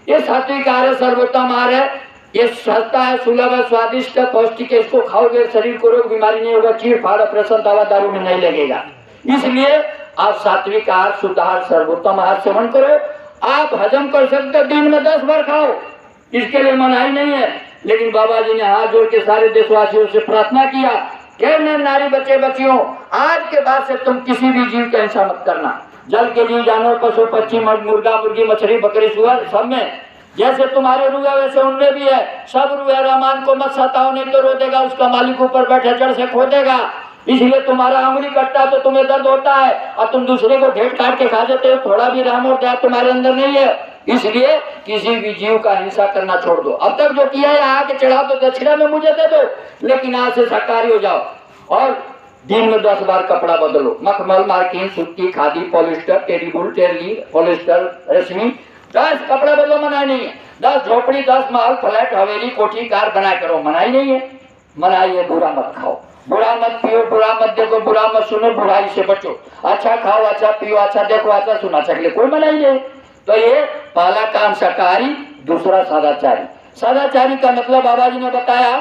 Speaker 1: ये सात्विक आहार है, सर्वोत्तम आहार है। ये सस्ता है, सुलभ है, स्वादिष्ट है, पौष्टिक है। इसको खाओगे शरीर को रोग बीमारी नहीं होगा, चीड़ फाड़, ऑपरेशन, दवा दारू में नहीं लगेगा। इसलिए आप सात्विक आहार, शुद्ध आहार, सर्वोत्तम आहार सेवन करो। आप हजम कर सकते हो, दिन में 10 बार खाओ, इसके लिए मनाही नहीं है। लेकिन बाबा जी ने हाथ जोड़ के सारे देशवासियों से प्रार्थना किया, कहने नारी, बच्चे बच्चियों, आज के बाद से तुम किसी भी जीव का हिंसा मत करना। जल के जीव, जानवर, पशु पक्षी, मुर्गा मुर्गी, मछली, बकरी, सुअर, सब में जैसे तुम्हारे रूह है वैसे उनमें भी है। सब रूह है, रहमान को मत सताओ, नहीं तो रो देगा, उसका मालिक ऊपर बैठे जड़ से खो देगा। इसलिए तुम्हारा अंगुली कटता तो तुम्हें दर्द होता है और तुम दूसरे को घेट काट के खा जाते हो। थोड़ा भी रहम और दया तुम्हारे अंदर नहीं है, इसलिए किसी भी जीव का हिंसा करना छोड़ दो। अब तक जो किया है आके चढ़ा दो, दक्षिणा में मुझे दे दो, लेकिन आज से शाकाहारी हो जाओ और दिन में 10 बार कपड़ा बदलो। मखमल, मार्किन, सूती, खादी, पॉलिस्टर, टेरीबुल, टेरली, पॉलिस्टर, रेशमी, 10 कपड़ा बदलो, मनाई नहीं है। 10 झोपड़ी, 10 महल, फ्लैट, हवेली, कोठी, कार बना करो, मनाई नहीं है। मनाई है बुरा मत खाओ, बुरा मत पियो, बुरा मत देखो, बुरा मत सुनो, बुराई से बचो। अच्छा खाओ, अच्छा पियो, अच्छा देखो, अच्छा सुनो, अच्छा के लिए कोई मनाई नहीं। तो ये पहला काम शाकाहारी, दूसरा सदाचारी। सदाचारी का मतलब बाबा जी ने बताया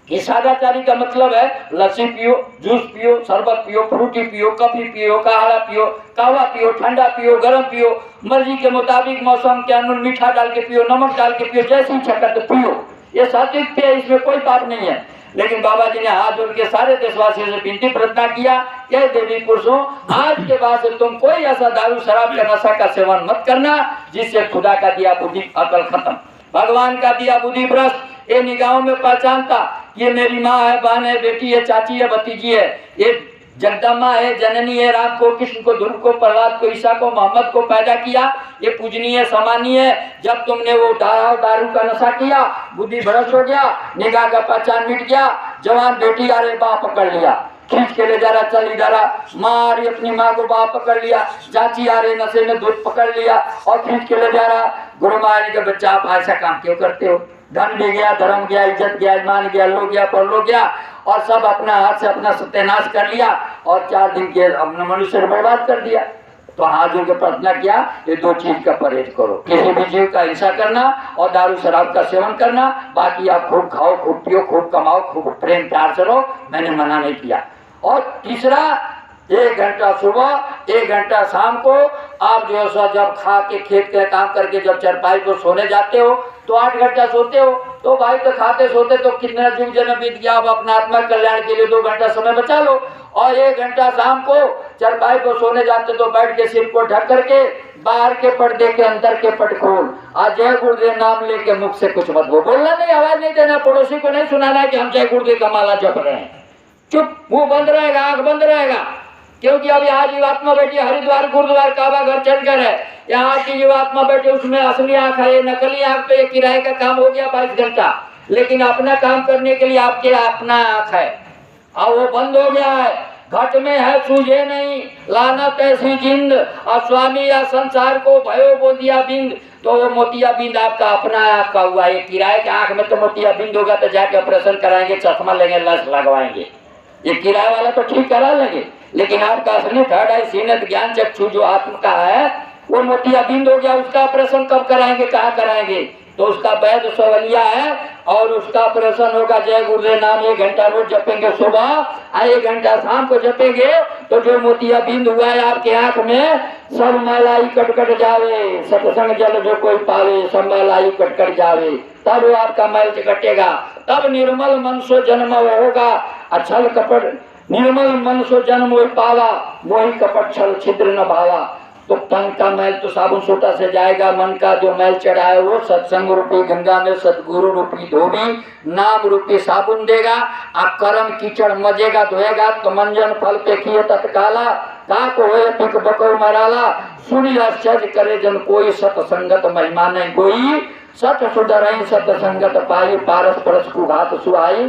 Speaker 1: कि सदाचारी का मतलब है लस्सी पियो, जूस पियो, शरबत पियो, फ्रूटी पियो, कॉफी पियो, काढ़ा पियो, कहवा पियो, ठंडा पियो, गर्म पियो, मर्जी के मुताबिक मौसम के अनुसार मीठा डाल के पियो, नमक डाल के पियो, जैसी इच्छा करते पियो। ये सात्विक पेय, इसमें कोई पाप नहीं है। लेकिन बाबा जी ने हाथ जोड़ के सारे देशवासियों से विनती प्रार्थना किया, ये देवी पुरुषों, आज के बाद से तुम कोई ऐसा दारू शराब का नशा का सेवन मत करना जिससे खुदा का दिया बुद्धि अकल खत्म, भगवान का दिया बुद्धि भ्रष्ट। ये निगाहों में पहचानता ये मेरी माँ है, बहन है, बेटी है, चाची है, भतीजी है, ये जगदम्बा है, जननी है, राम को, कृष्ण को, ध्रुव को, प्रहलाद को, ईसा को, मोहम्मद को पैदा किया, ये पूजनीय सम्मानीय है। जब तुमने वो दारू का नशा किया, बुद्धि भ्रष्ट हो गया, निगाह का पहचान मिट गया, जवान बेटी अरे बाप पकड़ लिया, खींच के ले जा रहा, चल इधर आ, माँ रही अपनी माँ को बाप पकड़ लिया, चाची आ रही नशे में दूध पकड़ लिया और खींच के ले जा रहा। गुरु महाराज के बच्चा आप ऐसा काम क्यों करते हो? धन भी गया, धर्म गया, इज्जत गया, ईमान गया, लो गया, परलो गया और सब अपना हाथ से अपना सत्यानाश कर लिया और 4 दिन के अपने मनुष्य बर्बाद कर दिया। तो हाथ जोड़ के प्रार्थना किया, ये 2 चीज का परहेज करो, किसी भी जीव का हिंसा करना और दारू शराब का सेवन करना। बाकी आप खूब खाओ, खूब पियो, खूब कमाओ, खूब प्रेम प्यार से रहो, मैंने मना नहीं किया। और तीसरा, 1 घंटा सुबह 1 घंटा शाम को आप जो है सो जब खा के खेत के काम करके जब चरपाई पर सोने जाते हो तो 8 घंटा सोते हो, तो भाई तो खाते सोते तो कितना युग जन्म बीत गया। अब अपना आत्मा कल्याण के लिए 2 घंटा समय बचा लो और 1 घंटा शाम को चरपाई पर सोने जाते तो बैठ के सिर को ढक करके बाहर के पर्दे के अंदर के पट खोल आज जय गुरुदेव नाम लेके मुख से कुछ मत बोलना नहीं, आवाज नहीं देना, पड़ोसी को नहीं सुनाना कि हम जय गुरुदेव का माला जप रहे हैं। चुप, मुंह बंद रहेगा, आंख बंद रहेगा, क्योंकि अभी आज जीवात्मा बैठी हरिद्वार, गुरुद्वार, काबा घर चलकर है। यहाँ की जीवात्मा बैठी उसमें असली आंख है, नकली आंख पे किराए का काम हो गया 22 घंटा, लेकिन अपना काम करने के लिए आपके अपना आंख है और वो बंद हो गया है। घट में है सूझे नहीं, लानत ऐसी जिंद और स्वामी या संसार को भयो बो दिया बिंद। तो वो मोतिया बिंद आपका अपना आंख का हुआ है। किराए के आंख में तो मोतिया बिंद होगा तो जाके ऑपरेशन कराएंगे, चश्मा लेंगे, लस लगवाएंगे। ये किराए वाला तो ठीक करा लगे, लेकिन आपका असली थर्ड आई सीनत ज्ञान चक्षु जो आत्म का है वो मोतिया बिंद हो गया। उसका ऑपरेशन कब कराएंगे, कहाँ कराएंगे? तो उसका वैद्य सवलिया है और उसका ऑपरेशन होगा जय गुरुदेव नाम 1 घंटा रोज जपेंगे सुबह और 1 घंटा शाम को जपेंगे तो जो मोतिया बिंद हुआ है आपके आंख में सब मलाई कट जावे। सत्संग जल जो कोई पावे सब मलाई कट जावे, तब वो आपका मैल कटेगा, तब निर्मल मन सो जन्म होगा। अछल कपट निर्मल मन सो जन्म वही पावा, वही कपट छल छिद्र न भावा। तो तन का मैल तो साबुन सोटा से जाएगा, मन का जो मैल चढ़ा है वो सत्संग रूपी गंगा में सतगुरु रूपी धोबी नाम रूपी साबुन देगा। आप कर्म कीचड़ मजेगा धोएगा तो मंजन फल पे किए तत्काला काक होए पिक बको मराला। सुनी आश्चर्य करे जन कोई सतसंगत महिमा नहीं कोई, सत सुधरई सतसंगत पाई पारस परस कुघात सुहाई।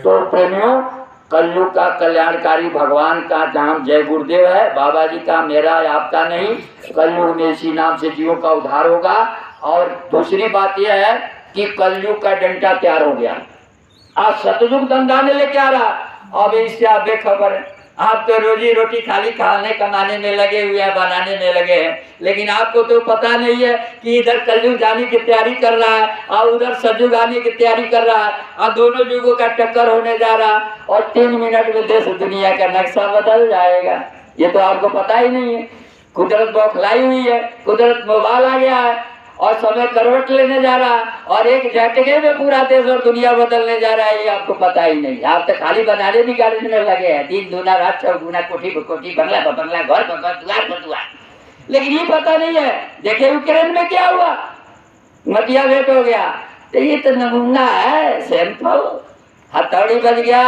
Speaker 1: तो प्रेमियों, कलयुग का कल्याणकारी भगवान का नाम जय गुरुदेव है, बाबा जी का, मेरा आपका नहीं। कलयुग में इसी नाम से जीवों का उद्धार होगा। और दूसरी बात यह है कि कलयुग का डंडा तैयार हो गया, आज सतयुग दंडाने लेके आ रहा। अब इससे आप बेखबर है, आप तो रोजी रोटी खाली खाने कमाने में लगे हुए हैं, बनाने में लगे हैं, लेकिन आपको तो पता नहीं है कि इधर कलयुग जाने की तैयारी कर रहा है और उधर सतयुग आने की तैयारी कर रहा है और दोनों युगों का टक्कर होने जा रहा और 3 मिनट में देश दुनिया का नक्शा बदल जाएगा। ये तो आपको पता ही नहीं है। कुदरत बौखलाई हुई है, कुदरत मोबाइल आ गया है और समय करवट लेने जा रहा और एक झटके में पूरा देश और दुनिया बदलने जा रहा है। ये आपको पता ही नहीं। आप तो खाली बनाने भी गाड़ी में लगे हैं, दिन दूना रात चौगुना, कोठी पर कोठी, बंगला पर बंगला, घर पर घर, द्वार पर द्वार, लेकिन ये पता नहीं है। देखिए यूक्रेन में क्या हुआ, मटिया भेंट हो गया। तो ये तो नमूना है, सैंपल हथौड़ी बज गया,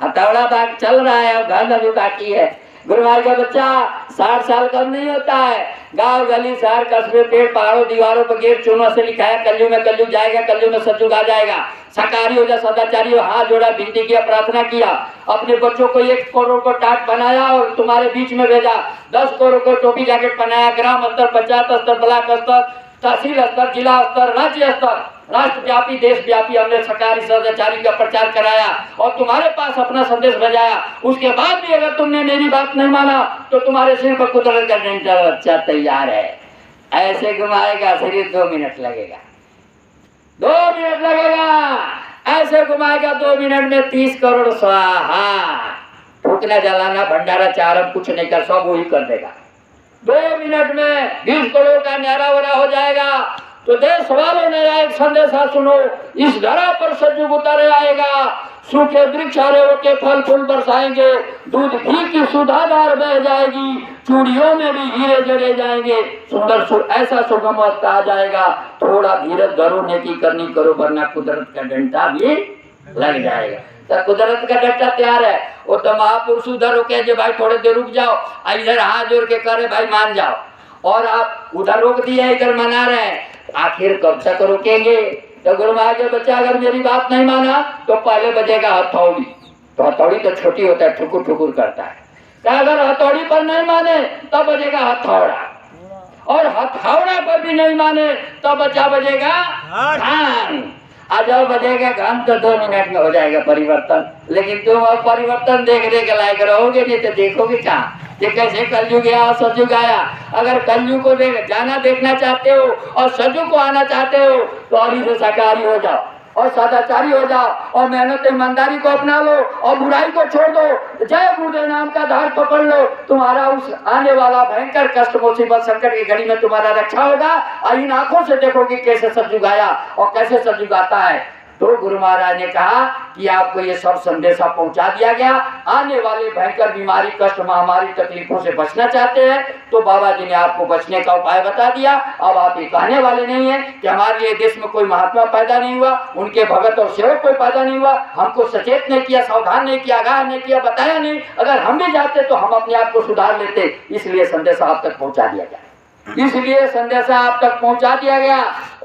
Speaker 1: हथौड़ा बाग चल रहा है और घर अभी बाकी है। गुरु महाराज का बच्चा 60 साल कम नहीं होता है। गांव गली शहर कस्बे पेड़ पहाड़ों दीवारों पर गेट चूनों से लिखा है कलयुग में कलयुग जाएगा, कलयुग में सतयुग आ जाएगा। शाकाहारी हो जा सदाचारी हो, हाथ जोड़ा विनती किया प्रार्थना किया, अपने बच्चों को 1 करोड़ को टाट बनाया और तुम्हारे बीच में भेजा, 10 करोड़ को टोपी जैकेट बनाया, ग्राम स्तर पंचायत स्तर ब्लॉक स्तर तहसील स्तर जिला स्तर राज्य स्तर राष्ट्रव्यापी देशव्यापी हमने सरकारी सदाचारी का प्रचार कराया और तुम्हारे पास अपना संदेश भेजाया। उसके बाद भी अगर तुमने मेरी बात नहीं माना तो तुम्हारे सिर पर कुदरत का डंडा बच्चा तैयार है। ऐसे घुमाएगा सिर्फ 2 मिनट लगेगा, 2 मिनट लगेगा, ऐसे घुमाएगा 2 मिनट में 30 करोड़ स्वाहा। फूकना जलाना भंडारा चारम कुछ नहीं कर, सब वही कर देगा। 2 मिनट में 20 करोड़ का न्यारा वरा हो जाएगा। तो देश वालों ने एक संदेशा सुनो, इस धरा पर सतयुग उतर आएगा, सूखे वृक्ष हरे होके फल फूल बरसाएंगे, दूध घी की सुधाधार बह जाएगी, चूड़ियों में भी हीरे जड़े जाएंगे, सुंदर ऐसा सुगम अवस्था आ जाएगा। थोड़ा धीरज धरो, नेकी करनी करो, वरना कुदरत का डंडा भी लग जाएगा। तो कुदरत का डंडा तैयार है। वो तो महापुरुष उधर रुके जो भाई थोड़ी देर रुक जाओ, इधर हाथ जोड़ के करे भाई मान जाओ, और आप उधर रोक दिए इधर मना रहे हैं, आखिर कब तक रुकेंगे। तो गुरु महाराज के बच्चा अगर मेरी बात नहीं माना तो पहले बजेगा हथौड़ी। तो हथौड़ी तो छोटी होता है, ठुकुर ठुकुर करता है। तो अगर हथौड़ी पर नहीं माने तो बजेगा हथौड़ा, और हथौड़ा पर भी नहीं माने तो बच्चा बजेगा घान। जब बजेगा घान तो 2 मिनट में हो जाएगा परिवर्तन। लेकिन तुम अब परिवर्तन देखने के लायक रहोगे नहीं तो देखोगे कहाँ ये कैसे कलयुग आया सतयुग आया। अगर कलयुग को जाना देखना चाहते हो और सतयुग को आना चाहते हो तो अभी से शाकाहारी हो जाओ और सदाचारी हो जाओ और मेहनत ईमानदारी को अपना लो और बुराई को छोड़ दो। जय गुरुदेव नाम का धार पकड़ लो, तुम्हारा उस आने वाला भयंकर कष्ट मुसीबत संकट की घड़ी में तुम्हारा रक्षा होगा। और इन आंखों से देखोगे कैसे सतयुग आया और कैसे सतयुग आता है। तो गुरु महाराज ने कहा कि आपको ये सब संदेशा पहुंचा दिया गया। आने वाले भयंकर बीमारी कष्ट महामारी तकलीफों से बचना चाहते हैं तो बाबा जी ने आपको बचने का उपाय बता दिया। अब आप ये कहने वाले नहीं है कि हमारे लिए देश में कोई महात्मा पैदा नहीं हुआ, उनके भगत और सेवक कोई पैदा नहीं हुआ, हमको सचेत नहीं किया, सावधान नहीं किया, आगाह नहीं किया, बताया नहीं। अगर हम भी जाते तो हम अपने आप को सुधार लेते। इसलिए संदेशा आप तक पहुंचा दिया गया, इसलिए संदेशा आप तक पहुंचा दिया गया।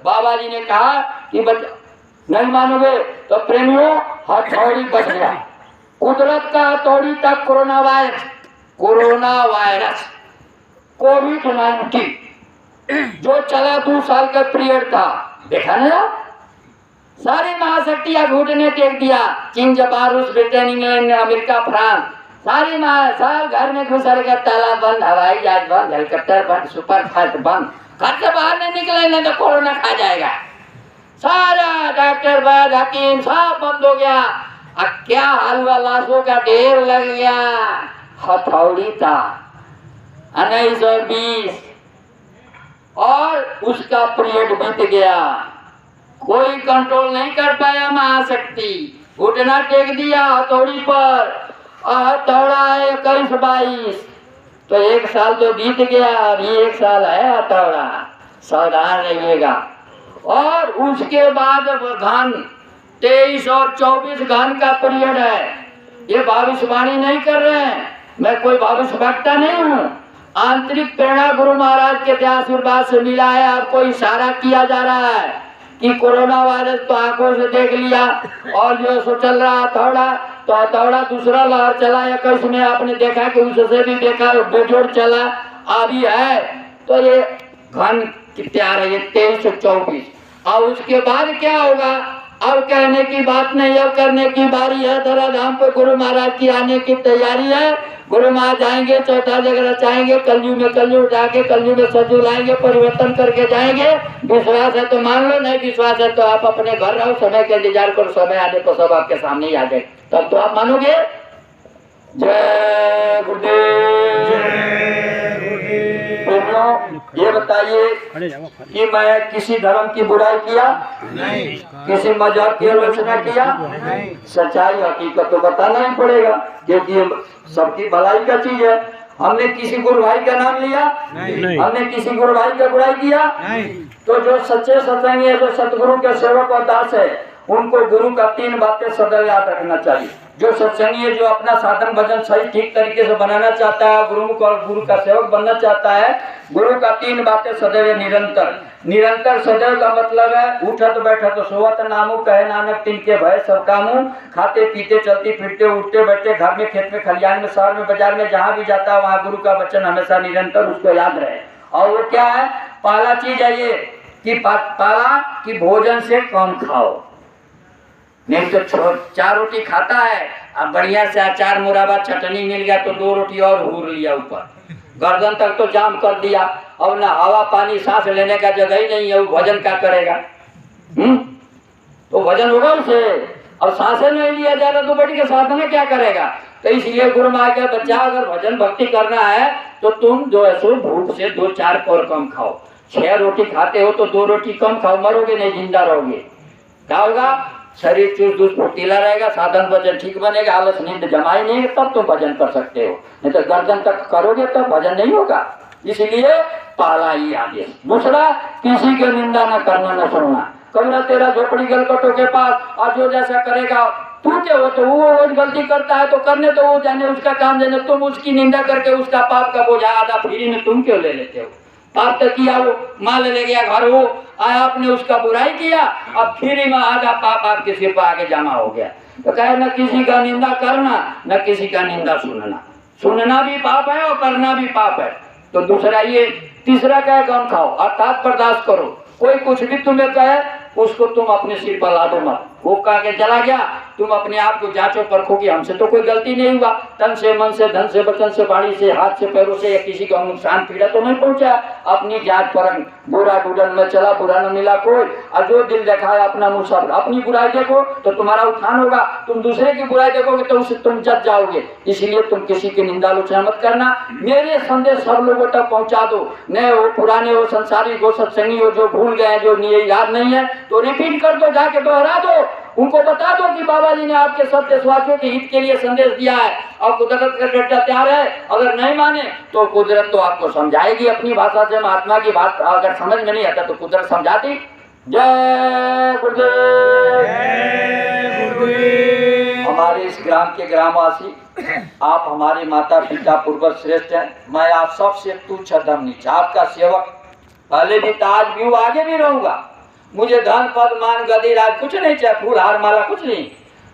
Speaker 1: बाबा जी ने कहा कि नहीं मानोगे तो प्रेमियों हथौड़ी बच गया। कुदरत का हथौड़ी तक कोरोना वायरस कोविड-19 जो चला 2 साल का पीरियड था, देखा ना, सारी महाशक्तियां घुटने टेक दिया। चीन जापान रूस ब्रिटेन इंग्लैंड अमेरिका फ्रांस सारी सब घर में घुस गया। ताला बंद, हवाई जहाज बंद, हेलीकॉप्टर बंद, सुपर फास्ट बंद, घर से बाहर नहीं निकले नहीं तो कोरोना खा जाएगा। सारा डॉक्टर वैद्य हकीम सब बंद हो गया। अब क्या हाल हुआ, लाशों का ढेर लग गया। हथौड़ी था 1920 और उसका पीरियड बीत गया। कोई कंट्रोल नहीं कर पाया महाशक्ति, घुटना टेक दिया हथौड़ी पर और हथौड़ा 21-22 तो 1 साल तो बीत गया, अभी 1 साल है हथौड़ा, सावधान रहिएगा। और उसके बाद घन 23 और 24 घन का पीरियड है। ये भविष्यवाणी नहीं कर रहे हैं, मैं कोई भविष्यवक्ता नहीं हूँ। आंतरिक प्रेरणा गुरु महाराज के आशीर्वाद से मिला है। आपको इशारा किया जा रहा है कि कोरोना वायरस तो आंखों से देख लिया और जो सो चल रहा हथौड़ा, तो हथौड़ा दूसरा लहर चला 21 में आपने देखा कि उससे भी देखा बेजोड़ चला अभी है। तो ये घन तैयार है, ये 23 और 24। और उसके बाद क्या होगा, अब कहने की बात नहीं, अब करने की बारी है। धराधाम पे गुरु महाराज की आने की तैयारी है। गुरु महाराज आएंगे, चौथा जगह चाहेंगे, कलयुग में कलयुग जाके कलयुग में सतयुग लाएंगे, परिवर्तन करके जाएंगे। विश्वास है तो मान लो, नहीं विश्वास है तो आप अपने घर रहो, समय का इंतजार करो, समय आने को सब आपके सामने ही आ जाए, तब तो आप मानोगे। जय गुरुदेव। ये बताइए कि मैं किसी धर्म की बुराई किया नहीं, किसी मजहब की आलोचना किया नहीं। सच्चाई हकीकत तो बताना ही पड़ेगा क्योंकि ये सबकी भलाई का चीज है। हमने किसी गुरु भाई का नाम लिया नहीं, हमने किसी गुरु भाई का बुराई किया नहीं। तो जो सच्चे सत्संगी है, जो सतगुरु के सेवक और दास है, उनको गुरु का 3 बातें सदैव याद रखना चाहिए। जो सत्संगी है, जो अपना साधन भजन सही ठीक तरीके से बनाना चाहता है, गुरुमुख और गुरु का सेवक बनना चाहता है, गुरु का 3 बातें सदैव निरंतर। निरंतर सदैव का मतलब है उठत बैठत सोवत नामू, कहे नानक तिनके भय सब कामू। खाते पीते चलते फिरते उठते बैठते, घर में खेत में खलियान में शहर में बाजार में जहाँ भी जाता है वहाँ गुरु का वचन हमेशा निरंतर उसको याद रहे। और वो क्या है, पहला चीज है ये कि पहला कि भोजन से कम खाओ। नहीं तो 4 रोटी खाता है, अब बढ़िया से अचार मुराबा चटनी मिल गया तो 2 रोटी और हूर लिया ऊपर, गर्दन तक तो जाम कर दिया। अब ना हवा पानी सांस लेने का जगह ही नहीं है, वो भजन क्या करेगा? तो भजन होगा उसे, और सांसें नहीं लिया जा रहा तो बैठ के साधना क्या करेगा? तो इसलिए गुरु माँ के बच्चा, अगर भजन भक्ति करना है तो तुम जो है सो भूख से 2-4 और कम खाओ। 6 रोटी खाते हो तो 2 रोटी कम खाओ, मरोगे नहीं, जिंदा रहोगे। क्या होगा? शरीर चुस्त दुरुस्त फुर्तीला रहेगा, साधन भजन ठीक बनेगा, आलस नींद जमाई नहीं, तब तुम भजन कर सकते हो। नहीं तो गर्दन तक करोगे तब भजन नहीं होगा। इसलिए पहला ही आदेश। दूसरा, किसी की निंदा न करना न सुनना। कबीरा तेरा झोपड़ी गलकटों के पास, और जो जैसा करेगा तू क्या हो, तो वो रोज गलती करता है तो करने तो वो जाने, उसका काम जाने, तुम उसकी निंदा करके उसका पाप का बोझा आधा फ्री में तुम क्यों ले लेते हो? पाप तो किया, वो माल ले गया घर, वो आया आपने उसका बुराई किया, अब फ्री में आधा पाप आपके सिर पर आगे जमा हो गया। तो कहे न किसी का निंदा करना, न किसी का निंदा सुनना। सुनना भी पाप है और करना भी पाप है। तो दूसरा ये। तीसरा कहे कम खाओ, अर्थात बर्दाश्त करो। कोई कुछ भी तुम्हें कहे उसको तुम अपने सिर पर लादो मत। वो कह के चला गया, तुम अपने आप को जांचो परखो कि हमसे तो कोई गलती नहीं हुआ, तन से मन से धन से वचन से वाणी से हाथ से पैरों से या किसी का नुकसान पीड़ा तो नहीं पहुंचा। अपनी जांच परख, बुरा डूडन में चला बुरा न मिला कोई, और जो दिल दिखाए अपना मुंह सब। अपनी बुराई देखो तो तुम्हारा उत्थान होगा, तुम दूसरे की बुराई देखोगे तो उससे तुम जज जाओगे। इसलिए तुम किसी की निंदा आलोचना मत करना। मेरे संदेश सब लोगों तक पहुंचा दो, नए हो पुराने हो संसारिक हो सत्संगी हो, जो भूल गए जो याद नहीं है तो रिपीट कर दो, जाके दोहरा दो, उनको बता दो कि बाबा जी ने आपके सब देशवासियों के हित के लिए संदेश दिया है और कुदरत का डंडा तैयार है। अगर नहीं माने तो कुदरत तो आपको समझाएगी अपनी भाषा से। महात्मा की बात अगर समझ में नहीं आता तो कुदरत समझाती। जय गुरुदेव। हमारे इस ग्राम के ग्रामवासी, आप हमारे माता पिता पूर्वज श्रेष्ठ हैं। मैं आप सबसे तुच्छ दम नीच, आपका सेवक पहले भी था, आज भी हूँ, आगे भी रहूंगा। मुझे धन पद मान गदी राज कुछ नहीं चाहिए, फूल हार माला कुछ नहीं।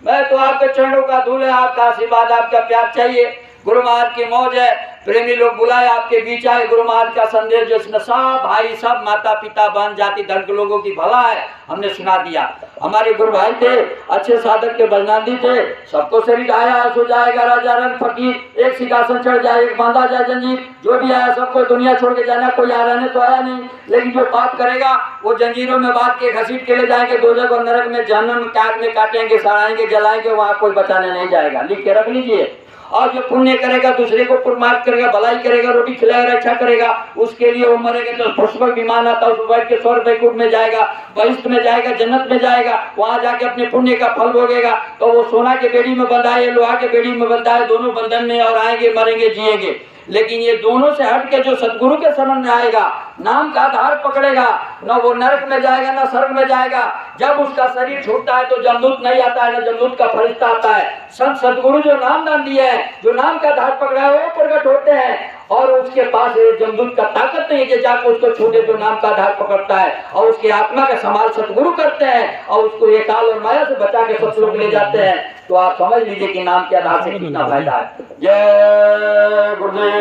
Speaker 1: मैं तो आपके चरणों का धूल है, आपका आशीर्वाद आपका प्यार चाहिए। गुरु महाराज की मौज है, प्रेमी लोग बुलाए आपके बीच आए। गुरु महाराज का संदेश जो सब भाई सब माता पिता बहन जाति धर्म के लोगों की भला है हमने सुना दिया। हमारे गुरु भाई थे, अच्छे साधक के बजनांदी थे, सबको शरीर आया सो जाएगा, राजा रंग फकीर, एक सिंहासन चढ़ जाए एक बांधा जाए जंजीर। जो भी आया सबको दुनिया छोड़ के जाना, कोई आ रहने तो आया नहीं, लेकिन जो पाप करेगा वो जंजीरों में बांध के घसीट के ले जाएंगे दोजख और नरक में, जहन्नम में काट में काटेंगे, सड़ाएंगे, जलाएंगे, वहाँ कोई बचाने नहीं जाएगा। लिख के रख लीजिए। और जो पुण्य करेगा, दूसरे को पुरमार्ग करेगा, भलाई करेगा, रोटी खिलाएगा, रक्षा करेगा, उसके लिए वो मरेगा तो पुष्पक विमान आता है, उसको बैठ के स्वर्ग वैकुंठ में जाएगा, बहिष्ठ में जाएगा, जन्नत में जाएगा, वहां जाके अपने पुण्य का फल भोगेगा। तो वो सोना के बेड़ी में बंधा है, लोहा के बेड़ी में बंधा है, दोनों बंधन में और आएंगे, मरेंगे, जिएंगे। लेकिन ये दोनों से हट के जो सतगुरु के शरण में आएगा, नाम का आधार पकड़ेगा, न वो नरक में जाएगा न स्वर्ग में जाएगा। जब उसका शरीर छूटता है तो जमदूत नहीं आता है, न जमदूत का फरिश्ता आता है। संत सतगुरु जो नाम दान दिए हैं, जो नाम का आधार पकड़ा है, वो प्रकट होते हैं। और उसके पास जमदूत का ताकत नहीं है कि जाकर उसको छूटे, जो नाम का आधार पकड़ता है और उसकी आत्मा का संभाल सतगुरु करते हैं और उसको ये काल और माया से बचा के सतलोक ले जाते हैं। तो आप समझ लीजिए कि नाम के आधार से कितना फायदा है। जय गुरुदेव।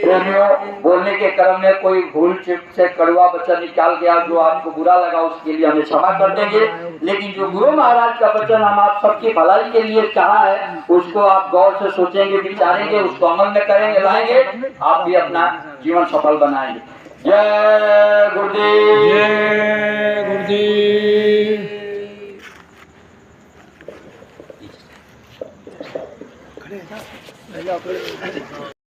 Speaker 1: प्रेमियों, बोलने के क्रम में कोई भूल चूक से कड़वा वचन निकाल गया, जो आपको बुरा लगा उसके लिए हमें क्षमा कर देंगे। लेकिन जो गुरु महाराज का वचन हम आप सबकी भलाई के लिए कहा है, उसको आप गौर से सोचेंगे, विचारेंगे, उसको अमल में करेंगे, लाएंगे, आप भी अपना जीवन सफल बनाएंगे। जय गुरुदेव।
Speaker 2: जय गुरुदेव।